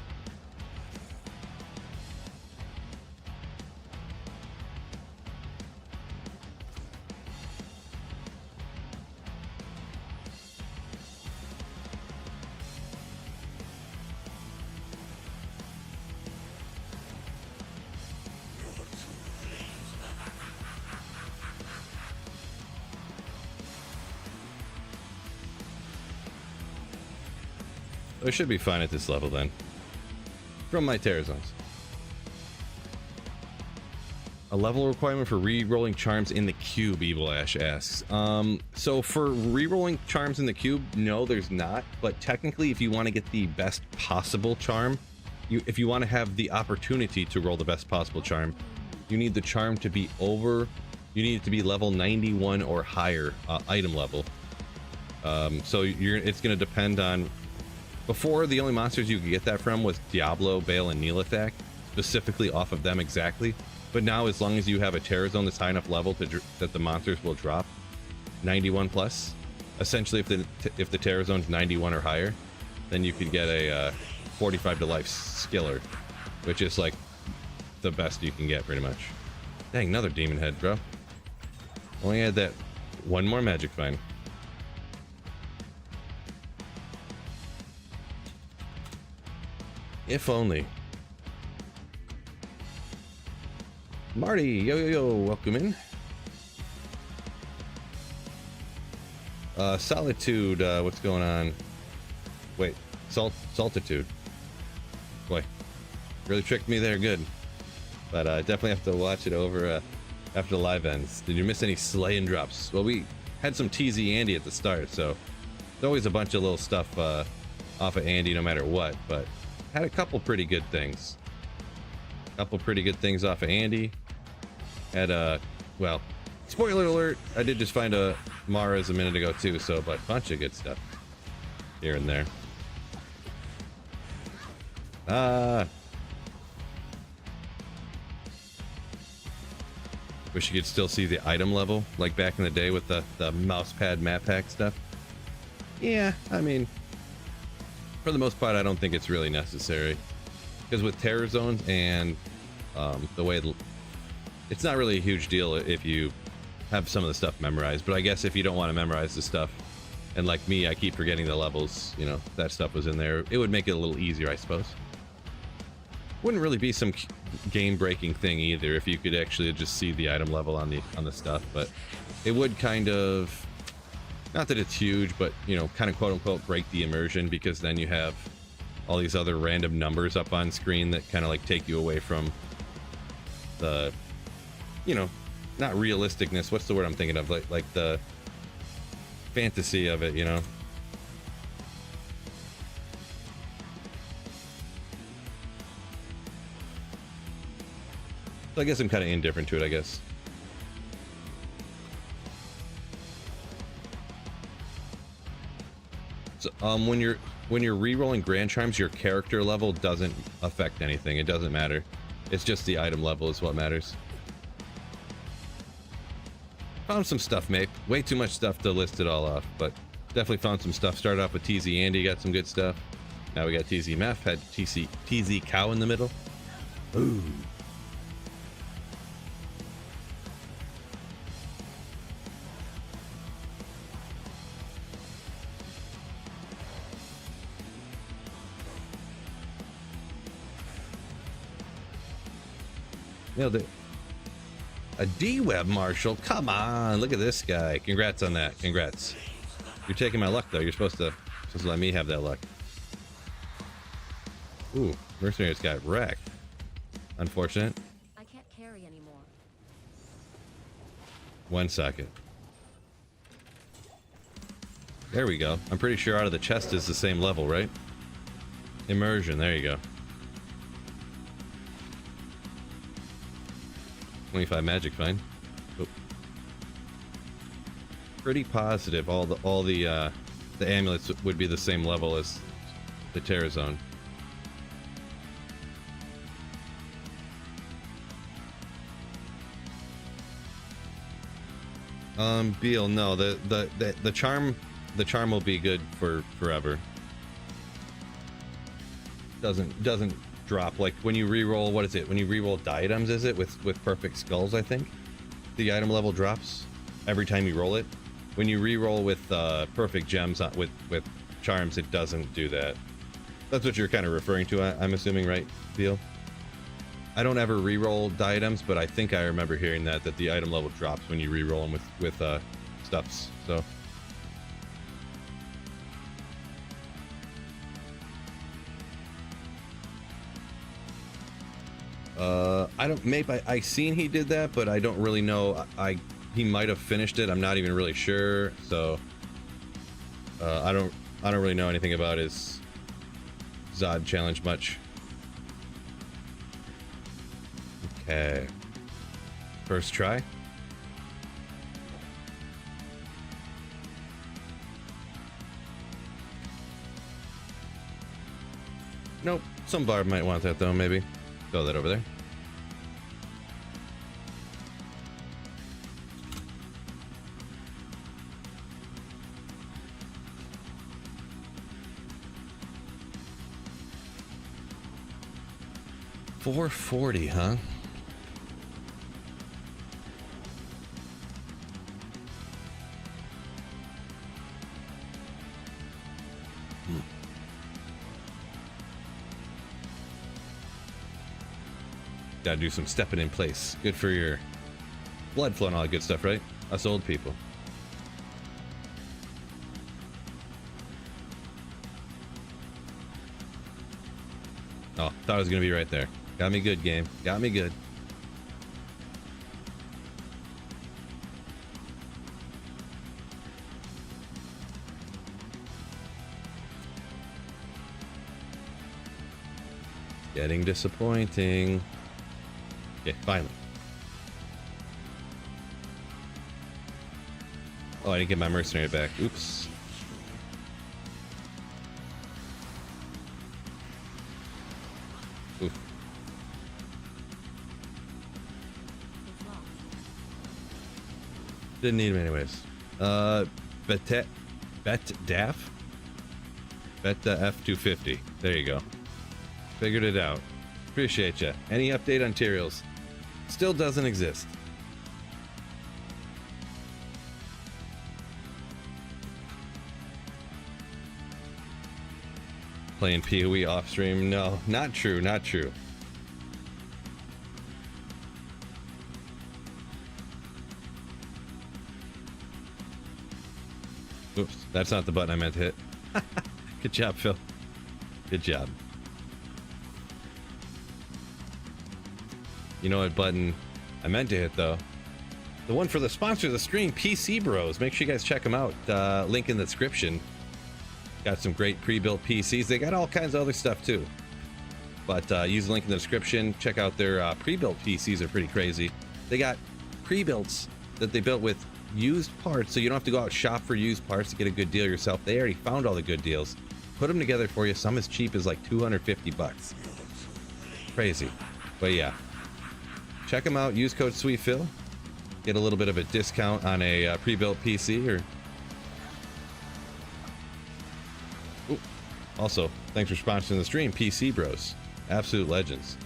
I should be fine at this level then. From my Terror Zones. A level requirement for re-rolling charms in the cube, Evil Ash asks. So for re-rolling charms in the cube, no, there's not. But technically, if you want to get the best possible charm, if you want to have the opportunity to roll the best possible charm, you need the charm to be you need it to be level 91 or higher item level. So it's going to depend on. Before, the only monsters you could get that from was Diablo, Bale, and Neelathak, specifically off of them exactly. But now, as long as you have a Terror Zone that's high enough level that the monsters will drop 91 plus, essentially if the Terror Zone's 91 or higher, then you could get a 45 to life skiller, which is like the best you can get pretty much. Dang, another demon head, bro. Only had that one more magic find. If only. Marty, yo, welcome in. Solitude, what's going on? Wait, Saltitude. Boy, really tricked me there good. But definitely have to watch it over after the live ends. Did you miss any slaying drops? Well, we had some TZ Andy at the start, so there's always a bunch of little stuff off of Andy no matter what, but had a couple pretty good things. Couple pretty good things off of Andy. Had well, spoiler alert, I did just find a Mara's a minute ago too, so but a bunch of good stuff here and there. Wish you could still see the item level like back in the day with the mouse pad map hack stuff. Yeah, I mean, for the most part, I don't think it's really necessary, because with Terror Zones and the way it's not really a huge deal if you have some of the stuff memorized. But I guess if you don't want to memorize the stuff, and like me, I keep forgetting the levels, you know, that stuff was in there, it would make it a little easier, I suppose. Wouldn't really be some game-breaking thing either if you could actually just see the item level on the stuff, but it would kind of, not that it's huge, but you know, kind of quote-unquote break the immersion, because then you have all these other random numbers up on screen that kind of like take you away from the, you know, not realisticness, what's the word I'm thinking of, like the fantasy of it, you know. So I guess I'm kind of indifferent to it, I guess. So when you're re-rolling Grand Charms, your character level doesn't affect anything. It doesn't matter. It's just the item level is what matters. Found some stuff, mate. Way too much stuff to list it all off, but definitely found some stuff. Started off with TZ Andy, got some good stuff. Now we got TZ MEPH, had TZ Cow in the middle. Ooh. Nailed it. A D-Web Marshal? Come on, look at this guy. Congrats on that. Congrats. You're taking my luck, though. You're supposed to let me have that luck. Ooh, Mercenaries got wrecked. Unfortunate. I can't carry anymore. 1 second. There we go. I'm pretty sure out of the chest is the same level, right? Immersion, there you go. 25 magic, fine. Oh. Pretty positive all the amulets would be the same level as the Terror Zone. Beal, no, the charm will be good for forever. Doesn't drop like when you re-roll. What is it? When you re-roll diadems, is it with perfect skulls? I think the item level drops every time you roll it. When you re-roll with perfect gems with charms, it doesn't do that. That's what you're kind of referring to, I'm assuming, right, Beal? I don't ever re-roll diadems, but I think I remember hearing that the item level drops when you re-roll them with stuffs. So. I don't. Maybe I seen he did that, but I don't really know. He might have finished it. I'm not even really sure. So I don't really know anything about his Zod challenge much. Okay. First try. Nope. Some barb might want that though. Maybe. Throw that over there. $440, huh? Gotta do some stepping in place. Good for your blood flow and all that good stuff, right? Us old people. Oh, thought it was gonna be right there. Got me good, game. Got me good. Getting disappointing. Okay, finally. Oh, I didn't get my mercenary back. Oops. Oof. Didn't need him anyways. Bet Daff? Bet the F250. There you go. Figured it out. Appreciate ya. Any update on Tyraels? Still doesn't exist. Playing PoE off stream? No, not true, not true. Oops, that's not the button I meant to hit. Good job, Phil. Good job. You know what button I meant to hit, though? The one for the sponsor of the stream, PC Bros. Make sure you guys check them out. Link in the description. Got some great pre-built PCs. They got all kinds of other stuff, too. But use the link in the description. Check out their pre-built PCs. Are pretty crazy. They got pre-builts that they built with used parts, so you don't have to go out shop for used parts to get a good deal yourself. They already found all the good deals, put them together for you. Some as cheap as like 250 bucks. Crazy. But yeah, check them out. Use code SweetPhil. Get a little bit of a discount on a pre-built PC. Or ooh. Also, thanks for sponsoring the stream, PC Bros. Absolute legends.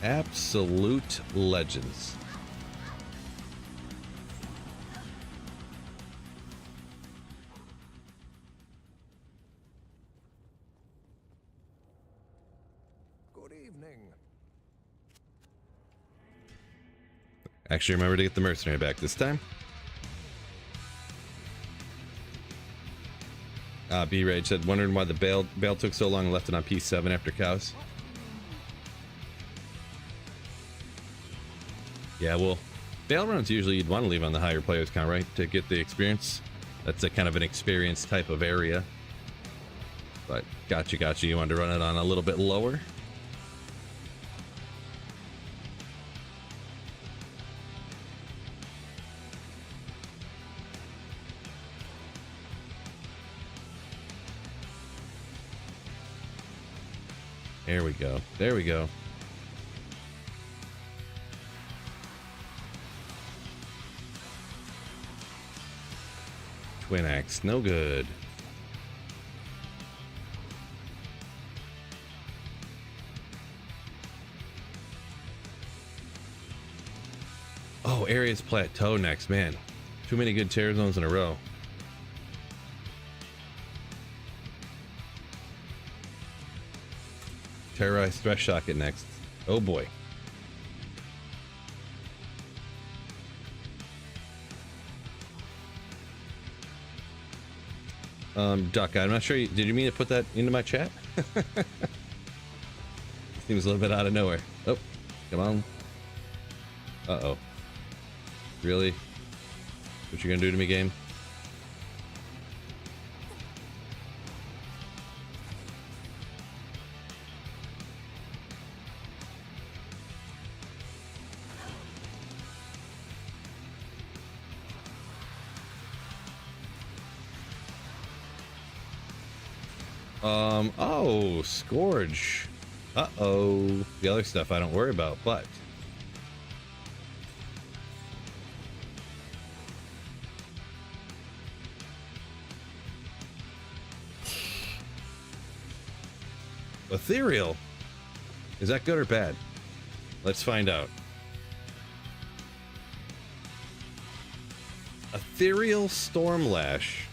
Absolute legends. Good evening. Actually, remember to get the mercenary back this time. B-Rage said, wondering why the bail took so long and left it on P7 after cows. Yeah, well, bail runs usually you'd want to leave on the higher players count, right? To get the experience. That's a kind of an experience type of area. But gotcha. You wanted to run it on a little bit lower. There we go. There we go. Twin axe, no good. Oh, Area's Plateau next, man. Too many good terror zones in a row. Terrorized Thresh Socket next. Oh boy. Duck, I'm not sure. Did you mean to put that into my chat? Seems a little bit out of nowhere. Oh, come on. Uh-oh. Really? What you gonna do to me, game? Oh, Scourge. Uh-oh. The other stuff I don't worry about, but Ethereal. Is that good or bad? Let's find out. Ethereal Stormlash.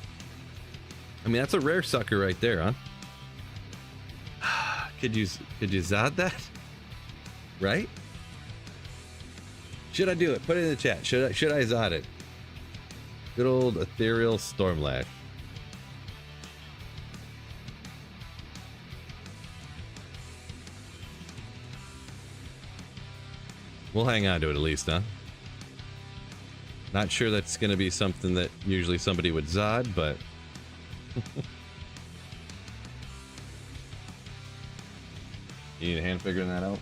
I mean, that's a rare sucker right there, huh? Could you Zod that? Right? Should I do it? Put it in the chat. Should I Zod it? Good old Ethereal Stormlash. We'll hang on to it at least, huh? Not sure that's going to be something that usually somebody would Zod, but you need a hand figuring that out?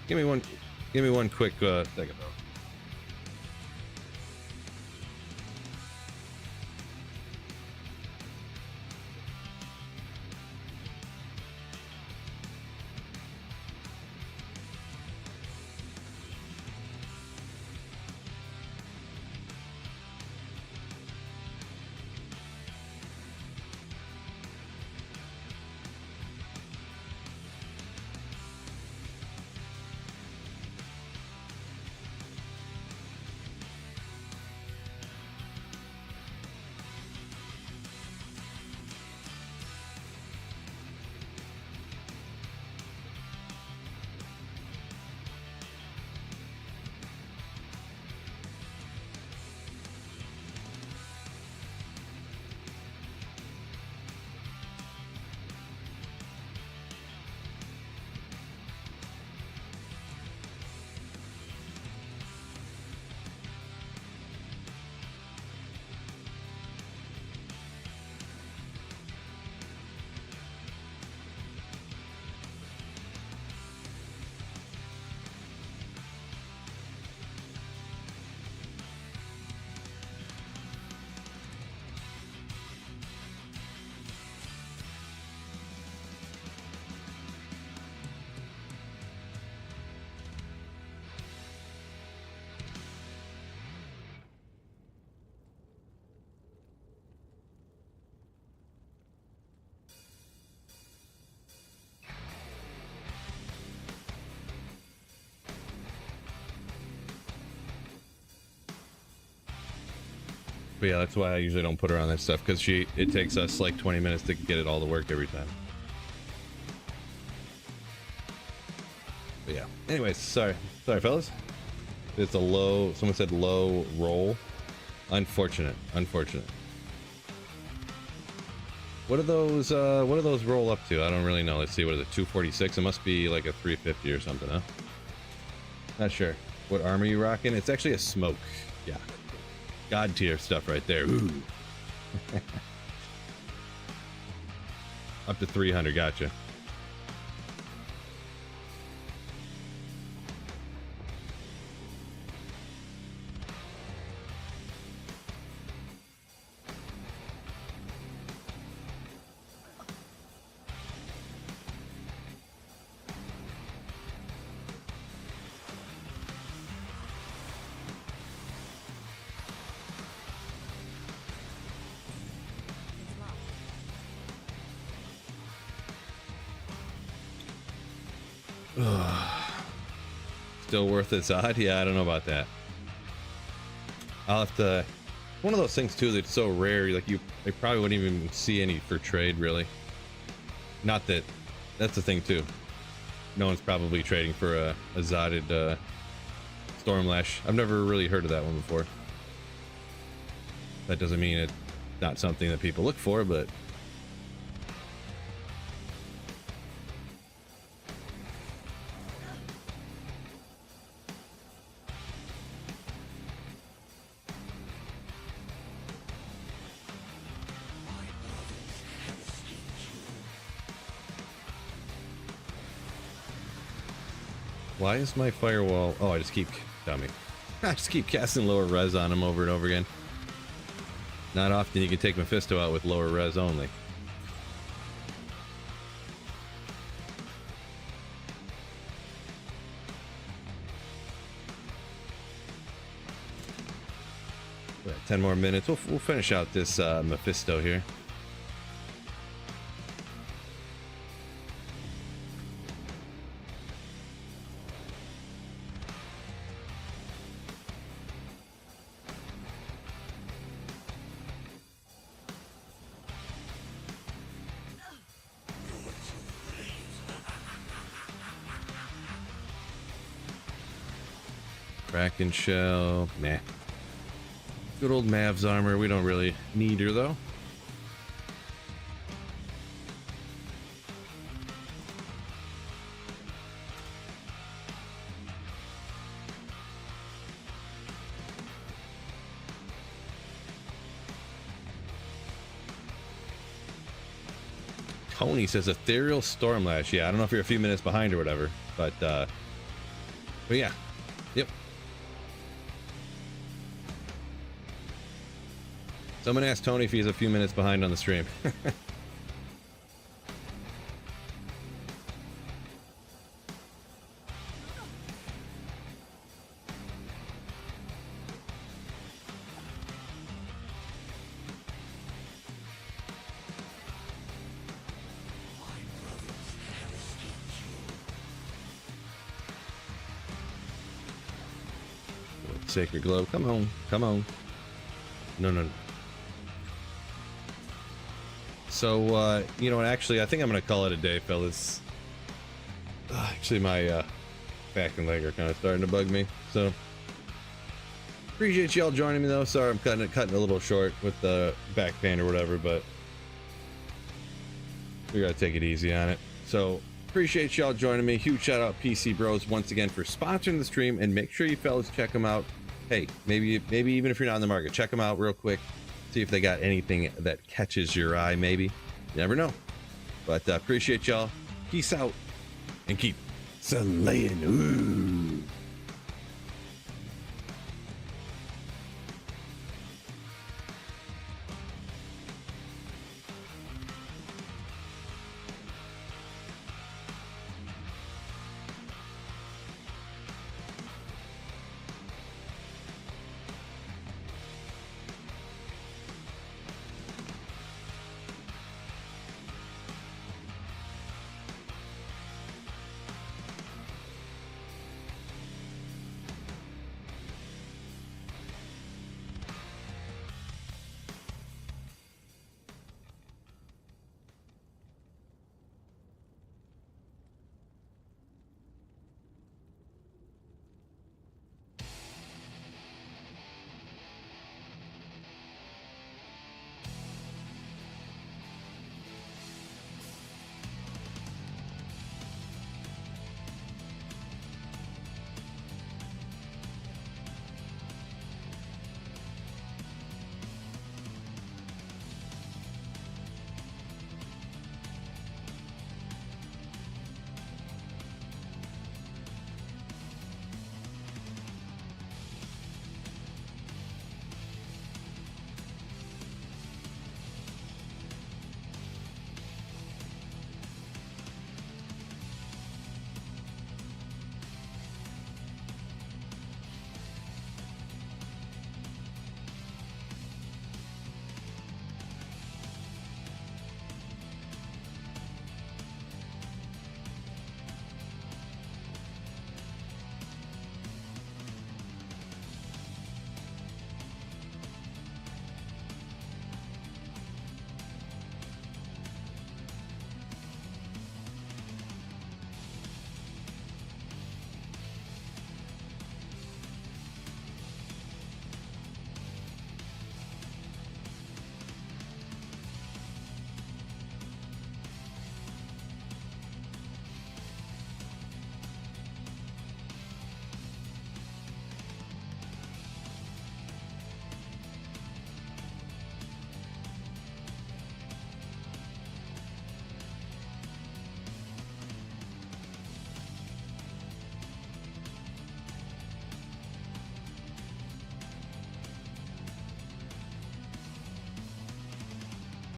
Give me one quick second though. But yeah, that's why I usually don't put her on that stuff, because it takes us like 20 minutes to get it all to work every time. But yeah. Anyways, sorry fellas. It's a low. Someone said low roll. Unfortunate. What are those roll up to? I don't really know. Let's see. What is it? 246. It must be like a 350 or something, huh? Not sure. What armor you rocking? It's actually a smoke. Yeah. God tier stuff right there. Ooh. Up to 300. Gotcha. Still worth its odd? Yeah, I don't know about that. I'll have to. One of those things too that's so rare, like they probably wouldn't even see any for trade, really. Not that. That's the thing too. No one's probably trading for a Zotted Stormlash. I've never really heard of that one before. That doesn't mean it's not something that people look for, but. Why is my firewall? Oh, I just keep dummy. I just keep casting lower res on him over and over again. Not often you can take Mephisto out with lower res only. But 10 more minutes. We'll finish out this Mephisto here. Kraken shell, meh. Good old Mav's armor. We don't really need her though. Tony says Ethereal Stormlash. Yeah, I don't know if you're a few minutes behind or whatever, but yeah. Yep. Someone asked Tony if he's a few minutes behind on the stream. Sacred Glow. Come on. Come on. No. So, you know what? Actually, I think I'm going to call it a day, fellas. Actually, my back and leg are kind of starting to bug me. So, appreciate y'all joining me, though. Sorry, I'm cutting a little short with the back pain or whatever, but we got to take it easy on it. So, appreciate y'all joining me. Huge shout out PC Bros once again for sponsoring the stream, and make sure you fellas check them out. Hey, maybe even if you're not in the market, check them out real quick. See if they got anything that catches your eye, maybe. You never know. But appreciate y'all. Peace out and keep slaying. Ooh.